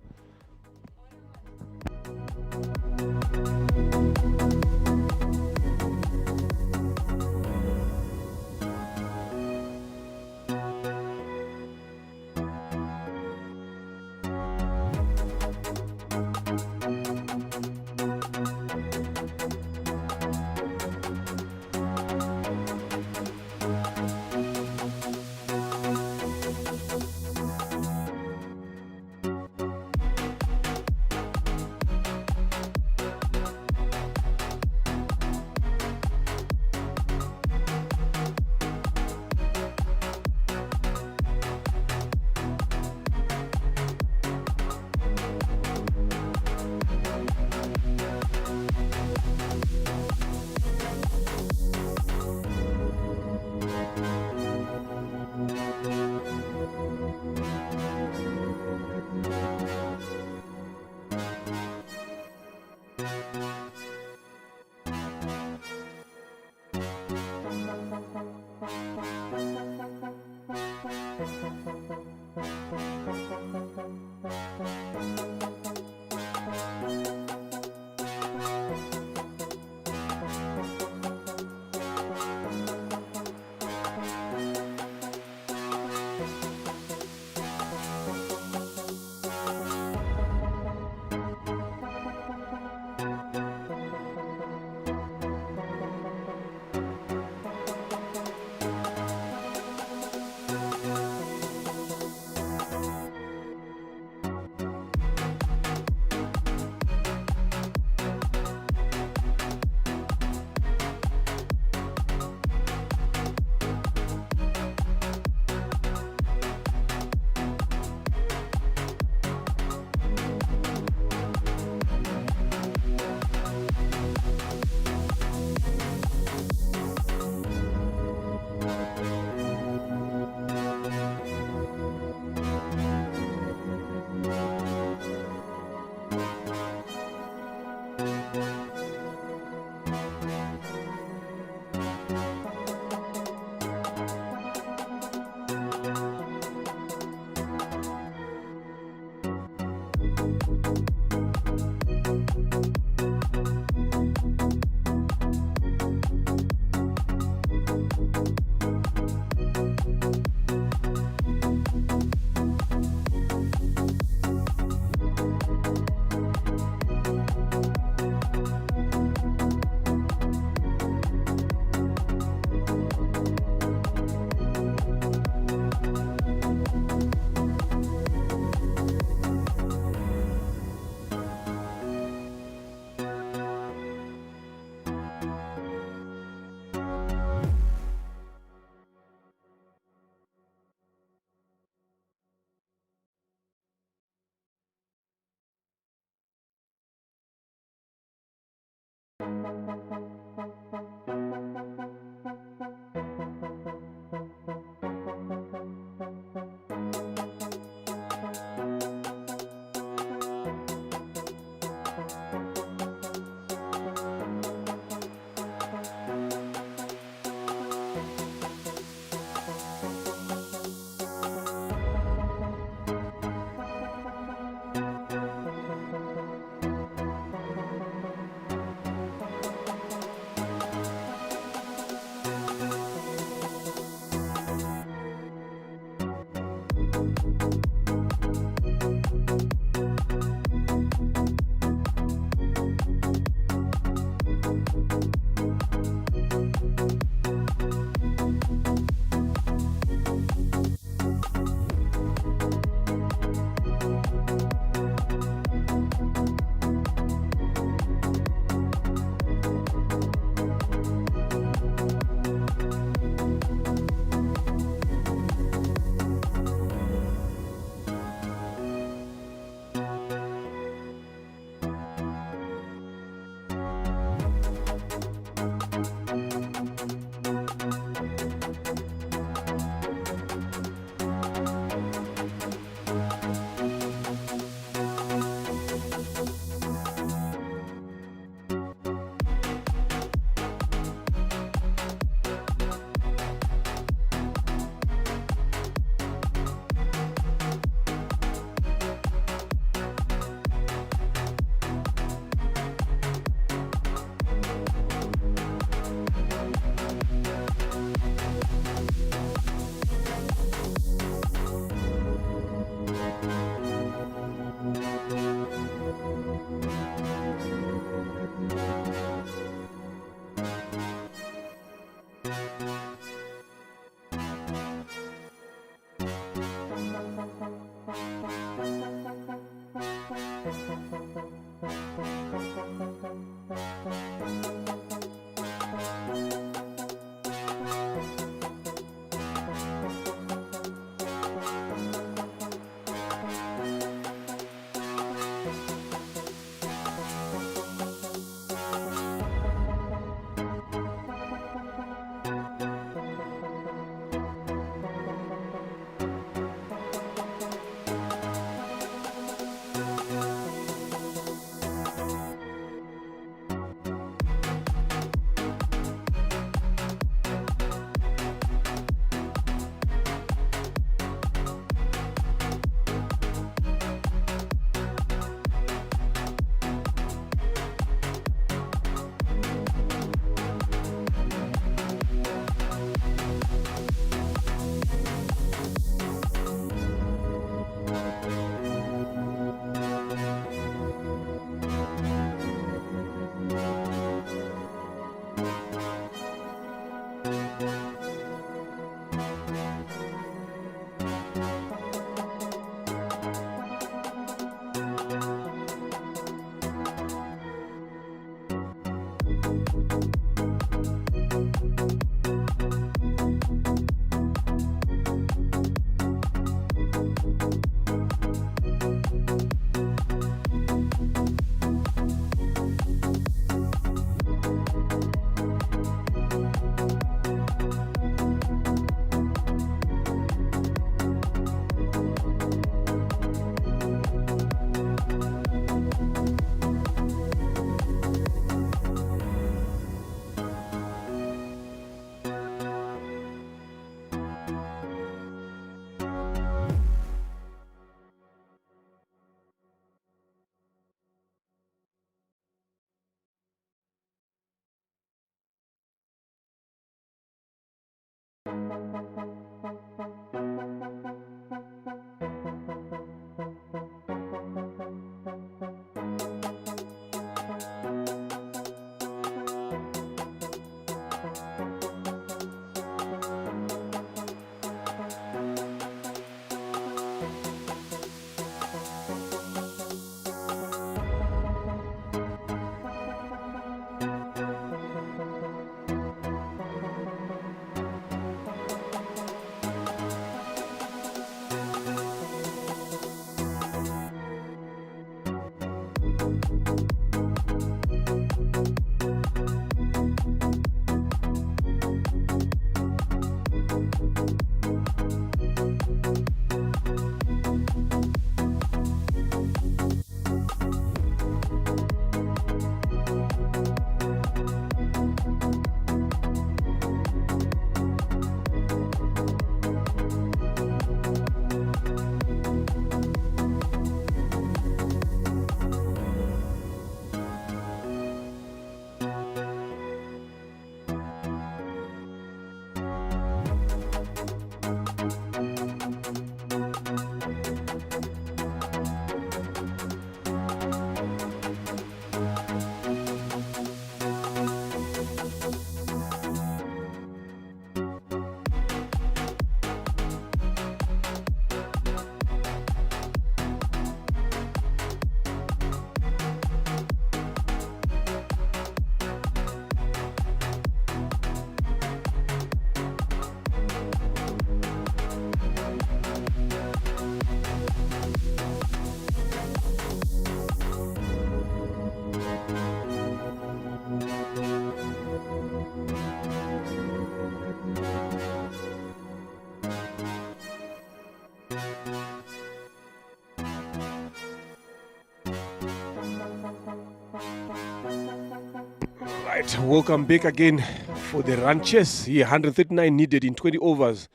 Speaker 1: right, welcome back again for the run chase. Here, 139 needed in 20 overs.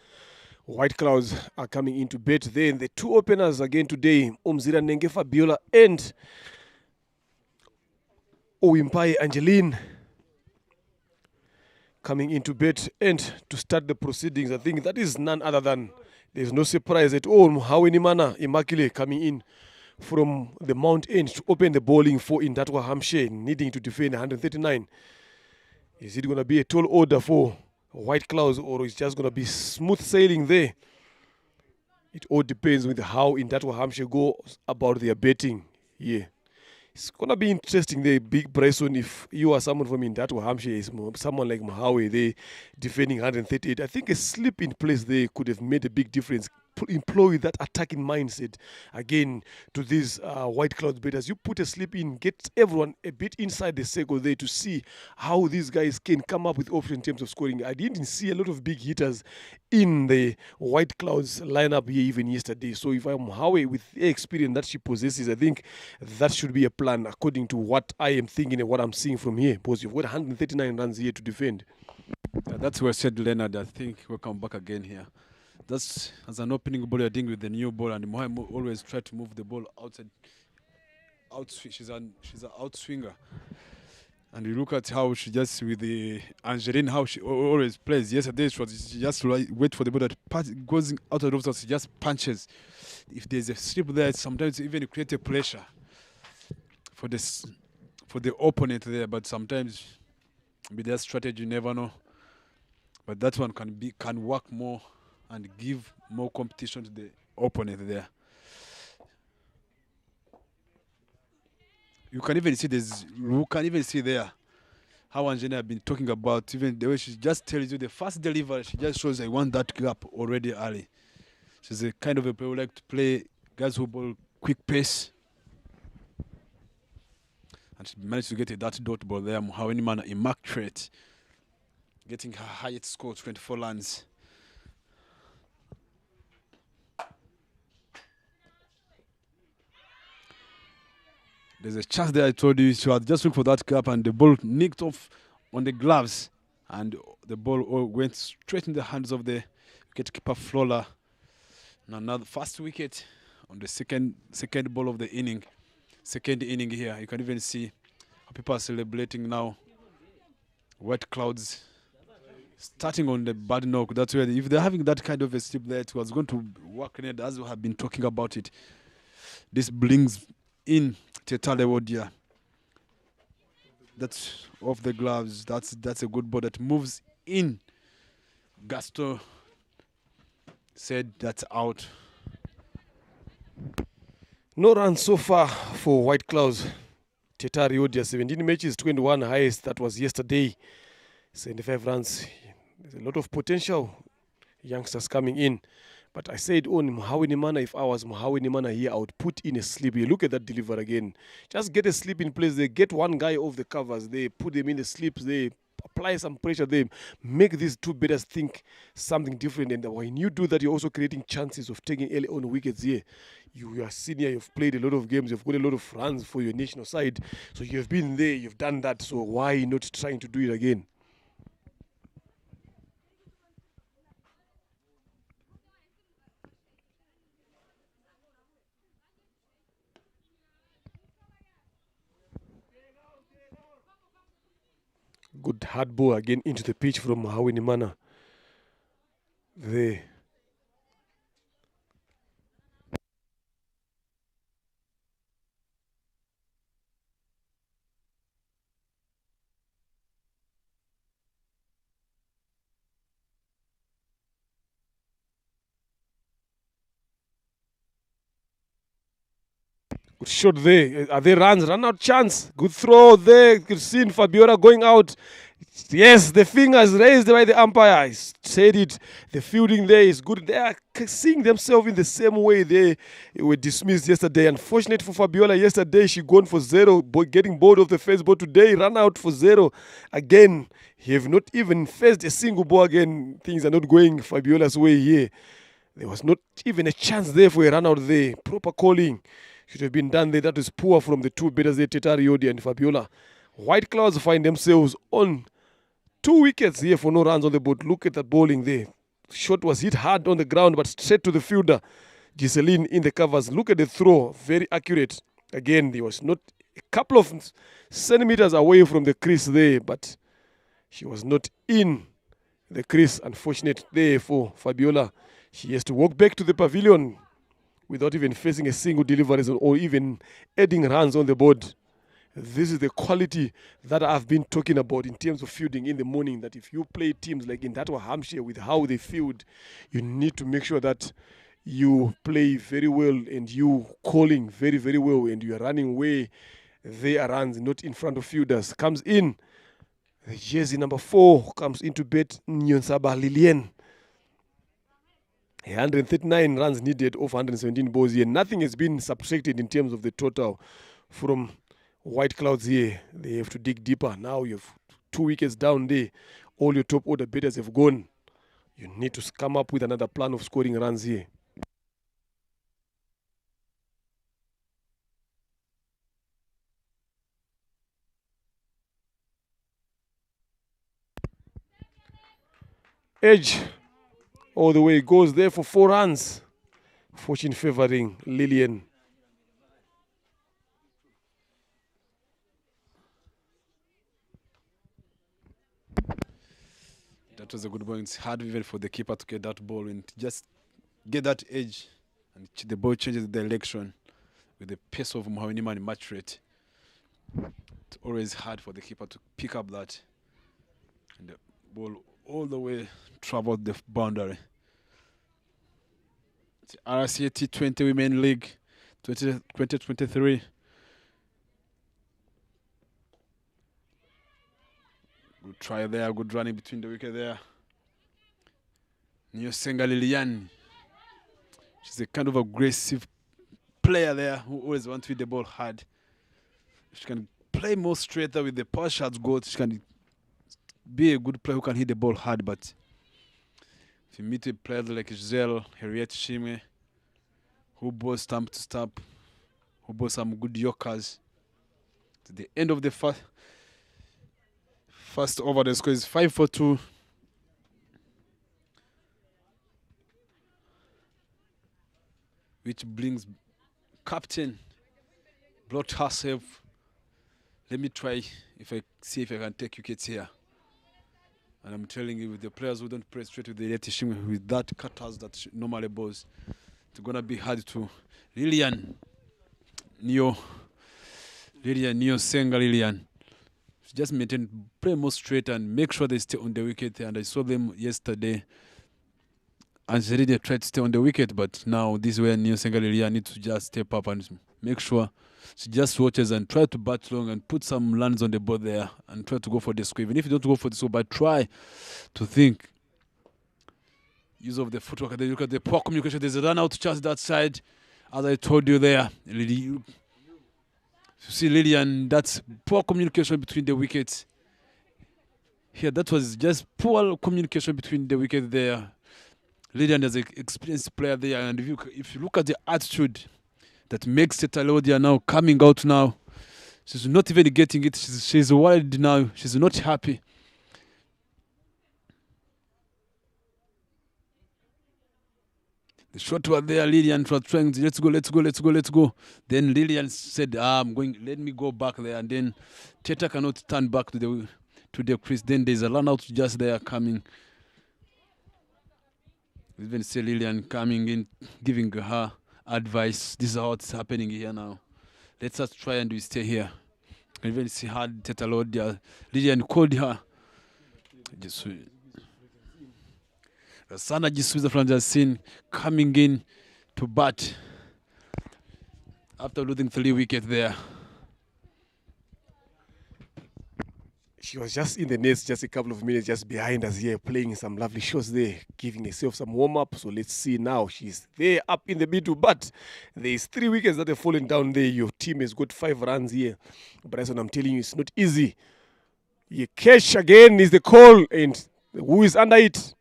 Speaker 1: White Clouds are coming into bet. Then the two openers again today, Umzira Nenge Fabiola and Owimpai Angeline coming into bet. And to start the proceedings, I think that is none other than, there's no surprise at all, Muhawe Nimana Immaculate coming in from the Mount End to open the bowling for Indatwa Hampshire, needing to defend 139. Is it going to be a tall order for White Clouds, or is just going to be smooth sailing there? It all depends with how Indatwa Hampshire goes about their betting. Yeah. It's going to be interesting there, Big Bryson. If you are someone from Indatwa Hampshire, someone like Mahawe, they defending 138. I think a slip in place there could have made a big difference. Employ that attacking mindset again to these White Clouds betters. You put a slip in, get everyone a bit inside the circle there to see how these guys can come up with options in terms of scoring. I didn't see a lot of big hitters in the White Clouds lineup here even yesterday. So if I'm Howe with the experience that she possesses, I think that should be a plan according to what I am thinking and what I'm seeing from here. Because you've got 139 runs here to defend.
Speaker 2: That's where I said, Leonard, I think we'll come back again here. That's as an opening ball, you're dealing with the new ball, and Mohamed always try to move the ball outside. She's an outswinger, and you look at how she just with the Angeline, how she always plays. Yesterday she just wait for the ball that goes out of the offside, she just punches. If there's a slip there, sometimes even create a pressure for the opponent there. But sometimes with that strategy, you never know. But that one can work more and give more competition to the opponent there. You can even see there how Angelina have been talking about, even the way she just tells you the first delivery, she just shows I want that gap already early. She's a kind of a player who like to play guys who ball quick pace. And she managed to get that dot ball there. Muhaweni Mana immaculate, getting her highest score, 24 runs. There's a chance there, I told you, she had just looked for that gap and the ball nicked off on the gloves and the ball went straight in the hands of the wicketkeeper Flora. And another first wicket on the second ball of the inning. Second inning here. You can even see how people are celebrating now. White Clouds starting on the bad knock. That's where if they're having that kind of a slip there, it was going to work in it, as we have been talking about it. This brings in Tetale Wodia. That's off the gloves. That's a good ball that moves in. Gaston said that's out.
Speaker 1: No runs so far for White Clouds. Tetare Odia, 17 matches, 21 highest. That was yesterday. 75 runs. There's a lot of potential youngsters coming in. But I said, Muhaweni Nimana, if I was Muhaweni Nimana here, I would put in a slip here. Look at that deliver again. Just get a slip in place there. Get one guy off the covers. They put them in the slips. They apply some pressure there. Make these two batters think something different. And when you do that, you're also creating chances of taking early on wickets here. You are senior. You've played a lot of games. You've got a lot of runs for your national side. So you've been there. You've done that. So why not trying to do it again? Good hard ball again into the pitch from Muhaweni Nimana. There. Good shot there. Are there runs? Run out chance. Good throw there. Good seen Fabiola going out. Yes, the fingers raised by the umpire. I said it. The fielding there is good. They are seeing themselves in the same way they were dismissed yesterday. Unfortunate for Fabiola yesterday, she gone for 0, getting bored of the first ball today, run out for 0. Again, he have not even faced a single ball again. Things are not going Fabiola's way here. There was not even a chance there for a run out there. Proper calling should have been done there. That is poor from the two batters there, Tetare Odia and Fabiola. White Clouds find themselves on 2 wickets here for no runs on the board. Look at that bowling there. Shot was hit hard on the ground, but straight to the fielder. Giseline in the covers. Look at the throw. Very accurate. Again, he was not a couple of centimeters away from the crease there, but she was not in the crease. Unfortunate there for Fabiola. She has to walk back to the pavilion without even facing a single delivery or even adding runs on the board. This is the quality that I've been talking about in terms of fielding in the morning, that if you play teams like in that Hampshire with how they field, you need to make sure that you play very well and you calling very, very well and you are running where they are runs, not in front of fielders. Comes in, the jersey number 4 comes into bat, Nyonsaba Lillian. 139 runs needed of 117 balls here. Nothing has been subtracted in terms of the total from White Clouds here. They have to dig deeper. Now you have 2 wickets down there. All your top order batters have gone. You need to come up with another plan of scoring runs here. Edge all the way goes there for 4 runs. Fortune favoring Lillian.
Speaker 2: That was a good ball. It's hard even for the keeper to get that ball and just get that edge. And the ball changes the direction with the pace of Mohamed match rate. It's always hard for the keeper to pick up that. And the ball all the way traveled the boundary. It's RCA T20 Women League 2023. Good try there, good running between the wicket there. Nyosenga Lilian. She's a kind of aggressive player there who always wants to hit the ball hard. She can play more straighter with the power shots go. She can be a good player who can hit the ball hard, but if you meet a player like Giselle, Harriet Shime, who bowls stump to stump, who bowls some good yorkers, to the end of the first over, the score is 5-4-2. Which brings captain, blocked herself. Let me try see if I can take wickets here. And I'm telling you, with the players who don't play straight with the Yetishim, with that cutters that normally balls, it's gonna be hard to. Lillian Senga Lillian. Just maintain, play more straight and make sure they stay on the wicket. And I saw them yesterday. And they really tried to stay on the wicket, but now this is where Senga Lillian needs to just step up and make sure she just watches and try to bat long and put some runs on the board there and try to go for the score. Even if you don't go for the score, but try to think. Use of the footwork. Then look at the poor communication. There's a run out chance that side. As I told you there, you see Lillian, that's poor communication between the wickets. Here, that was just poor communication between the wickets there. Lillian is an experienced player there, and if you look at the attitude that makes Tetalodia now coming out now, she's not even getting it. She's worried now. She's not happy. The shot was there. Lillian was trying to let's go. Then Lillian said, I'm going. Let me go back there, and then Teta cannot turn back to the crease. Then there's a run out just there coming. Even see Lillian coming in, giving her advice. This is how it's happening here now. Let's just try and we stay here. Even see her Tetalodia. Lillian called her. Sana Jisuza from the scene coming in to bat after losing 3 wickets there.
Speaker 1: She was just in the nets just a couple of minutes just behind us here, playing some lovely shots there, giving herself some warm-up. So let's see now. She's there up in the middle, but there's 3 wickets that have fallen down there. Your team has got 5 runs here. Bryson, I'm telling you, it's not easy. You catch again is the call, and who is under it?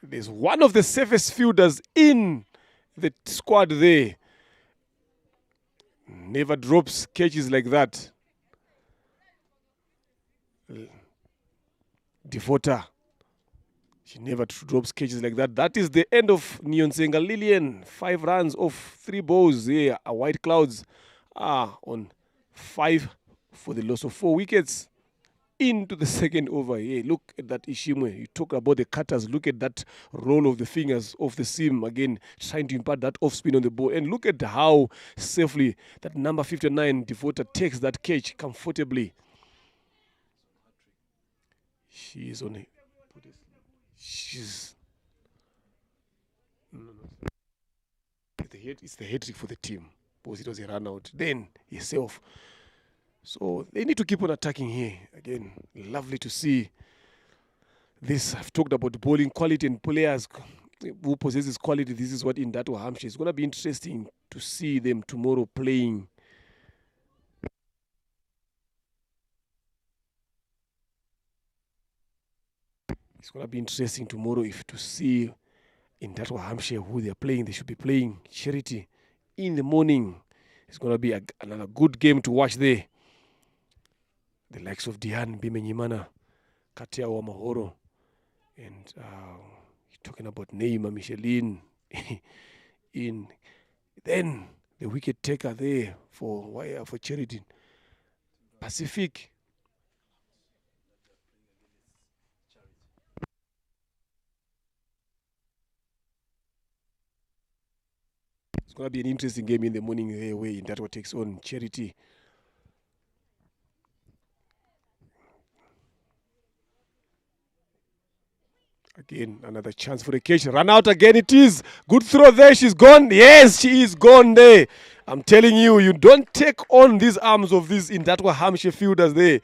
Speaker 1: There's one of the safest fielders in the squad there. Never drops catches like that. Devota. She never drops catches like that. That is the end of Nyonsenga Lillian. 5 runs off 3 balls. Yeah, White Clouds are on 5 for the loss of 4 wickets. Into the second over. Yeah, look at that Ishimwe. You talk about the cutters. Look at that roll of the fingers off the seam. Again, trying to impart that off spin on the ball. And look at how safely that number 59, Devota, takes that catch comfortably. She is on it. She's... It's the hat trick for the team because it was a run out. Then yourself. So they need to keep on attacking here. Again, lovely to see this. I've talked about bowling quality and players who possesses quality. This is what in that Hampshire. It's going to be interesting to see them tomorrow playing. It's going to be interesting tomorrow to see in that Hampshire who they're playing. They should be playing Charity in the morning. It's going to be another good game to watch there. The likes of Diane Bimenyimana, Katia Wamahoro, and talking about Neymar Micheline. Then the wicket taker there for Charity. Pacific. It's going to be an interesting game in the morning there where Indatwa takes on Charity. Again, another chance for the catch. Run out again, it is. Good throw there, she's gone. Yes, she is gone there. I'm telling you, you don't take on these arms of these Indatwa Hampshire fielders there.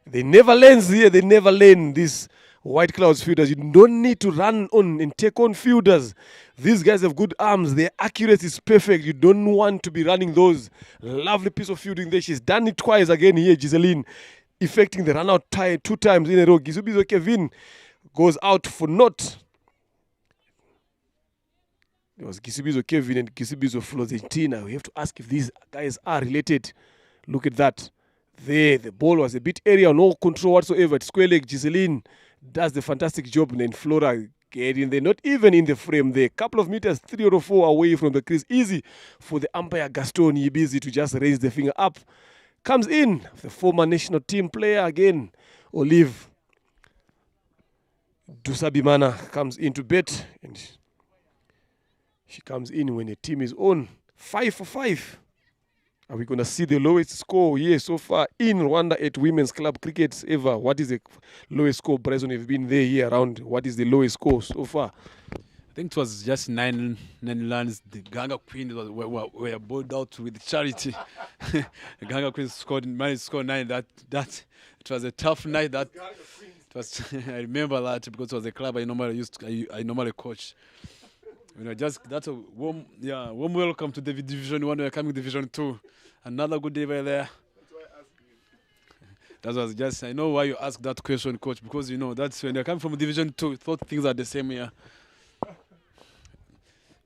Speaker 1: They never learn here, they never learn these White Clouds fielders. You don't need to run on and take on fielders. These guys have good arms. Their accuracy is perfect. You don't want to be running those. Lovely piece of fielding there. She's done it twice again here, Giseline, effecting the run out 2 times in a row. Gisubizo Kevin goes out for naught. There was Gisubizo Kevin and Gisubizo Florentina. We have to ask if these guys are related. Look at that. There, the ball was a bit area, no control whatsoever. Square leg, Giseline does the fantastic job, and then Flora get in there, not even in the frame there. Couple of meters, 3 or 4 away from the crease. Easy for the umpire Gaston Yibizi to just raise the finger up. Comes in, the former national team player again, Olive Dusabimana comes into bet, and she comes in when the team is on 5 for 5. Are we going to see the lowest score here so far in Rwanda at Women's Club Cricket ever? What is the lowest score? Bryson, you've been there here around. What is the lowest score so far?
Speaker 2: I think it was just 9 runs. The Ganga Queen were bowled out with Charity. The Ganga Queen managed to score 9. That it was a tough night. That it was. I remember that because it was a club I normally coach. You know, that's a warm welcome to the Division 1. We're coming Division 2. Another good day by there.
Speaker 1: That's why I asked you.
Speaker 2: That was just, I know why you asked that question, coach, because you know that's when you're coming from Division 2, thought things are the same here.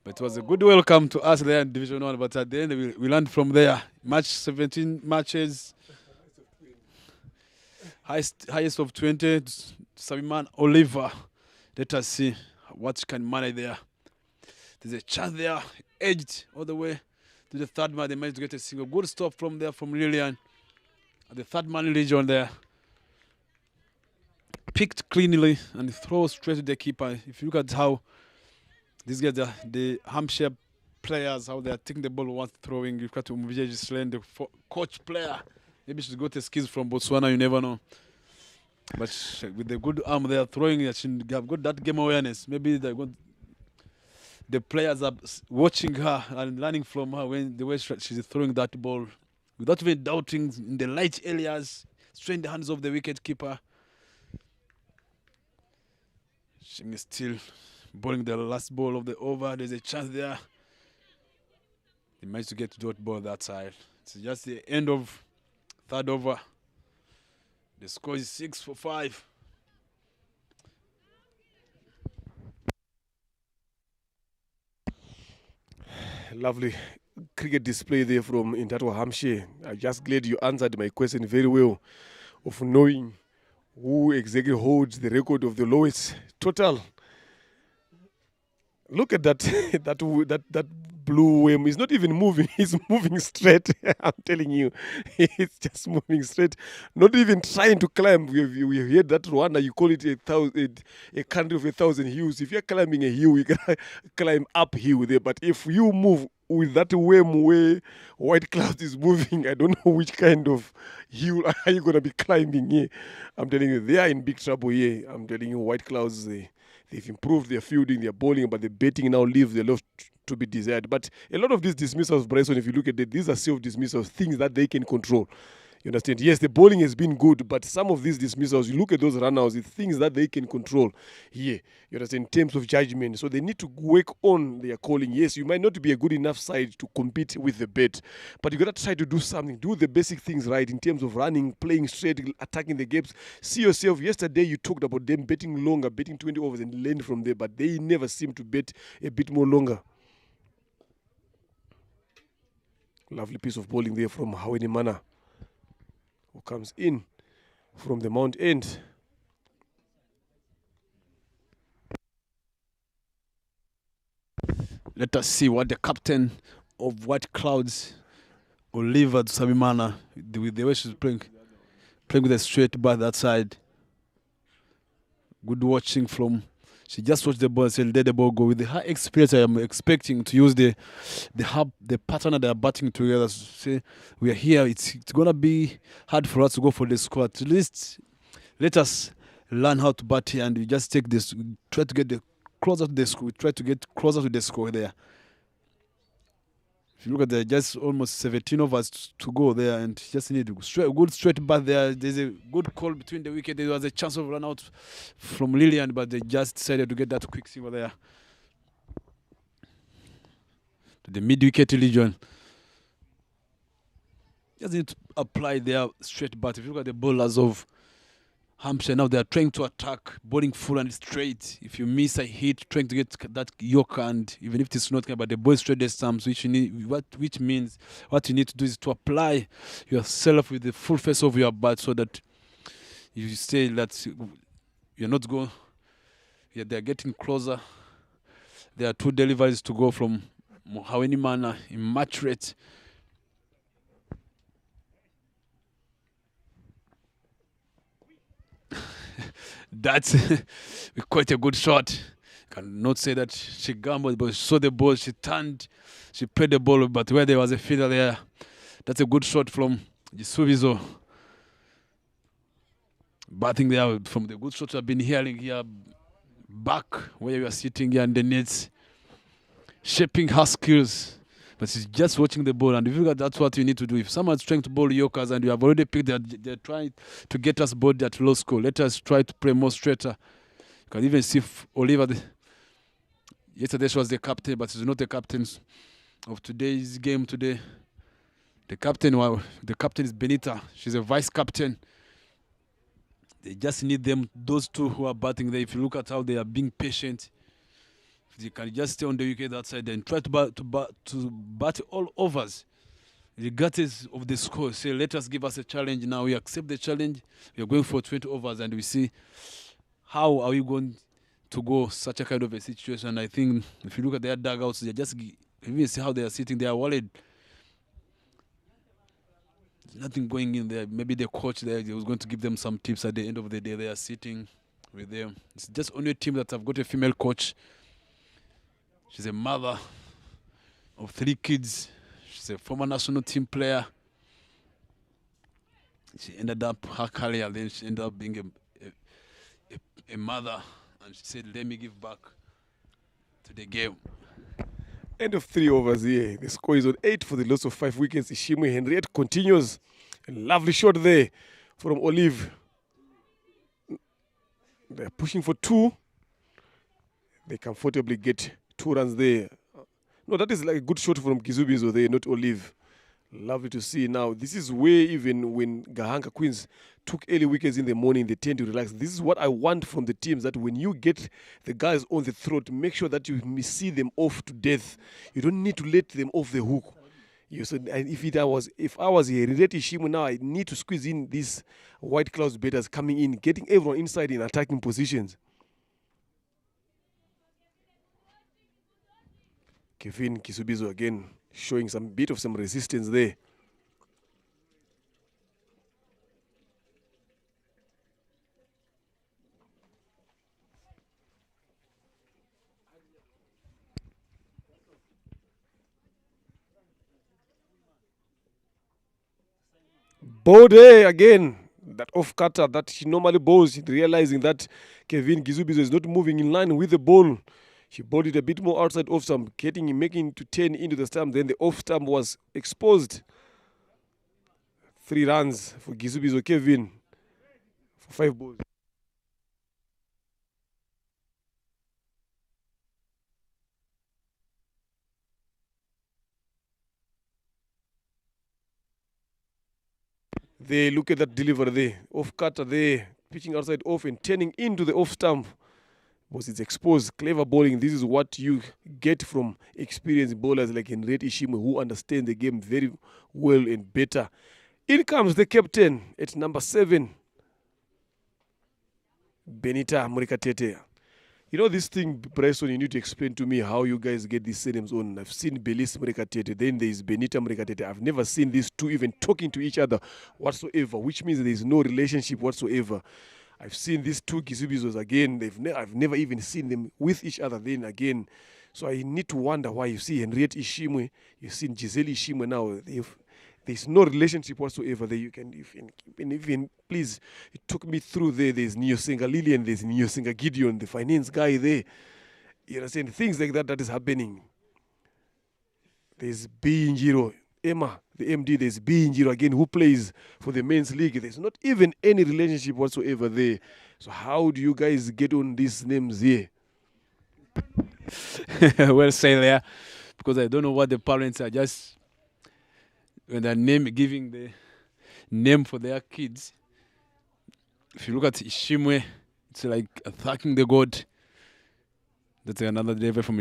Speaker 2: But it was a good welcome to us there in Division 1. But at the end, we learned from there. 17 matches. Highest of 20. Sabiman Oliver. Let us see what she can manage there. There's a chance there, edged all the way to the third man. They managed to get a single. Good stop from there from Lillian. At the third man region there. Picked cleanly and throws straight to the keeper. If you look at how these guys are, the Hampshire players, how they are taking the ball once throwing. You've got to Mvija Slane, the coach player. Maybe she's got a skills from Botswana, you never know. But with the good arm they are throwing, she have got that game awareness. Maybe they're going. The players are watching her and learning from her when the way she's throwing that ball without even doubting in the light areas, straight in the hands of the wicket keeper. She is still bowling the last ball of the over. There's a chance there. They managed to get dot ball that side. It's just the end of third over. The score is 6 for 5.
Speaker 1: Lovely cricket display there from Intatwa Hampshire. I'm just glad you answered my question very well of knowing who exactly holds the record of the lowest total. Look at that, that blue worm. He's not even moving. He's moving straight. I'm telling you, he's just moving straight. Not even trying to climb. We heard that Rwanda. You call it a country of 1,000 hills. If you're climbing a hill, you can climb uphill there. But if you move with that worm where white cloud is moving, I don't know which kind of hill are you gonna be climbing here. I'm telling you, they are in big trouble here. I'm telling you, white clouds. They've improved their fielding, their bowling, but the batting now leaves a lot to be desired. But a lot of these dismissals, Bryson, if you look at it, these are self-dismissals, things that they can control. You understand? Yes, the bowling has been good, but some of these dismissals, you look at those run-outs, it's things that they can control here. You understand? In terms of judgment. So they need to work on their calling. Yes, you might not be a good enough side to compete with the bat, but you got to try to do something. Do the basic things right in terms of running, playing straight, attacking the gaps. See yourself. Yesterday, you talked about them betting longer, betting 20 overs and learn from there, but they never seem to bet a bit more longer. Lovely piece of bowling there from Haweni Mana, who comes in from the Mount End.
Speaker 2: Let us see what the captain of White Clouds, Oliver Sabimana, with the way she's playing with a straight bat that side. Good watching from. She just watched the ball and said, let the ball go. With the high experience, I am expecting to use the pattern that they are batting together. Say, we are here. It's going to be hard for us to go for the score. At least let us learn how to bat here, and we just take this, try to get closer to the score. We try to get closer to the score there. If you look at there, just almost 17 overs to go there, and just need a good straight bat there. There's a good call between the wicket. There was a chance of run out from Lillian, but they just decided to get that quick single there to the mid-wicket region. Just need to apply their straight bat. If you look at the bowlers of Hampshire now, they are trying to attack, bowling full and straight. If you miss a hit, trying to get that yorker, and even if it's not, but the ball straight the stumps, which means what you need to do is to apply yourself with the full face of your bat, so that you say that you're not going. Yeah, they're getting closer. There are 2 deliveries to go from Haweni Mana in match rate. That's quite a good shot. Cannot say that she gambled, but she saw the ball, she turned, she played the ball, but where there was a fielder there, that's a good shot from Gisubizo. Batting there from the good shots I've been hearing here, back where you are sitting here in the nets, shaping her skills. But she's just watching the ball, and if you got, that's what you need to do. If someone's trying to bowl yorkers and you have already picked that, they're trying to get us bowled at low score. Let us try to play more straighter. You can even see Oliver. Yesterday she was the captain, but she's not the captain of today's game today. The captain is Benita. She's a vice captain. They just need them, those 2 who are batting there. If you look at how they are being patient, they can just stay on the wicket that side and try to bat all overs, regardless of the score. Say, let us give us a challenge now. We accept the challenge. We are going for 20 overs, and we see how are we going to go such a kind of a situation. I think if you look at their dugouts, they just even see how they are sitting. They are worried. There's nothing going in there. Maybe the coach there was going to give them some tips at the end of the day. They are sitting with them. It's just only a team that have got a female coach. She's a mother of 3 kids. She's a former national team player. She ended up her career, then she ended up being a mother, and she said, let me give back to the game.
Speaker 1: End of 3 overs here. The score is on 8 for the loss of 5 wickets. Ishimwe Henriette continues. A lovely shot there from Olive. They're pushing for 2. They comfortably get 2 runs there. No, that is like a good shot from Gizubizo there, not Olive. Lovely to see now. This is where even when Gahanka Queens took early wickets in the morning, they tend to relax. This is what I want from the teams, that when you get the guys on the throat, make sure that you see them off to death. You don't need to let them off the hook. You said, and if I was here, Henriette Ishimwe now, I need to squeeze in these White Clouds batters coming in, getting everyone inside in attacking positions. Kevin Kisubizo again showing some bit of some resistance there. Bode again, that off cutter that she normally bowls, realizing that Kevin Gizubizo is not moving in line with the ball. She bowled it a bit more outside off stump, making to 10 into the stump. Then the off stump was exposed. 3 runs for Gizubizo Kevin for 5 balls. They look at that delivery there, off cutter there, pitching outside off and turning into the off stump. Was it's exposed, clever bowling. This is what you get from experienced bowlers like Henriette Ishimwe, who understand the game very well and better. In comes the captain at number 7, Benita Murikatete. You know this thing, Bryson, you need to explain to me how you guys get these names on. I've seen Belis Murikatete, then there is Benita Murikatete. I've never seen these two even talking to each other whatsoever, which means there is no relationship whatsoever. I've seen these two Gizubizos again. I've never even seen them with each other then again. So I need to wonder why you see Henriette Ishimwe, you've seen Giselle Ishimwe now. There's no relationship whatsoever there. You can even please, it took me through there. There's Neosinga Lillian, there's Neosinga Gideon, the finance guy there. You understand? Things like that is happening. There's B Njiro, Emma, the MD, there's B Njiro again, who plays for the men's league. There's not even any relationship whatsoever there. So how do you guys get on these names here?
Speaker 2: Well said there, because I don't know what the parents are just when they're giving the name for their kids. If you look at Ishimwe, it's like thanking the God. That's another level from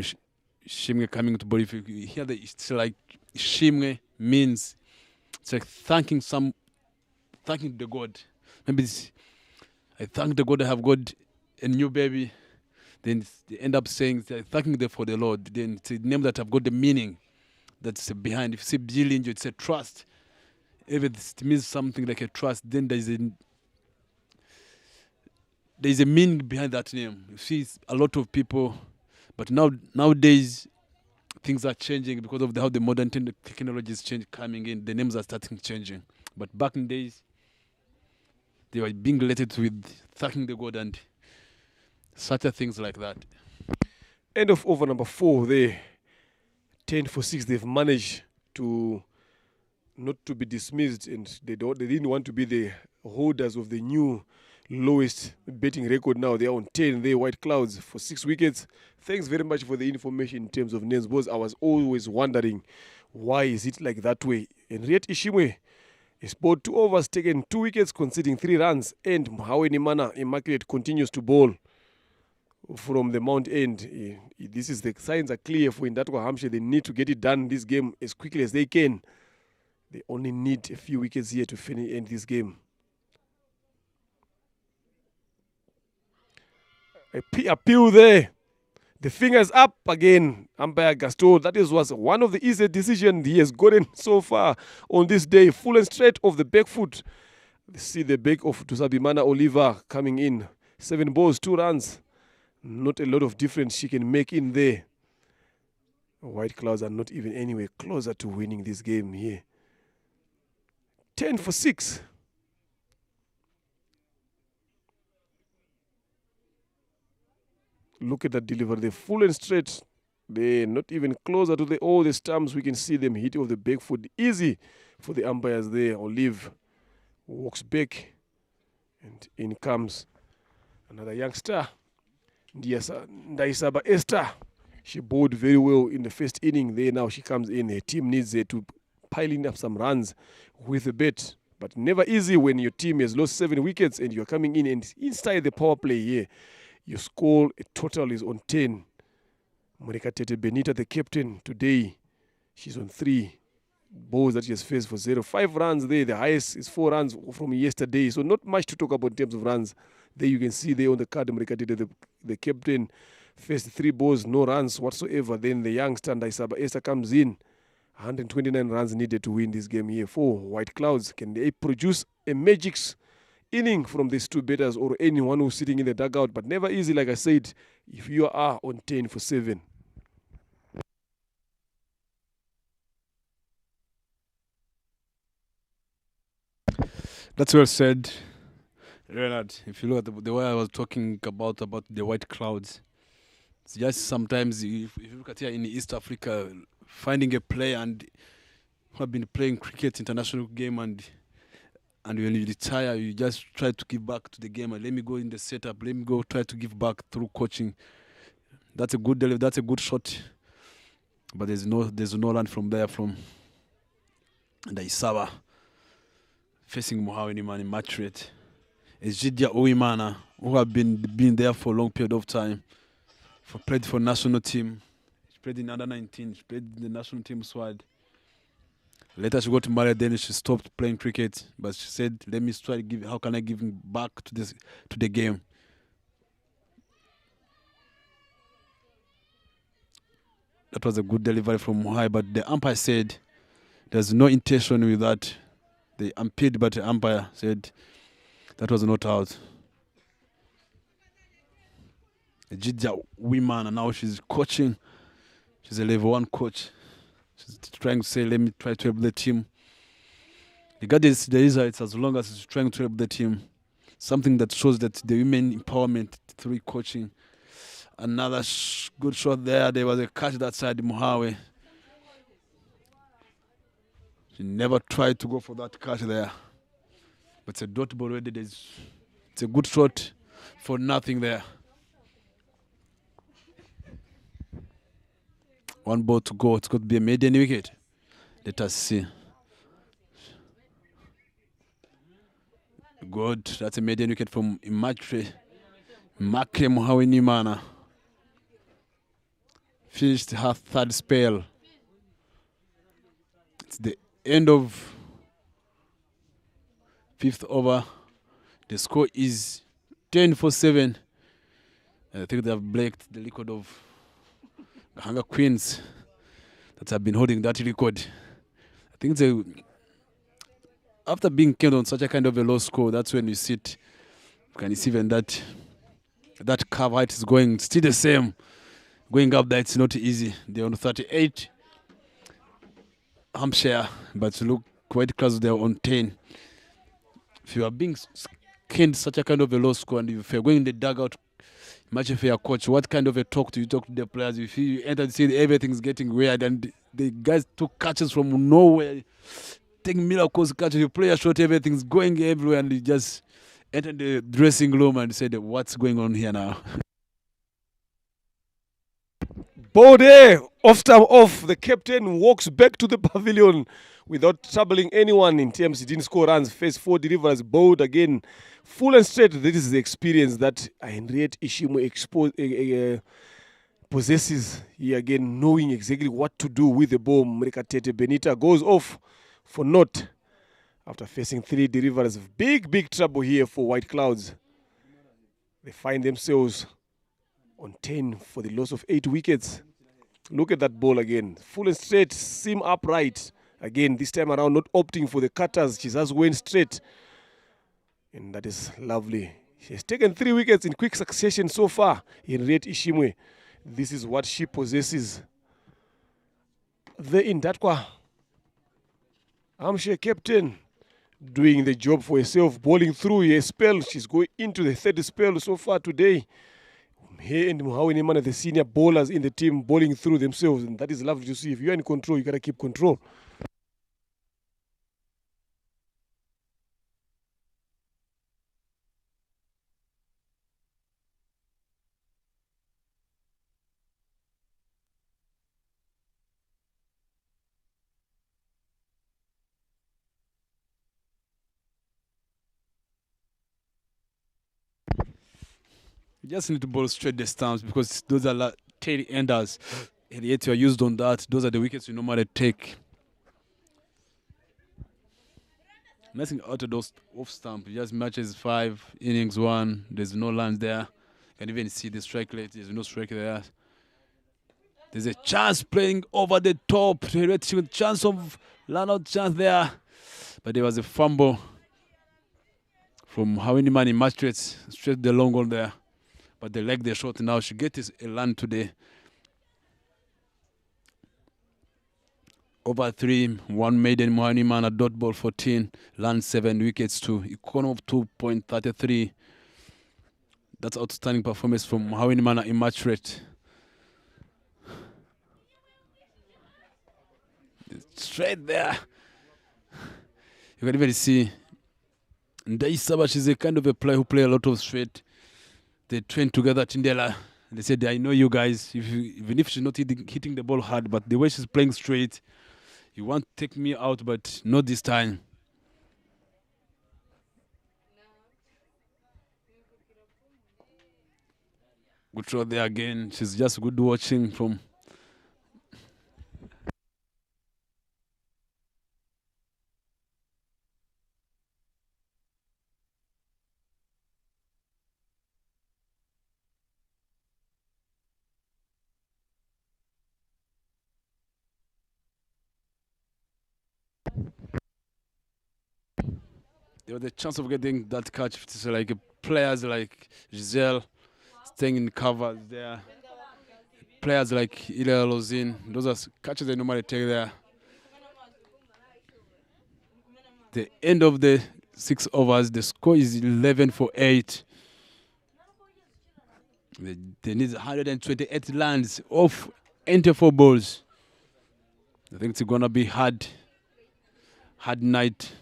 Speaker 2: Ishimwe coming to body. If you hear that, it's like Ishimwe means it's like thanking the God. Maybe it's, I thank the God I have got a new baby. Then they end up saying thanking them for the Lord. Then it's a name that have got the meaning that's behind. If you say Bilinjo, it's a trust. If it means something like a trust, then there's a meaning behind that name. You see a lot of people, but nowadays things are changing because of how the modern technology is coming in. The names are starting changing. But back in days, they were being related with thanking the God and such things like that.
Speaker 1: End of over number 4 there. 10 for 6. They've managed to not to be dismissed, and they didn't want to be the holders of the new lowest betting record. Now they're on 10. They're White Clouds for 6 wickets. Thanks very much for the information in terms of names, because I was always wondering why is it like that way. Henriette Ishimwe is bowled 2 overs, taken 2 wickets, conceding 3 runs, and Mhawe Nimana Immaculate continues to bowl from the Mount End. This is the signs are clear for Indatwa Hampshire. They need to get it done this game as quickly as they can. They only need a few wickets here to end this game. Appeal there. The fingers up again. Umpire Gaston. That was one of the easiest decisions he has gotten so far on this day. Full and straight off the back foot. See the back of Tusabimana Oliver coming in. 7 balls, 2 runs. Not a lot of difference she can make in there. White Clouds are not even anywhere closer to winning this game here. 10 for 6. Look at that delivery. They're full and straight. They're not even closer to all the stumps. We can see them hit off the back foot. Easy for the umpires there. Olive walks back. And in comes another youngster. Ndaisaba Esther. She bowled very well in the first inning. There now she comes in. Her team needs to piling up some runs with a bet. But never easy when your team has lost 7 wickets and you're coming in and inside the power play here. Your score total is on 10. Murikatete Benita, the captain today, she's on 3. balls that he has faced for 0. 5 runs there. The highest is 4 runs from yesterday. So not much to talk about in terms of runs. There you can see there on the card, the captain faced 3 balls, no runs whatsoever. Then the youngster Ndaisaba Esther comes in. 129 runs needed to win this game here for White Clouds. Can they produce a magic inning from these 2 batters or anyone who's sitting in the dugout? But never easy, like I said, if you are on 10 for 7.
Speaker 2: That's well said, Leonard. If you look at the way I was talking about the White Clouds, it's just sometimes if you look at here in East Africa, finding a player and who have been playing cricket international game and when you retire, you just try to give back to the game. And let me go in the setup. Let me go try to give back through coaching. That's a good delivery. That's a good shot. But there's no run from there from Ndaisaba facing Muhaweni Man in match rate. It's Jidia Uwimana, who have been there for a long period of time. Played for national team. She played in under 19. She played in the national team squad. Later she got married. Then she stopped playing cricket. But she said, "Let me try to give. How can I give back to the game?" That was a good delivery from Muhai. But the umpire said, "There's no intention with that." They umpired, but the umpire said that was not out. Jidja Women, and now she's coaching. She's a level 1 coach. She's trying to say, let me try to help the team. Regardless the results, as long as she's trying to help the team. Something that shows that the women empowerment through coaching. Another good shot there. There was a catch that side, Muhawe. She never tried to go for that catch there. But it's a dot ball already. It's a good shot for nothing there. 1 ball to go. It's got to be a maiden wicket. Let us see. Good. That's a maiden wicket from Imatre. Makre Muhaweni Mana. Finished her 3rd spell. It's the end of 5th over. The score is 10 for 7. I think they have blanked the record of Hunger Queens that have been holding that record. I think after being killed on such a kind of a low score, that's when you sit. You can see even that curve height is going still the same. Going up there, it's not easy. They're on 38. Hampshire, but look, White Clouds, they're on 10. If you are being skinned such a kind of a low score and if you're going in the dugout, much of your coach, what kind of a talk do you talk to the players? If you enter and see everything's getting weird and the guys took catches from nowhere, taking miracles catches, you play a shot, everything's going everywhere, and you just enter the dressing room and say, what's going on here now?
Speaker 1: Bode, off time off. The captain walks back to the pavilion without troubling anyone in terms. He didn't score runs, faced 4 deliveries, bowled again, full and straight. This is the experience that Henriette Ishimu possesses here again, knowing exactly what to do with the ball. Mrikatete Benita goes off for naught after facing 3 deliveries. Big trouble here for White Clouds. They find themselves on 10 for the loss of 8 wickets. Look at that ball again. Full and straight, seam upright. Again, this time around, not opting for the cutters. She just went straight. And that is lovely. She has taken 3 wickets in quick succession so far. Henriette Ishimwe. This is what she possesses. The Indatkwa Hampshire captain doing the job for herself, bowling through a spell. She's going into the 3rd spell so far today. He and Muhaweni Man are the senior bowlers in the team, bowling through themselves, and that is lovely to see. If you're in control, you gotta keep control.
Speaker 2: You just need to bowl straight the stumps because those are tail enders. And yet you are used on that. Those are the wickets you normally take. Nothing out of those off stump. Just matches 5, innings 1. There's no runs there. You can even see the strike rate. There's no strike there. There's a chance playing over the top. Chance of run out chance there. But there was a fumble from Hawiniman in match straight the long one there. But they like the shot now. She gets a run today. Over 3, 1 maiden, Hawiniman a dot ball 14, run 7, wickets 2, economy of 2.33. That's outstanding performance from Hawiniman in match rate. Straight there. You can even see Ndai Sabash is a kind of a player who play a lot of straight. They train together at Tindela. They said, I know you guys, even if she's not hitting the ball hard, but the way she's playing straight, you want to take me out, but not this time. Good throw there again. She's just good watching from. There was a chance of getting that catch. It's like players like Giselle staying in covers there. Players like Ilya Lozin, those are catches they normally take there. The end of the 6 overs, the score is 11 for 8. They need 128 runs off 84 balls. I think it's gonna be hard night.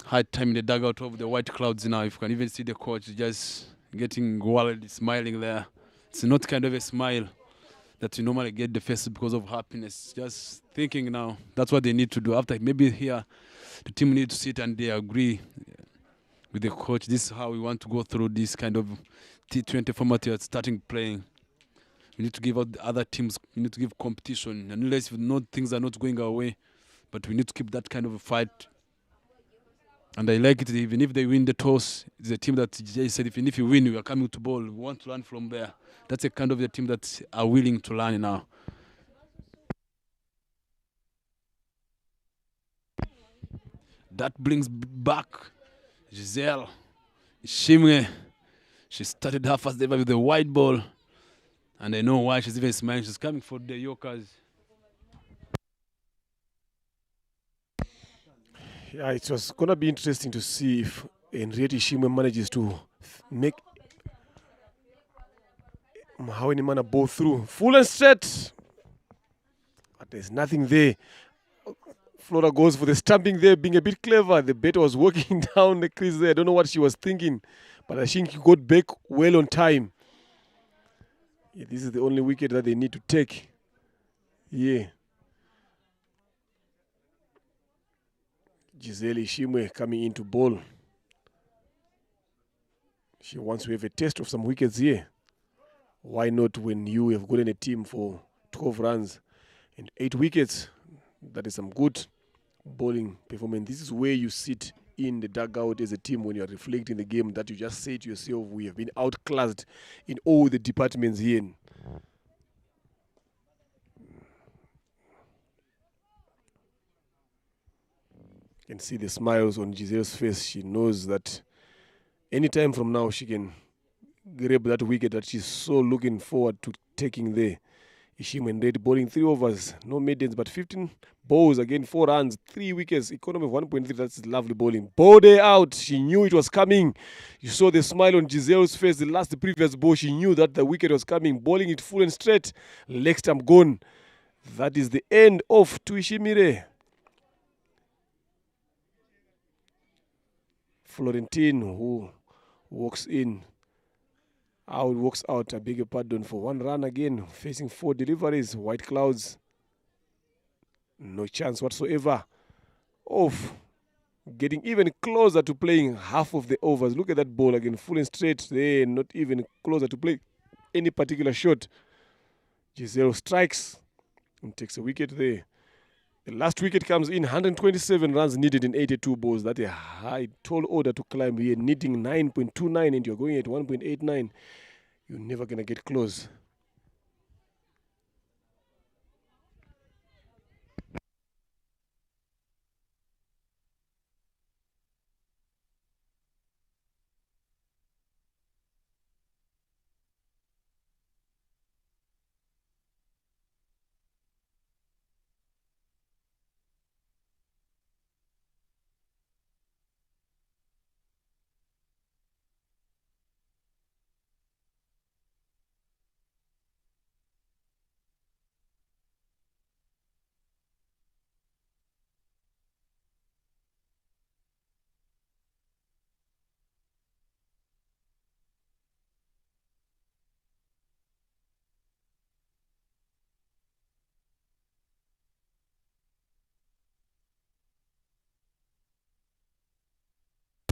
Speaker 2: Hard time in the dugout of the White Clouds now. You can even see the coach just getting worried, smiling there. It's not kind of a smile that you normally get the face because of happiness. Just thinking now, that's what they need to do. After maybe here, the team need to sit and they agree with the coach. This is how we want to go through this kind of T20 format you're starting playing. We need to give out the other teams, we need to give competition. Unless things are not going our way, but we need to keep that kind of a fight. And I like it, even if they win the toss, it's a team that Jay said, even if you win, you are coming to ball. We want to learn from there. That's a kind of the team that are willing to learn now. That brings back Giselle Shimwe. She started her first ever with the white ball. And I know why she's even smiling. She's coming for the Yorkers.
Speaker 1: Yeah, it was going to be interesting to see if Henriette Shimwe manages to make Hawiniman bow through. Full and straight. But there's nothing there. Flora goes for the stamping there, being a bit clever. The batter was walking down the crease there. I don't know what she was thinking. But I think he got back well on time. Yeah, this is the only wicket that they need to take. Yeah. Giselle Shimwe coming into ball. She wants to have a taste of some wickets here. Why not when you have gotten a team for 12 runs and 8 wickets? That is some good bowling performance. This is where you sit in the dugout as a team when you are reflecting the game, that you just say to yourself, we have been outclassed in all the departments here. You can see the smiles on Giselle's face. She knows that anytime from now she can grab that wicket that she's so looking forward to taking there. Ishim and Red bowling 3 overs, no maidens, but 15 balls, again 4 runs, 3 wickets, economy of 1.3. That's lovely bowling. Bode out. She knew it was coming. You saw the smile on Giselle's face. The previous ball, she knew that the wicket was coming. Bowling it full and straight. Leg stump gone. That is the end of Tuishimire. Florentine, who walks in. Out, walks out, I beg your pardon, for 1 run again, facing 4 deliveries. White Clouds, no chance whatsoever of getting even closer to playing half of the overs. Look at that ball again, full and straight. They're not even closer to play any particular shot. Giselle strikes and takes a wicket there. The last wicket comes in, 127 runs needed in 82 balls. That's a high, tall order to climb here, needing 9.29 and you're going at 1.89. You're never going to get close.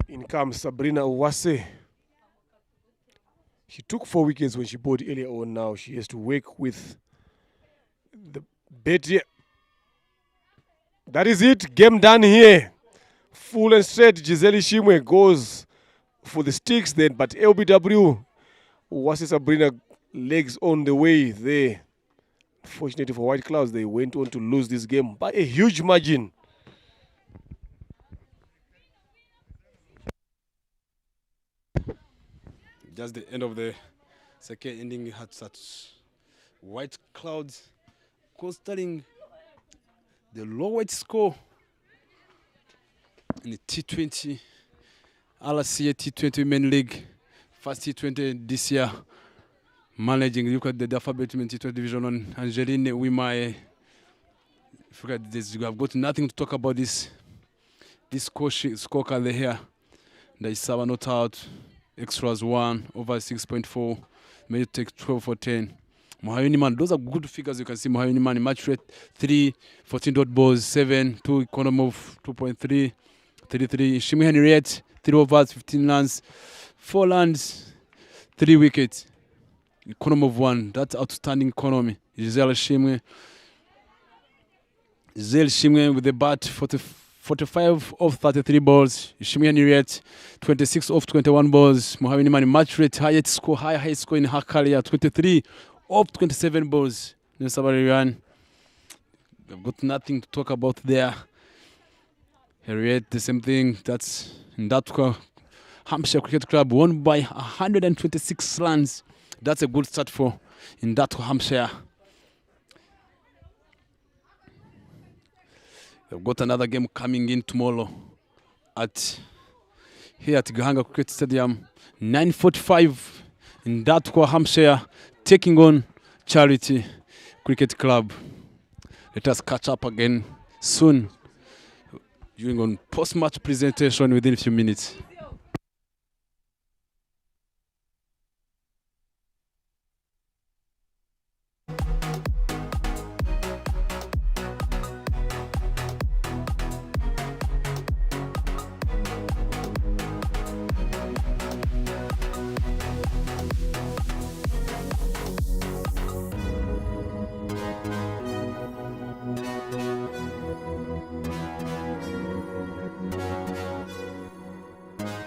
Speaker 1: In comes Sabrina Uwase. She took 4 wickets when she bowled earlier on. Now she has to work with the bet here. That is it. Game done here. Full and straight. Giselle Shimwe goes for the sticks then. But LBW, Uwase Sabrina, legs on the way there. Fortunately for White Clouds, they went on to lose this game by a huge margin.
Speaker 2: Just the end of the second inning had such White Clouds considering the lowest score in the T20 RCA T20 Women League, first T20 this year. Managing, look at the alphabet T20 Division 1, Angeline Wimae. Forget this, you have got nothing to talk about this scorecard here. There is 7 not out, extras 1, over 6.4, may take 12 for 10. Mohayoni Man, those are good figures. You can see Mohayoni Man, match rate 3, 14 dot balls, 7, 2, economy of 2.3, 33. Shimi Henriette, 3 overs, 15 runs, 4 runs, 3 wickets. Economy of 1, that's outstanding economy. Giselle Shimwe with the bat, 45 of 33 balls. Shimi Henriette, 26 of 21 balls. Mohayoni Man, match rate, highest score in her career, 23 of 27 balls. I've got nothing to talk about there. Henriette, the same thing. That's in that Hampshire Cricket Club, won by 126 runs. That's a good start for in that Hampshire. They've got another game coming in tomorrow here at Gahanga Cricket Stadium, 9:45 in that Hampshire, taking on Charity Cricket Club. Let us catch up again soon during on post-match presentation within a few minutes.